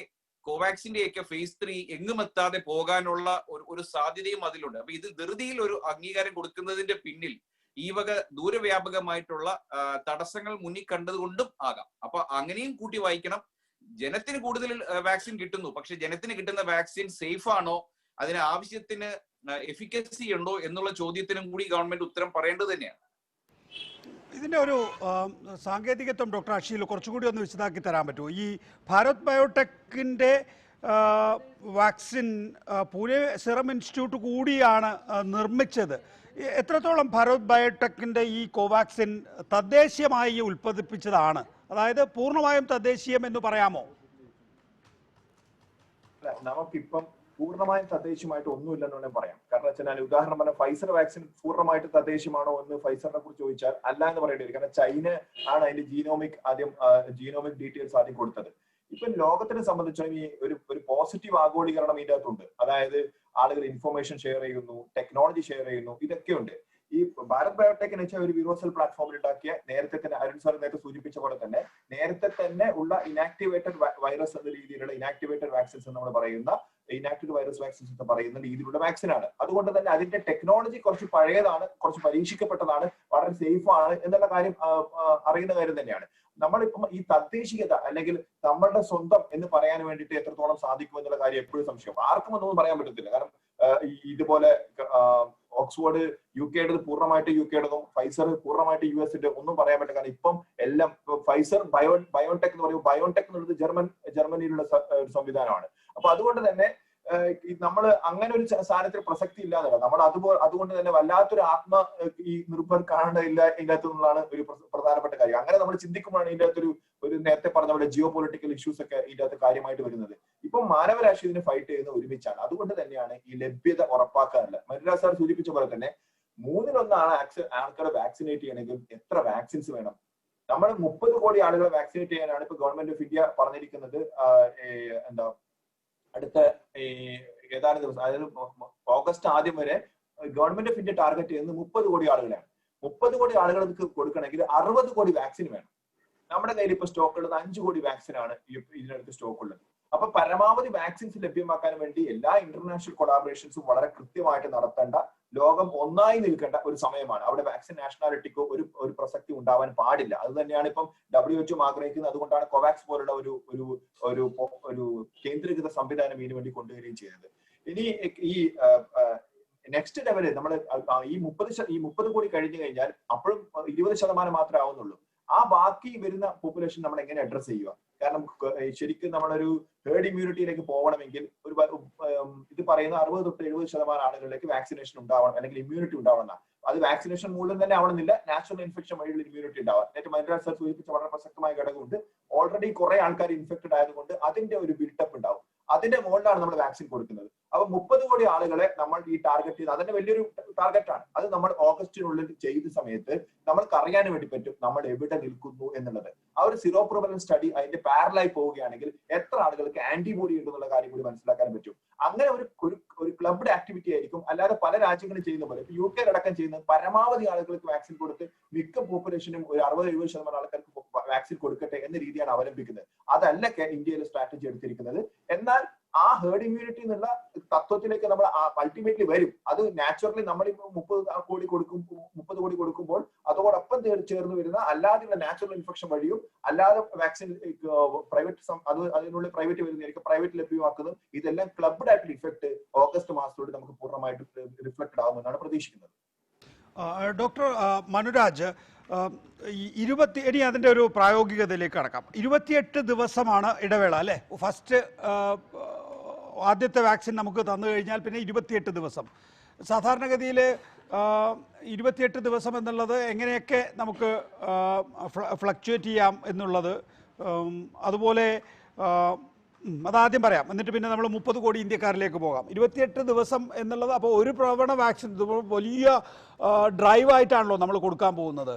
കോവാക്സിന്റെ ഒക്കെ phase 3 എങ്ങും എത്താതെ പോകാനുള്ള ഒരു സാധ്യതയും അതിലുണ്ട്. അപ്പൊ ഇത് ധൃതിയിൽ ഒരു അംഗീകാരം കൊടുക്കുന്നതിന്റെ പിന്നിൽ ഈ വക ദൂരവ്യാപകമായിട്ടുള്ള തടസ്സങ്ങൾ മുന്നിൽ കണ്ടതുകൊണ്ടും ആകാം. അപ്പൊ അങ്ങനെയും കൂട്ടി വായിക്കണം. ജനത്തിന് കൂടുതൽ വാക്സിൻ കിട്ടുന്നു, പക്ഷെ ജനത്തിന് കിട്ടുന്ന വാക്സിൻ സേഫ് ആണോ, അതിന് ആവശ്യത്തിന് എഫിക്കസി ഉണ്ടോ എന്നുള്ള ചോദ്യത്തിനും കൂടി ഗവൺമെന്റ് ഉത്തരം പറയേണ്ടത് തന്നെയാണ്. ഇതിൻ്റെ ഒരു സാങ്കേതികത്വം ഡോക്ടർ അഷീൽ കുറച്ചുകൂടി ഒന്ന് വിശദമാക്കി തരാൻ പറ്റുമോ? ഈ ഭാരത് ബയോടെക്കിൻ്റെ വാക്സിൻ പൂനെ സിറം ഇൻസ്റ്റിറ്റ്യൂട്ട് കൂടിയാണ് നിർമ്മിച്ചത്. എത്രത്തോളം ഭാരത് ബയോടെക്കിൻ്റെ ഈ കോവാക്സിൻ തദ്ദേശീയമായി ഉൽപ്പാദിപ്പിച്ചതാണ്? അതായത് പൂർണ്ണമായും തദ്ദേശീയം എന്ന് പറയാമോ? നമുക്കിപ്പം പൂർണ്ണമായും തദ്ദേശീയമായിട്ട് ഒന്നുമില്ലെന്ന് വേണമെങ്കിൽ പറയാം. കാരണം വെച്ചാൽ ഉദാഹരണം പറഞ്ഞാൽ ഫൈസർ വാക്സിൻ പൂർണ്ണമായിട്ട് തദ്ദേശീയമാണോ എന്ന് ഫൈസറിനെ കുറിച്ച് ചോദിച്ചാൽ അല്ല എന്ന് പറയേണ്ടി വരും. കാരണം ചൈന ആണ് അതിന്റെ ജീനോമിക് ഡീറ്റെയിൽസ് ആദ്യം കൊടുത്തത്. ഇപ്പം ലോകത്തിനെ സംബന്ധിച്ചാൽ ഒരു പോസിറ്റീവ് ആഗോളീകരണം ഇതിന്റെ അകത്തുണ്ട്. അതായത് ആളുകൾ ഇൻഫർമേഷൻ ഷെയർ ചെയ്യുന്നു, ടെക്നോളജി ഷെയർ ചെയ്യുന്നു, ഇതൊക്കെയുണ്ട്. ഈ ഭാരത് ബയോടെക്കിന് വെച്ചാൽ ഒരു യൂണിവേഴ്സൽ പ്ലാറ്റ്ഫോമിൽ ഉണ്ടാക്കിയ നേരത്തെ തന്നെ അരുൺ സാർ നേരത്തെ സൂചിപ്പിച്ച പോലെ തന്നെ നേരത്തെ തന്നെ ഉള്ള ഇനാക്ടിവേറ്റഡ് വൈറസ് എന്ന രീതിയിലുള്ള ഇനാക്ടിവേറ്റഡ് വാക്സിൻസ് എന്ന് നമ്മൾ പറയുന്ന ഇനാക്ടിവേറ്റഡ് വൈറസ് വാക്സിൻസ് എന്ന് പറയുന്ന രീതിയിലുള്ള വാക്സിനാണ്. അതുകൊണ്ട് തന്നെ അതിന്റെ ടെക്നോളജി കുറച്ച് പഴയതാണ്, കുറച്ച് പരീക്ഷിക്കപ്പെട്ടതാണ്, വളരെ സേഫ് ആണ് എന്നുള്ള കാര്യം അറിയുന്ന കാര്യം തന്നെയാണ്. നമ്മളിപ്പം ഈ തദ്ദേശീയത അല്ലെങ്കിൽ നമ്മളുടെ സ്വന്തം എന്ന് പറയാൻ വേണ്ടിയിട്ട് എത്രത്തോളം സാധിക്കും എന്നുള്ള കാര്യം എപ്പോഴും സംശയം. ആർക്കും ഒന്നും പറയാൻ പറ്റത്തില്ല. കാരണം ഇതുപോലെ ഓക്സ്ഫോർഡ് UK പൂർണ്ണമായിട്ട് UK ഫൈസർ പൂർണ്ണമായിട്ട് US ഒന്നും പറയാൻ പറ്റില്ല. കാരണം ഇപ്പം എല്ലാം ഫൈസർ ബയോടെക് എന്ന് പറയുമ്പോൾ ബയോടെക് എന്നുള്ളത് ജർമ്മനിയിലുള്ള ഒരു സംവിധാനമാണ്. അപ്പൊ അതുകൊണ്ട് തന്നെ നമ്മൾ അങ്ങനെ ഒരു സാധനത്തിൽ പ്രസക്തി ഇല്ലാന്നല്ല, നമ്മൾ അതുകൊണ്ട് തന്നെ വല്ലാത്തൊരു ഈ നിർഭർ കാണേണ്ടതില്ല ഇതിനകത്തുനിന്നുള്ളതാണ് ഒരു പ്രധാനപ്പെട്ട കാര്യം. അങ്ങനെ നമ്മൾ ചിന്തിക്കുമ്പോഴാണ് ഇതിന്റെ അകത്തൊരു നേരത്തെ പറഞ്ഞ നമ്മുടെ ജിയോ പൊളിറ്റിക്കൽ ഇഷ്യൂസ് ഒക്കെ ഇതിന്റെ അകത്ത് കാര്യമായിട്ട് വരുന്നത്. ഇപ്പം മാനവരാശി ഇതിനെ ഫൈറ്റ് ചെയ്യുന്നത് ഒരുമിച്ചാണ്. അതുകൊണ്ട് തന്നെയാണ് ഈ ലഭ്യത ഉറപ്പാക്കാറില്ല. മനുരാജ് സാർ സൂചിപ്പിച്ച പോലെ തന്നെ 3-1 ആൾക്കാരെ വാക്സിനേറ്റ് ചെയ്യണമെങ്കിൽ എത്ര വാക്സിൻസ് വേണം? നമ്മൾ 30 കോടി ആളുകളെ വാക്സിനേറ്റ് ചെയ്യാനാണ് ഇപ്പൊ ഗവൺമെന്റ് ഓഫ് ഇന്ത്യ പറഞ്ഞിരിക്കുന്നത്. അടുത്ത ഏതാനും ദിവസം, അതായത് ഓഗസ്റ്റ് ആദ്യം വരെ ഗവൺമെന്റ് ഓഫ് ഇന്ത്യ ടാർഗറ്റ് ചെയ്യുന്നത് 30 കോടി ആളുകളെയാണ്. 30 കോടി ആളുകൾക്ക് കൊടുക്കണമെങ്കിൽ 60 കോടി വാക്സിൻ വേണം. നമ്മുടെ കയ്യിൽ ഇപ്പൊ സ്റ്റോക്ക് ഉള്ളത് 5 കോടി വാക്സിൻ ആണ് ഇതിനടുത്ത് സ്റ്റോക്ക് ഉള്ളത്. അപ്പൊ പരമാവധി വാക്സിൻസ് ലഭ്യമാക്കാൻ വേണ്ടി എല്ലാ ഇന്റർനാഷണൽ കൊളാബറേഷൻസും വളരെ കൃത്യമായിട്ട് നടത്തേണ്ട, ലോകം ഒന്നായി നിൽക്കേണ്ട ഒരു സമയമാണ്. അവിടെ വാക്സിൻ നാഷണാലിറ്റിക്കോ ഒരു പ്രസക്തി ഉണ്ടാവാൻ പാടില്ല. അത് തന്നെയാണ് ഇപ്പം WHO ആഗ്രഹിക്കുന്നത്. അതുകൊണ്ടാണ് കോവാക്സ് പോലുള്ള ഒരു കേന്ദ്രീകൃത സംവിധാനം ഇതിനു വേണ്ടി കൊണ്ടുവരികയും ചെയ്തത്. ഇനി ഈ നെക്സ്റ്റ് ലെവല് നമ്മൾ ഈ 30 കോടി കഴിഞ്ഞു കഴിഞ്ഞാൽ അപ്പോഴും 20% മാത്രമേ ആവുന്നുള്ളൂ. ആ ബാക്കി വരുന്ന പോപ്പുലേഷൻ നമ്മൾ എങ്ങനെ അഡ്രസ് ചെയ്യുക? കാരണം ശരിക്കും നമ്മളൊരു ഹേർഡ് ഇമ്മ്യൂണിറ്റിയിലേക്ക് പോകണമെങ്കിൽ ഇത് പറയുന്ന 60 തൊട്ട് 70% ആളുകളിലേക്ക് വാക്സിനേഷൻ ഉണ്ടാവണം, അല്ലെങ്കിൽ ഇമ്മ്യൂണിറ്റി ഉണ്ടാവണം. അത് വാക്സിനേഷൻ മൂലം തന്നെ ആവണമെന്നില്ല, നാച്ചുറൽ ഇൻഫെക്ഷൻ വഴിയുള്ള ഇമ്മ്യൂണിറ്റി ഉണ്ടാവാം. നേരത്തെ മനുരാജ് സാർ സൂചിപ്പിച്ച വളരെ പ്രസക്തമായ ഘടകമുണ്ട്. ഓൾറെഡി കുറെ ആൾക്കാർ ഇൻഫെക്റ്റഡ് ആയതുകൊണ്ട് അതിന്റെ ഒരു ബിൽട്ടപ്പ് ഉണ്ടാവും. അതിന്റെ മുകളിലാണ് നമ്മൾ വാക്സിൻ കൊടുക്കുന്നത്. അപ്പൊ 30 കോടി ആളുകളെ നമ്മൾ ഈ ടാർഗറ്റ് ചെയ്ത്, അതിന്റെ വലിയൊരു ടാർഗറ്റാണ്. അത് നമ്മൾ ഓഗസ്റ്റിനുള്ളിൽ ചെയ്ത സമയത്ത് നമ്മൾക്ക് അറിയാൻ വേണ്ടി പറ്റും നമ്മൾ എവിടെ നിൽക്കുന്നു എന്നുള്ളത്. ആ ഒരു സീറോ പ്രിവലൻസ് സ്റ്റഡി അതിന്റെ പാരലായി പോവുകയാണെങ്കിൽ എത്ര ആളുകൾക്ക് ആന്റിബോഡി ഉണ്ടെന്നുള്ള കാര്യം കൂടി മനസ്സിലാക്കാൻ പറ്റും. അങ്ങനെ ഒരു ക്ലബ്ഡ് ആക്ടിവിറ്റി ആയിരിക്കും. അല്ലാതെ പല രാജ്യങ്ങളും ചെയ്യുന്ന പോലെ ഇപ്പൊ UK അടക്കം ചെയ്യുന്നത് പരമാവധി ആളുകൾക്ക് വാക്സിൻ കൊടുത്ത് മിക്ക പോപ്പുലേഷനും ഒരു 60-70% ആൾക്കാർക്ക് വാക്സിൻ കൊടുക്കട്ടെ എന്ന രീതിയാണ് അവലംബിക്കുന്നത്. അതല്ല ഇന്ത്യയിലെ സ്ട്രാറ്റജി എടുത്തിരിക്കുന്നത്. എന്നാൽ ആ ഹേർഡ് ഇമ്മ്യൂണിറ്റി എന്നുള്ള തത്വത്തിലേക്ക് നമ്മൾ അൾട്ടിമേറ്റ്ലി വരും. അത് നാച്ചുറലി നമ്മളിപ്പോൾ 30 കോടി കൊടുക്കുമ്പോൾ അതോടൊപ്പം ചേർന്ന് വരുന്ന അല്ലാതെയുള്ള നാച്ചുറൽ ഇൻഫെക്ഷൻ വഴിയും അല്ലാതെ വാക്സിൻ അതിനുള്ളിൽ പ്രൈവറ്റ് വരുന്നതായിരിക്കും, പ്രൈവറ്റ് ലഭ്യമാക്കുന്നതും ഇതെല്ലാം ക്ലബ്ഡ് ആയിട്ടുള്ള ഇഫക്ട് ഓഗസ്റ്റ് മാസത്തോടെ നമുക്ക് പൂർണ്ണമായിട്ട് റിഫ്ലക്റ്റഡ് ആവുമെന്നാണ് പ്രതീക്ഷിക്കുന്നത്. ഡോക്ടർ മനുരാജ്, ഇനി അതിന്റെ ഒരു പ്രായോഗികതയിലേക്ക് കടക്കാം. 28 ദിവസമാണ് ഇടവേള അല്ലെ? ഫസ്റ്റ് ആദ്യത്തെ വാക്സിൻ നമുക്ക് തന്നു കഴിഞ്ഞാൽ പിന്നെ 28 ദിവസം. സാധാരണഗതിയിൽ 28 ദിവസം എന്നുള്ളത് എങ്ങനെയൊക്കെ നമുക്ക് ഫ്ലക്ച്വേറ്റ് ചെയ്യാം എന്നുള്ളത്, അതുപോലെ അതാദ്യം പറയാം, എന്നിട്ട് പിന്നെ നമ്മൾ 30 കോടി ഇന്ത്യക്കാരിലേക്ക് പോകാം. 28 ദിവസം എന്നുള്ളത് അപ്പോൾ ഒരു പ്രവണ വാക്സിൻ വലിയ ഡ്രൈവായിട്ടാണല്ലോ നമ്മൾ കൊടുക്കാൻ പോകുന്നത്.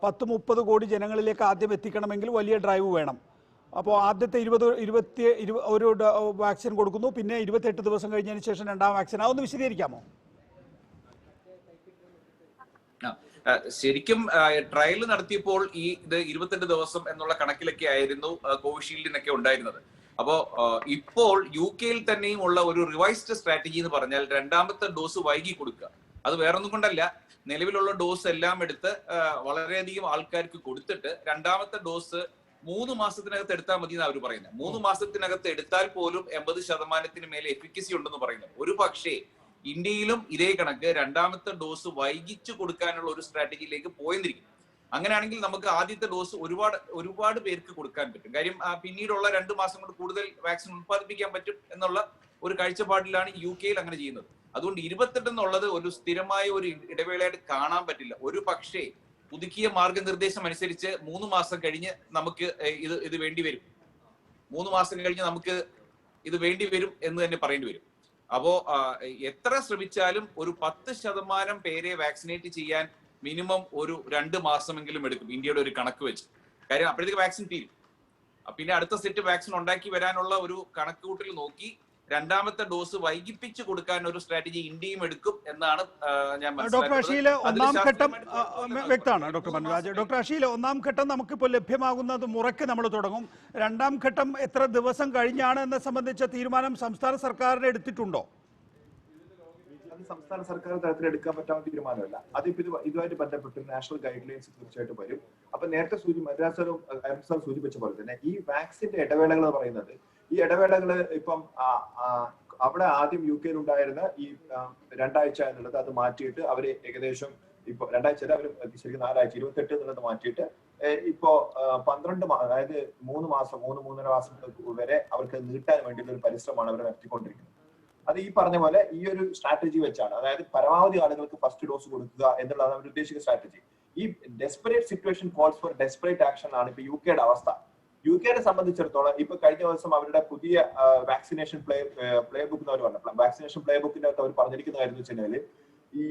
10-30 കോടി ജനങ്ങളിലേക്ക് ആദ്യം എത്തിക്കണമെങ്കിൽ വലിയ ഡ്രൈവ് വേണം. അപ്പോൾ ആദ്യത്തെ 20 വാക്സിൻ കൊടുക്കുന്നു, പിന്നെ 28 ദിവസം കഴിഞ്ഞതിന് ശേഷം രണ്ടാം വാക്സിൻ. അതൊന്ന് വിശദീകരിക്കാമോ? ശരിക്കും ട്രയൽ നടത്തിയപ്പോൾ ഇത് 28 ദിവസം എന്നുള്ള കണക്കിലൊക്കെ ആയിരുന്നു കോവിഷീൽഡിനൊക്കെ ഉണ്ടായിരുന്നത്. അപ്പോ ഇപ്പോൾ UK തന്നെയും ഉള്ള ഒരു റിവൈസ്ഡ് സ്ട്രാറ്റജി എന്ന് പറഞ്ഞാൽ രണ്ടാമത്തെ ഡോസ് വൈകി കൊടുക്കുക. അത് വേറൊന്നും കൊണ്ടല്ല, നിലവിലുള്ള ഡോസ് എല്ലാം എടുത്ത് വളരെയധികം ആൾക്കാർക്ക് കൊടുത്തിട്ട് രണ്ടാമത്തെ ഡോസ് 3 മാസത്തിനകത്ത് എടുത്താൽ മതി എന്നാണ് അവർ പറയുന്നത്. 3 മാസത്തിനകത്ത് എടുത്താൽ പോലും 80% മേലെ എഫിക്കസി ഉണ്ടെന്ന് പറയുന്നത്. ഒരു പക്ഷേ ഇന്ത്യയിലും ഇതേ കണക്ക് രണ്ടാമത്തെ ഡോസ് വൈകിച്ചു കൊടുക്കാനുള്ള ഒരു സ്ട്രാറ്റജിയിലേക്ക് പോയെന്നിരിക്കും. അങ്ങനെയാണെങ്കിൽ നമുക്ക് ആദ്യത്തെ ഡോസ് ഒരുപാട് പേർക്ക് കൊടുക്കാൻ പറ്റും. കാര്യം പിന്നീടുള്ള 2 മാസം കൊണ്ട് കൂടുതൽ വാക്സിൻ ഉത്പാദിപ്പിക്കാൻ പറ്റും എന്നുള്ള ഒരു കാഴ്ചപ്പാടിലാണ് UK അങ്ങനെ ചെയ്യുന്നത്. അതുകൊണ്ട് 28 എന്നുള്ളത് ഒരു സ്ഥിരമായ ഒരു ഇടവേളയായിട്ട് കാണാൻ പറ്റില്ല. ഒരു പക്ഷേ പുതുക്കിയ മാർഗനിർദ്ദേശം അനുസരിച്ച് 3 മാസം കഴിഞ്ഞ് നമുക്ക് ഇത് വേണ്ടി വരും. 3 മാസം കഴിഞ്ഞ് നമുക്ക് ഇത് വേണ്ടി വരും എന്ന് തന്നെ പറയേണ്ടി വരും. അപ്പോ എത്ര ശ്രമിച്ചാലും ഒരു 10% പേരെ വാക്സിനേറ്റ് ചെയ്യാൻ മിനിമം ഒരു 2 മാസമെങ്കിലും എടുക്കും ഇന്ത്യയുടെ ഒരു കണക്ക് വെച്ച്. കാര്യം അപ്പോഴത്തേക്ക് വാക്സിൻ തീരും. പിന്നെ അടുത്ത സെറ്റ് വാക്സിൻ ഉണ്ടാക്കി വരാനുള്ള ഒരു കണക്കുകൂട്ടൽ നോക്കി രണ്ടാമത്തെ ഡോസ് വൈകിപ്പിച്ച് കൊടുക്കാൻ ഒരു സ്ട്രാറ്റജി ഇന്ത്യയും എടുക്കും എന്നാണ് ഞാൻ ഡോക്ടർ അഷീൽ. ഒന്നാം ഘട്ടം വ്യക്തമാണ് ഡോക്ടർ മനുരാജ്. ഡോക്ടർ അഷീൽ, ഒന്നാം ഘട്ടം നമുക്കിപ്പോൾ ലഭ്യമാകുന്നത് മുറയ്ക്ക് നമ്മൾ തുടങ്ങും. രണ്ടാം ഘട്ടം എത്ര ദിവസം കഴിഞ്ഞാണ് എന്നെ സംബന്ധിച്ച തീരുമാനം സംസ്ഥാന സർക്കാരിന് എടുത്തിട്ടുണ്ടോ? സംസ്ഥാന സർക്കാർ തലത്തിൽ എടുക്കാൻ പറ്റാവുന്ന തീരുമാനമല്ല. അതിപ്പോ ഇതുമായിട്ട് ബന്ധപ്പെട്ട് നാഷണൽ ഗൈഡ് ലൈൻസ് തീർച്ചയായിട്ടും വരും. അപ്പൊ നേരത്തെ മദ്രാസ് സാർ സൂചിപ്പിച്ച പോലെ തന്നെ ഈ വാക്സിന്റെ ഇടവേളകൾ പറയുന്നത്, ഈ ഇടവേളകൾ ഇപ്പം അവിടെ ആദ്യം UK ഉണ്ടായിരുന്ന ഈ 2 ആഴ്ച എന്നുള്ളത് അത് മാറ്റിയിട്ട് അവര് ഏകദേശം ഇപ്പൊ 2 ആഴ്ച അവർ ശരിക്കും 4 ആഴ്ച 28 എന്നുള്ളത് മാറ്റിയിട്ട് ഇപ്പോ 12 അതായത് 3 മാസം 3-3.5 മാസം വരെ അവർക്ക് നീട്ടാൻ വേണ്ടിയുള്ള ഒരു പരിശ്രമമാണ് അവർ നടത്തിക്കൊണ്ടിരിക്കുന്നത്. അത് ഈ പറഞ്ഞ പോലെ ഈ ഒരു സ്ട്രാറ്റജി വെച്ചാണ്, അതായത് പരമാവധി ആളുകൾക്ക് ഫസ്റ്റ് ഡോസ് കൊടുക്കുക എന്നുള്ളതാണ് അവർ ഉദ്ദേശിക്കുന്ന സ്ട്രാറ്റജി. ഈ desperate situation calls four desperate action ആണ് ഇപ്പൊ UKയുടെ അവസ്ഥ. UKയെ സംബന്ധിച്ചിടത്തോളം ഇപ്പൊ കഴിഞ്ഞ ദിവസം അവരുടെ പുതിയ വാക്സിനേഷൻ പ്ലേ ബുക്ക് എന്ന് അവർ പറഞ്ഞു. വാക്സിനേഷൻ പ്ലേ ബുക്കിന്റെ അകത്ത് അവർ പറഞ്ഞിരിക്കുന്ന കാര്യം എന്ന് വെച്ച് കഴിഞ്ഞാല് ഈ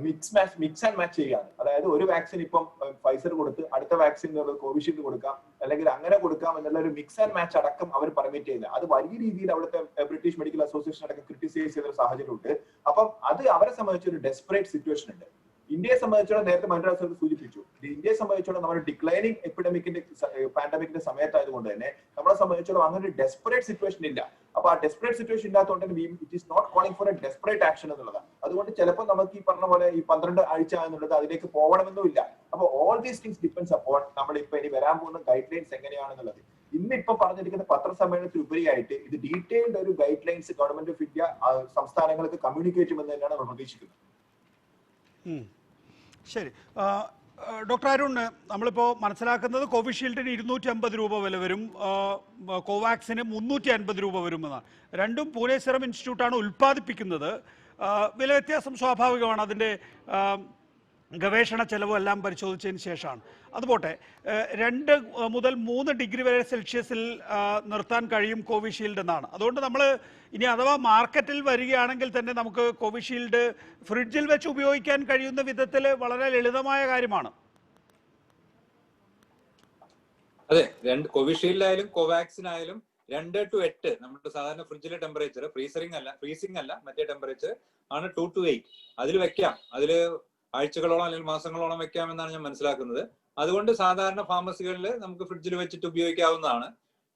മിക്സ് ആൻഡ് മാച്ച് ചെയ്യാണ്. അതായത് ഒരു വാക്സിൻ ഇപ്പം ഫൈസർ കൊടുത്ത് അടുത്ത വാക്സിൻ കോവിഷീൽഡ് കൊടുക്കാം, അല്ലെങ്കിൽ അങ്ങനെ കൊടുക്കാം എന്നുള്ള ഒരു മിക്സ് ആൻഡ് മാച്ച് അടക്കം അവർ പെർമിറ്റ് ചെയ്യില്ല. അത് വലിയ രീതിയിൽ അവിടുത്തെ ബ്രിട്ടീഷ് മെഡിക്കൽ അസോസിയേഷൻ അടക്കം ക്രിട്ടിസൈസ് ചെയ്ത ഒരു സാഹചര്യമുണ്ട്. അപ്പം അത് അവരെ സംബന്ധിച്ച് ഒരു ഡെസ്പറേറ്റ് സിറ്റുവേഷൻ ഉണ്ട്. ഇന്ത്യയെ സംബന്ധിച്ചോളം നേരത്തെ മദ്രാസ് സൂചിപ്പിച്ചു, ഇന്ത്യയെ സംബന്ധിച്ചോളം നമ്മുടെ ഡിക്ലൈനിങ് പാൻഡമിക്കിന്റെ സമയത്തായതുകൊണ്ട് തന്നെ നമ്മളെ സംബന്ധിച്ചോളം അങ്ങനെ ഒരു ഡെസ്പറേറ്റ് സിറ്റുവേഷൻ ഇല്ല. അപ്പൊ ആ ഡെസ്പറേറ്റ് സിറ്റുവേഷൻ ഇല്ലാത്തതുകൊണ്ട് തന്നെ it is not calling for a desperate action എന്നുള്ളതാണ്. അതുകൊണ്ട് ചിലപ്പോൾ നമുക്ക് ഈ പറഞ്ഞ പോലെ ഈ 12 ആഴ്ച എന്നുള്ളത് അതിലേക്ക് പോകണമെന്നുമില്ല. അപ്പൊ all these things depends upon നമ്മളിപ്പോ ഇനി വരാൻ പോകുന്ന ഗൈഡ് ലൈൻസ് എങ്ങനെയാണെന്നുള്ളത്. ഇന്നിപ്പോ പറഞ്ഞിരിക്കുന്ന പത്രസമ്മേളനത്തിൽ ഉപരിയായിട്ട് ഇത് ഡീറ്റെയിൽഡ് ഒരു guide lines government of India സംസ്ഥാനങ്ങൾക്ക് കമ്മ്യൂണിക്കേറ്റ് ചെയ്യുമെന്ന് തന്നെയാണ് നമ്മൾ പ്രതീക്ഷിക്കുന്നത്. ശരി, ഡോക്ടർ അരുൺ, നമ്മളിപ്പോൾ മനസ്സിലാക്കുന്നത് കോവിഷീൽഡിന് 250 രൂപ വില വരും, കോവാക്സിന് 350 രൂപ വരുമെന്നാണ്. രണ്ടും പൂനെ സെറം ഇൻസ്റ്റിറ്റ്യൂട്ടാണ് ഉൽപ്പാദിപ്പിക്കുന്നത്. വില വ്യത്യാസം സ്വാഭാവികമാണ്, അതിൻ്റെ ഗവേഷണ ചെലവും എല്ലാം പരിശോധിച്ചതിന് ശേഷമാണ്. അതുപോട്ടെ, 2 മുതൽ 3 ഡിഗ്രി വരെ സെൽഷ്യസിൽ നിർത്താൻ കഴിയും കോവിഷീൽഡ് എന്നാണ്. അതുകൊണ്ട് നമ്മൾ ഇനി അഥവാ മാർക്കറ്റിൽ വരികയാണെങ്കിൽ തന്നെ നമുക്ക് കോവിഷീൽഡ് ഫ്രിഡ്ജിൽ വെച്ച് ഉപയോഗിക്കാൻ കഴിയുന്ന വിധത്തിൽ വളരെ ലളിതമായ കാര്യമാണ്. അതെ, കോവിഷീൽഡ് ആയാലും കോവാക്സിൻ ആയാലും 2 to 8 നമ്മുടെ സാധാരണ ഫ്രിഡ്ജിലെ ടെമ്പറേച്ചർ, ഫ്രീസിംഗ് അല്ല മറ്റേ ടെമ്പറേച്ചർ ആണ് 2 to 8. അതിൽ വെക്കാം, അതിൽ ആഴ്ചകളോളം അല്ലെങ്കിൽ മാസങ്ങളോളം വെക്കാമെന്നാണ് ഞാൻ മനസ്സിലാക്കുന്നത്. അതുകൊണ്ട് സാധാരണ ഫാർമസികളിൽ നമുക്ക് ഫ്രിഡ്ജിൽ വെച്ചിട്ട് ഉപയോഗിക്കാവുന്നതാണ്.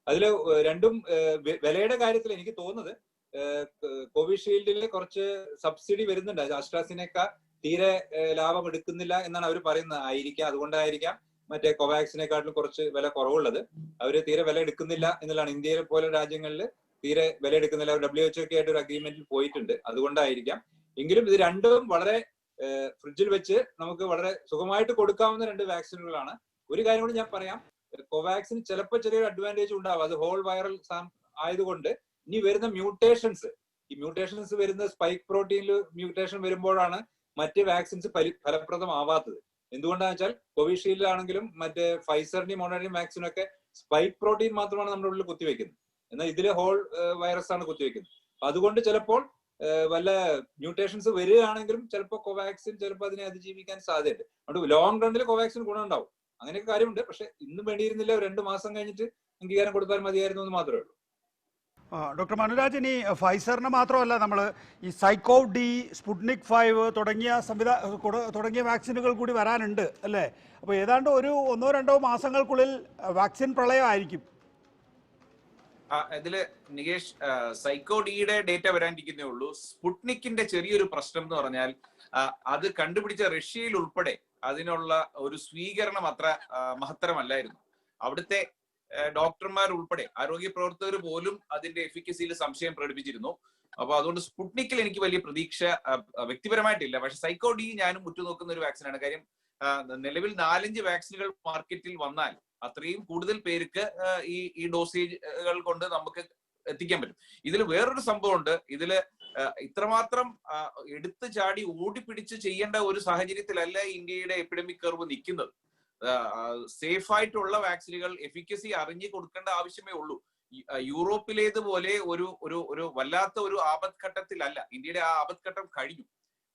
അതിൽ രണ്ടും വിലയുടെ കാര്യത്തിൽ എനിക്ക് തോന്നുന്നത് കോവിഷീൽഡിൽ കുറച്ച് സബ്സിഡി വരുന്നുണ്ട്. അസ്ട്രാസിനേക്ക തീരെ ലാഭം എടുക്കുന്നില്ല എന്നാണ് അവർ പറയുന്നത്. അതുകൊണ്ടായിരിക്കാം മറ്റേ കോവാക്സിനെക്കാട്ടിലും കുറച്ച് വില കുറവുള്ളത്. അവർ തീരെ വില എടുക്കുന്നില്ല എന്നുള്ളതാണ്. ഇന്ത്യയിലെ പോലെ രാജ്യങ്ങളിൽ തീരെ വില എടുക്കുന്നില്ല. WHO ഒക്കെ ആയിട്ട് ഒരു അഗ്രിമെന്റിൽ പോയിട്ടുണ്ട്. അതുകൊണ്ടായിരിക്കാം. എങ്കിലും ഇത് രണ്ടും വളരെ ഫ്രിഡ്ജിൽ വെച്ച് നമുക്ക് വളരെ സുഖമായിട്ട് കൊടുക്കാവുന്ന 2 വാക്സിനുകളാണ്. ഒരു കാര്യം കൂടി ഞാൻ പറയാം, കോവാക്സിന് ചിലപ്പോൾ ചെറിയൊരു അഡ്വാൻറ്റേജ് ഉണ്ടാവും. അത് ഹോൾ വൈറൽ ആയതുകൊണ്ട് ഇനി വരുന്ന മ്യൂട്ടേഷൻസ് വരുന്ന സ്പൈക്ക് പ്രോട്ടീനിൽ മ്യൂട്ടേഷൻ വരുമ്പോഴാണ് മറ്റ് വാക്സിൻസ് ഫലപ്രദമാവാത്തത്. എന്തുകൊണ്ടാണെന്ന് വെച്ചാൽ കോവിഷീൽഡ് ആണെങ്കിലും മറ്റേ ഫൈസറിന്റെയും മോഡേണിന്റെയും വാക്സിനും ഒക്കെ സ്പൈക്ക് പ്രോട്ടീൻ മാത്രമാണ് നമ്മുടെ ഉള്ളിൽ കുത്തിവെക്കുന്നത്. എന്നാൽ ഇതില് ഹോൾ വൈറസ് ആണ് കുത്തിവെക്കുന്നത്. അതുകൊണ്ട് ചിലപ്പോൾ വല്ല മ്യൂട്ടേഷൻസ് വരികയാണെങ്കിലും ചിലപ്പോൾ കോവാക്സിൻ ചിലപ്പോൾ അതിനെ അതിജീവിക്കാൻ സാധ്യതയുണ്ട്. അതുകൊണ്ട് ലോങ് റണ്ണിൽ കോവാക്സിൻ ഗുണം ഉണ്ടാവും. അങ്ങനെയൊക്കെ കാര്യമുണ്ട്. പക്ഷെ ഇന്നും വേണ്ടിയിരുന്നില്ല, 2 മാസം കഴിഞ്ഞിട്ട് അംഗീകാരം കൊടുത്താൽ മതിയായിരുന്നു എന്ന് മാത്രമേ ഉള്ളൂ. ഡോക്ടർ മനുരാജ്, ഇനി ഫൈസറിന് മാത്രമല്ല, നമ്മൾ ഈ സൈക്കോവ് ഡി, സ്പുട്നിക് 5 തുടങ്ങിയ വാക്സിനുകൾ കൂടി വരാനുണ്ട് അല്ലേ? അപ്പോൾ ഏതാണ്ട് ഒരു 1-2 മാസങ്ങൾക്കുള്ളിൽ വാക്സിൻ പ്രളയമായിരിക്കും. ഇതില് നികേഷ്, സൈക്കോ ഡിയുടെ ഡേറ്റ വരാനിരിക്കുന്നേ ഉള്ളൂ. സ്പുട്നിക്കിന്റെ ചെറിയൊരു പ്രശ്നം എന്ന് പറഞ്ഞാൽ അത് കണ്ടുപിടിച്ച റഷ്യയിൽ ഉൾപ്പെടെ അതിനുള്ള ഒരു സ്വീകരണം അത്ര മഹത്തരമല്ലായിരുന്നു. അവിടുത്തെ ഡോക്ടർമാർ ഉൾപ്പെടെ ആരോഗ്യ പ്രവർത്തകർ പോലും അതിന്റെ എഫിക്കസിയിൽ സംശയം പ്രകടിപ്പിച്ചിരുന്നു. അപ്പൊ അതുകൊണ്ട് സ്പുട്നിക്കിൽ എനിക്ക് വലിയ പ്രതീക്ഷ വ്യക്തിപരമായിട്ടില്ല. പക്ഷെ സൈക്കോ ഡി ഞാനും ഉറ്റുനോക്കുന്ന ഒരു വാക്സിനാണ്. കാര്യം നിലവിൽ 4-5 വാക്സിനുകൾ മാർക്കറ്റിൽ വന്നാൽ അത്രയും കൂടുതൽ പേർക്ക് ഈ ഡോസേജുകൾ കൊണ്ട് നമുക്ക് എത്തിക്കാൻ പറ്റും. ഇതിൽ വേറൊരു സംഭവമുണ്ട്. ഇതില് ഇത്രമാത്രം എടുത്തു ചാടി ഓടിപ്പിടിച്ച് ചെയ്യേണ്ട ഒരു സാഹചര്യത്തിലല്ല ഇന്ത്യയുടെ എപ്പിഡമിക് കർവ് നിൽക്കുന്നത്. സേഫ് ആയിട്ടുള്ള വാക്സിനുകൾ എഫിക്കസി അറിഞ്ഞു കൊടുക്കേണ്ട ആവശ്യമേ ഉള്ളൂ. യൂറോപ്പിലേതുപോലെ ഒരു വല്ലാത്ത ഒരു ആപത്ഘട്ടത്തിലല്ല. ഇന്ത്യയുടെ ആ ആപത്ഘട്ടം കഴിഞ്ഞു.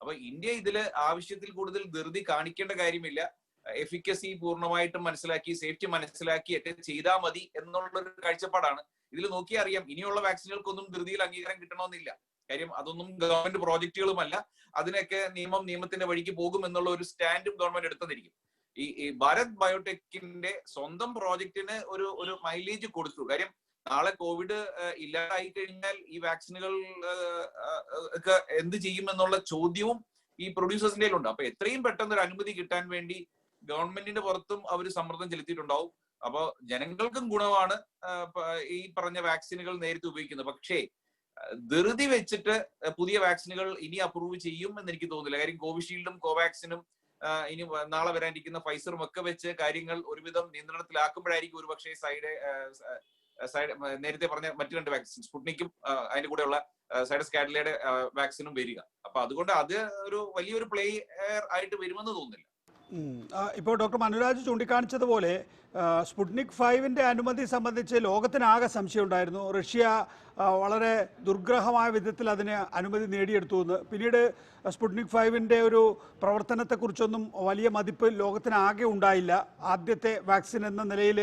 അപ്പൊ ഇന്ത്യ ഇതില് ആവശ്യത്തിൽ കൂടുതൽ ധൃതി കാണിക്കേണ്ട കാര്യമില്ല. എഫിക്കസി പൂർണ്ണമായിട്ടും മനസ്സിലാക്കി, സേഫ്റ്റി മനസ്സിലാക്കി ഒക്കെ ചെയ്താൽ മതി എന്നുള്ളൊരു കാഴ്ചപ്പാടാണ്. ഇതിൽ നോക്കിയാൽ അറിയാം, ഇനിയുള്ള വാക്സിനുകൾക്കൊന്നും ധൃതിയിൽ അംഗീകാരം കിട്ടണമെന്നില്ല. കാര്യം അതൊന്നും ഗവൺമെന്റ് പ്രോജക്റ്റുകളുമല്ല. അതിനൊക്കെ നിയമത്തിന്റെ വഴിക്ക് പോകും എന്നുള്ള ഒരു സ്റ്റാൻഡും ഗവൺമെന്റ് എടുത്തന്നിരിക്കും. ഈ ഭാരത് ബയോടെക്കിന്റെ സ്വന്തം പ്രോജക്റ്റിന് ഒരു മൈലേജ് കൊടുത്തു. കാര്യം നാളെ കോവിഡ് ഇല്ലാതായി കഴിഞ്ഞാൽ ഈ വാക്സിനുകൾ ഒക്കെ എന്ത് ചെയ്യുമെന്നുള്ള ചോദ്യവും ഈ പ്രൊഡ്യൂസേഴ്സിന്റെ ഉണ്ട്. അപ്പൊ എത്രയും പെട്ടെന്ന് ഒരു അനുമതി കിട്ടാൻ വേണ്ടി ഗവൺമെന്റിന്റെ പുറത്തും അവർ സമ്മർദ്ദം ചെലുത്തിയിട്ടുണ്ടാവും. അപ്പൊ ജനങ്ങൾക്കും ഗുണമാണ് ഈ പറഞ്ഞ വാക്സിനുകൾ നേരത്തെ ഉപയോഗിക്കുന്നത്. പക്ഷേ ധൃതി വെച്ചിട്ട് പുതിയ വാക്സിനുകൾ ഇനി അപ്രൂവ് ചെയ്യും എന്ന് എനിക്ക് തോന്നുന്നില്ല. കാര്യം കോവിഷീൽഡും കോവാക്സിനും ഇനി നാളെ വരാനിരിക്കുന്ന ഫൈസറും ഒക്കെ വെച്ച് കാര്യങ്ങൾ ഒരുവിധം നിയന്ത്രണത്തിലാക്കുമ്പോഴായിരിക്കും ഒരുപക്ഷെ നേരത്തെ പറഞ്ഞ മറ്റു 2 വാക്സിൻ സ്പുട്നിക്കും അതിന്റെ കൂടെയുള്ള സൈഡസ് കാഡിലയുടെ വാക്സിനും വരിക. അപ്പൊ അതുകൊണ്ട് അത് ഒരു വലിയൊരു പ്ലെയർ ആയിട്ട് വരുമെന്ന് തോന്നുന്നില്ല. ഇപ്പോൾ ഡോക്ടർ മനുരാജ് ചൂണ്ടിക്കാണിച്ചതുപോലെ സ്പുട്നിക് 5-ന്റെ അനുമതി സംബന്ധിച്ച് ലോകത്തിനാകെ സംശയം ഉണ്ടായിരുന്നു. റഷ്യ വളരെ ദുർഗ്രഹമായ വിധത്തിൽ അതിന് അനുമതി നേടിയെടുത്തു എന്ന്. പിന്നീട് സ്പുട്നിക് 5-ന്റെ ഒരു പ്രവർത്തനത്തെക്കുറിച്ചൊന്നും വലിയ മതിപ്പ് ലോകത്തിനാകെ ഉണ്ടായില്ല. ആദ്യത്തെ വാക്സിൻ എന്ന നിലയിൽ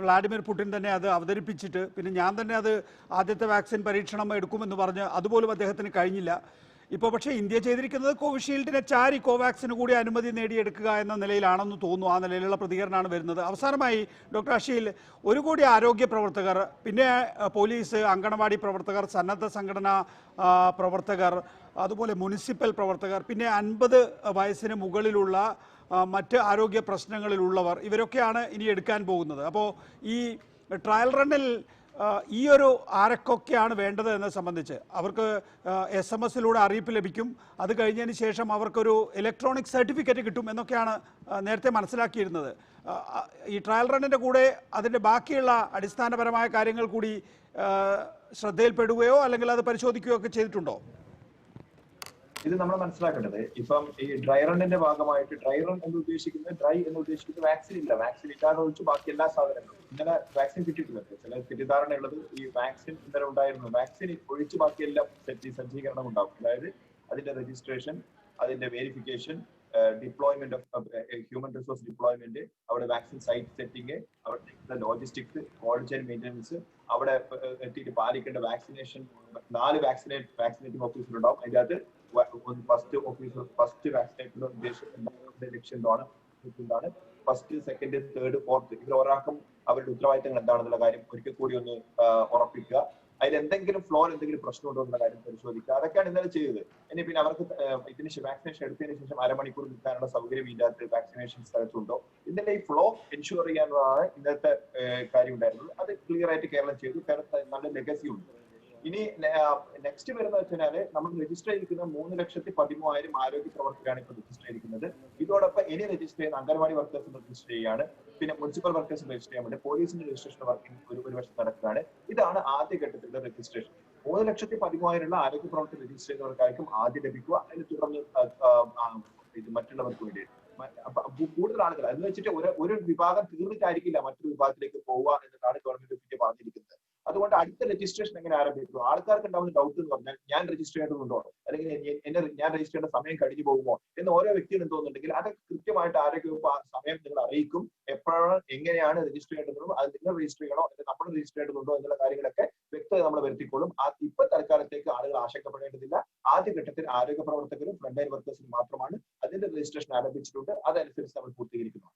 വ്ളാഡിമിർ പുടിൻ തന്നെ അത് അവതരിപ്പിച്ചിട്ട് പിന്നെ ഞാൻ തന്നെ അത് ആദ്യത്തെ വാക്സിൻ പരീക്ഷണം എടുക്കുമെന്ന് പറഞ്ഞ് അതുപോലും അദ്ദേഹത്തിന് കഴിഞ്ഞില്ല. ഇപ്പോൾ പക്ഷേ ഇന്ത്യ ചെയ്തിരിക്കുന്നത് കോവിഷീൽഡിനെ ചാരി കോവാക്സിന് കൂടി അനുമതി നേടിയെടുക്കുക എന്ന നിലയിലാണെന്ന് തോന്നുന്നു. ആ നിലയിലുള്ള പ്രതികരണമാണ് വരുന്നത്. അവസാനമായി ഡോക്ടർ അഷീൽ, 1 കോടി ആരോഗ്യ പ്രവർത്തകർ, പിന്നെ പോലീസ്, അങ്കണവാടി പ്രവർത്തകർ, സന്നദ്ധ സംഘടനാ പ്രവർത്തകർ, അതുപോലെ മുനിസിപ്പൽ പ്രവർത്തകർ, പിന്നെ 50 വയസ്സിന് മുകളിലുള്ള മറ്റ് ആരോഗ്യ പ്രശ്നങ്ങളിലുള്ളവർ, ഇവരൊക്കെയാണ് ഇനി എടുക്കാൻ പോകുന്നത്. അപ്പോൾ ഈ ട്രയൽ റണ്ണിൽ ഈ ഒരു ആരൊക്കെയാണ് വേണ്ടത് എന്നത് സംബന്ധിച്ച് അവർക്ക് SMS-ലൂടെ അറിയിപ്പ് ലഭിക്കും. അത് കഴിഞ്ഞതിന് ശേഷം അവർക്കൊരു ഇലക്ട്രോണിക് സർട്ടിഫിക്കറ്റ് കിട്ടും എന്നൊക്കെയാണ് നേരത്തെ മനസ്സിലാക്കിയിരുന്നത്. ഈ ട്രയൽ റണ്ണിൻ്റെ കൂടെ അതിൻ്റെ ബാക്കിയുള്ള അടിസ്ഥാനപരമായ കാര്യങ്ങൾ കൂടി ശ്രദ്ധയിൽപ്പെടുകയോ അല്ലെങ്കിൽ അത് പരിശോധിക്കുകയോ ഒക്കെ ചെയ്തിട്ടുണ്ടോ? ഇത് നമ്മൾ മനസ്സിലാക്കേണ്ടത് ഇപ്പം ഈ ഡ്രൈ റണ്ണിന്റെ ഭാഗമായിട്ട് ഡ്രൈ റൺ എന്ന് ഉദ്ദേശിക്കുന്നത് വാക്സിൻ ഇല്ല, വാക്സിൻ ഇല്ലാതെ ഒഴിച്ച് ബാക്കി എല്ലാ സാധനങ്ങളും ഇന്നലെ വാക്സിൻ കിട്ടിയിട്ടുണ്ട്. ചില തെറ്റിദ്ധാരണയുള്ളത് ഈ വാക്സിൻ ഇന്നലെ ഉണ്ടായിരുന്നു, വാക്സിൻ ഒഴിച്ച് ബാക്കി എല്ലാം സജ്ജീകരണം ഉണ്ടാവും. അതായത് അതിന്റെ രജിസ്ട്രേഷൻ, അതിന്റെ verification, deployment of human resource deployment, അവിടെ വാക്സിൻ സൈറ്റ് സെറ്റിംഗ്, അവിടെ ലോജിസ്റ്റിക്സ്, കോൾഡ് ചെയിൻ മെയിൻ്റനൻസ്, അവിടെ എത്തിയിട്ട് പാലിക്കേണ്ട വാക്സിനേഷൻ. 4 വാക്സിനേറ്റിംഗ് ഓഫീസർ ഉണ്ടാവും. അതിൻ്റെ അകത്ത് ഫസ്റ്റ് വാക്സിനേറ്ററിന്റെ ലക്ഷ്യം എന്താണ്, ഫസ്റ്റ്, സെക്കൻഡ്, തേർഡ്, ഫോർത്ത് ഇതിൽ ഒരാൾക്കും അവരുടെ ഉത്തരവാദിത്തങ്ങൾ എന്താണെന്നുള്ള കാര്യം ഒരിക്കൽ കൂടി ഒന്ന് ഉറപ്പിക്കുക. അതിൽ എന്തെങ്കിലും എന്തെങ്കിലും പ്രശ്നമുണ്ടോ എന്നുള്ള കാര്യം പരിശോധിക്കുക. അതൊക്കെയാണ് ഇന്നലെ ചെയ്തത്. ഇനി പിന്നെ അവർക്ക് വാക്സിനേഷൻ എടുത്തതിന് ശേഷം അരമണിക്കൂർ നിൽക്കാനുള്ള സൗകര്യം ഇല്ലാത്ത വാക്സിനേഷൻ സ്ഥലത്തുണ്ടോ, ഇതിന്റെ ഈ ഫ്ലോ എൻഷുർ ചെയ്യാനുള്ളതാണ് ഇന്നത്തെ കാര്യം ഉണ്ടായിരുന്നത്. അത് ക്ലിയർ ആയിട്ട് കേരളം ചെയ്തു. കേരളത്തിൽ നല്ല ലെഗസി ഉണ്ട്. ഇനി നെക്സ്റ്റ് വരുന്ന വെച്ചാല് നമ്മൾ രജിസ്റ്റർ ചെയ്തിരിക്കുന്ന 3,13,000 ആരോഗ്യ പ്രവർത്തകരാണ് ഇപ്പോൾ രജിസ്റ്റർ ചെയ്തിരിക്കുന്നത്. ഇതോടൊപ്പം ഇനി രജിസ്റ്റർ ചെയ്യുന്ന അംഗൻവാടി വർക്കേഴ്സിന് രജിസ്റ്റർ ചെയ്യാണ്, പിന്നെ മുനിസിപ്പൽ വർക്കേഴ്സിന് രജിസ്റ്റർ ചെയ്യാൻ വേണ്ടി പോലീസിന്റെ രജിസ്ട്രേഷൻ വർക്കിംഗ് ഒരു വർഷം നടക്കുകയാണ്. ഇതാണ് ആദ്യ ഘട്ടത്തിലുള്ള രജിസ്ട്രേഷൻ. 3,13,000 ആരോഗ്യ പ്രവർത്തകർ രജിസ്റ്റർ ചെയ്തവർക്കായിരിക്കും ആദ്യം ലഭിക്കുക. അതിന് തുടർന്ന് ഇത് മറ്റുള്ളവർക്ക് വേണ്ടി കൂടുതൽ ആളുകൾ എന്ന് വെച്ചിട്ട് ഒരു വിഭാഗം തീർന്നിട്ടായിരിക്കില്ല മറ്റൊരു വിഭാഗത്തിലേക്ക് പോവുക എന്നതാണ് ഗവൺമെന്റ് ഓഫ് ഇന്ത്യ പറഞ്ഞിരിക്കുന്നത്. അതുകൊണ്ട് അടുത്ത രജിസ്ട്രേഷൻ എങ്ങനെ ആരംഭിക്കും? ആൾക്കാർക്ക് ഉണ്ടാവുന്ന ഡൗട്ട് എന്ന് പറഞ്ഞാൽ ഞാൻ രജിസ്റ്റർ ചെയ്യേണ്ടതുണ്ടോ, അല്ലെങ്കിൽ ഞാൻ രജിസ്റ്റർ ചെയ്യേണ്ട സമയം കഴിഞ്ഞു പോകുമോ എന്ന് ഓരോ വ്യക്തിയും തോന്നുന്നുണ്ടെങ്കിൽ അത് കൃത്യമായിട്ട് ആരോഗ്യവകുപ്പ് ആ സമയം നിങ്ങൾ അറിയിക്കും. എപ്പോഴാണ് എങ്ങനെയാണ് രജിസ്റ്റർ ചെയ്യേണ്ടതും അത് നിങ്ങൾ രജിസ്റ്റർ ചെയ്യണോ അല്ലെങ്കിൽ നമ്മൾ രജിസ്റ്റർ ചെയ്യേണ്ടതുണ്ടോ എന്നുള്ള കാര്യങ്ങളൊക്കെ വ്യക്തത നമ്മൾ വരുത്തിക്കൊള്ളും. ഇപ്പൊ തൽക്കാലത്തേക്ക് ആളുകൾ ആശങ്കപ്പെടേണ്ടതില്ല. ആദ്യഘട്ടത്തിൽ ആരോഗ്യ പ്രവർത്തകരും ഫ്രണ്ട് ലൈൻ വർക്കേഴ്സിനും മാത്രമാണ് അതിന്റെ രജിസ്ട്രേഷൻ ആരംഭിച്ചിട്ടുണ്ട്. അതനുസരിച്ച് നമ്മൾ പൂർത്തീകരിക്കുന്നു.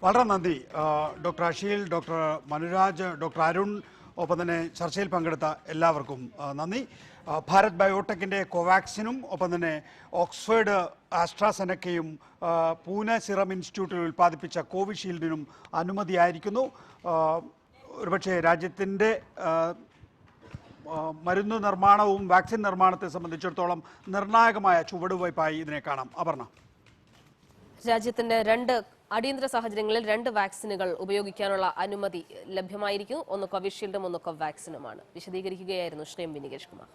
വളരെ നന്ദി doctor Asheel, doctor Manuraj, doctor Arun, ഒപ്പം തന്നെ ചർച്ചയിൽ പങ്കെടുത്ത എല്ലാവർക്കും നന്ദി. ഭാരത് ബയോടെക്കിൻ്റെ കോവാക്സിനും ഒപ്പം തന്നെ ഓക്സ്ഫോർഡ് ആസ്ട്രാസെനക്കയും പൂനെ സിറം ഇൻസ്റ്റിറ്റ്യൂട്ടിൽ ഉൽപ്പാദിപ്പിച്ച കോവിഷീൽഡിനും അനുമതിയായിരിക്കുന്നു. ഒരുപക്ഷെ രാജ്യത്തിൻ്റെ മരുന്ന് നിർമ്മാണവും വാക്സിൻ നിർമ്മാണത്തെ സംബന്ധിച്ചിടത്തോളം നിർണായകമായ ചുവടുവയ്പായി ഇതിനെ കാണാം. അപർണ, രാജ്യത്തിന്റെ അടിയന്തര സാഹചര്യങ്ങളിൽ 2 വാക്സിനുകൾ ഉപയോഗിക്കാനുള്ള അനുമതി ലഭ്യമായിരിക്കും. ഒന്ന് കോവിഷീൽഡും ഒന്ന് കോവാക്സിനുമാണ്. വിശദീകരിക്കുകയായിരുന്നു ശ്രീ വിനികേഷ് കുമാർ.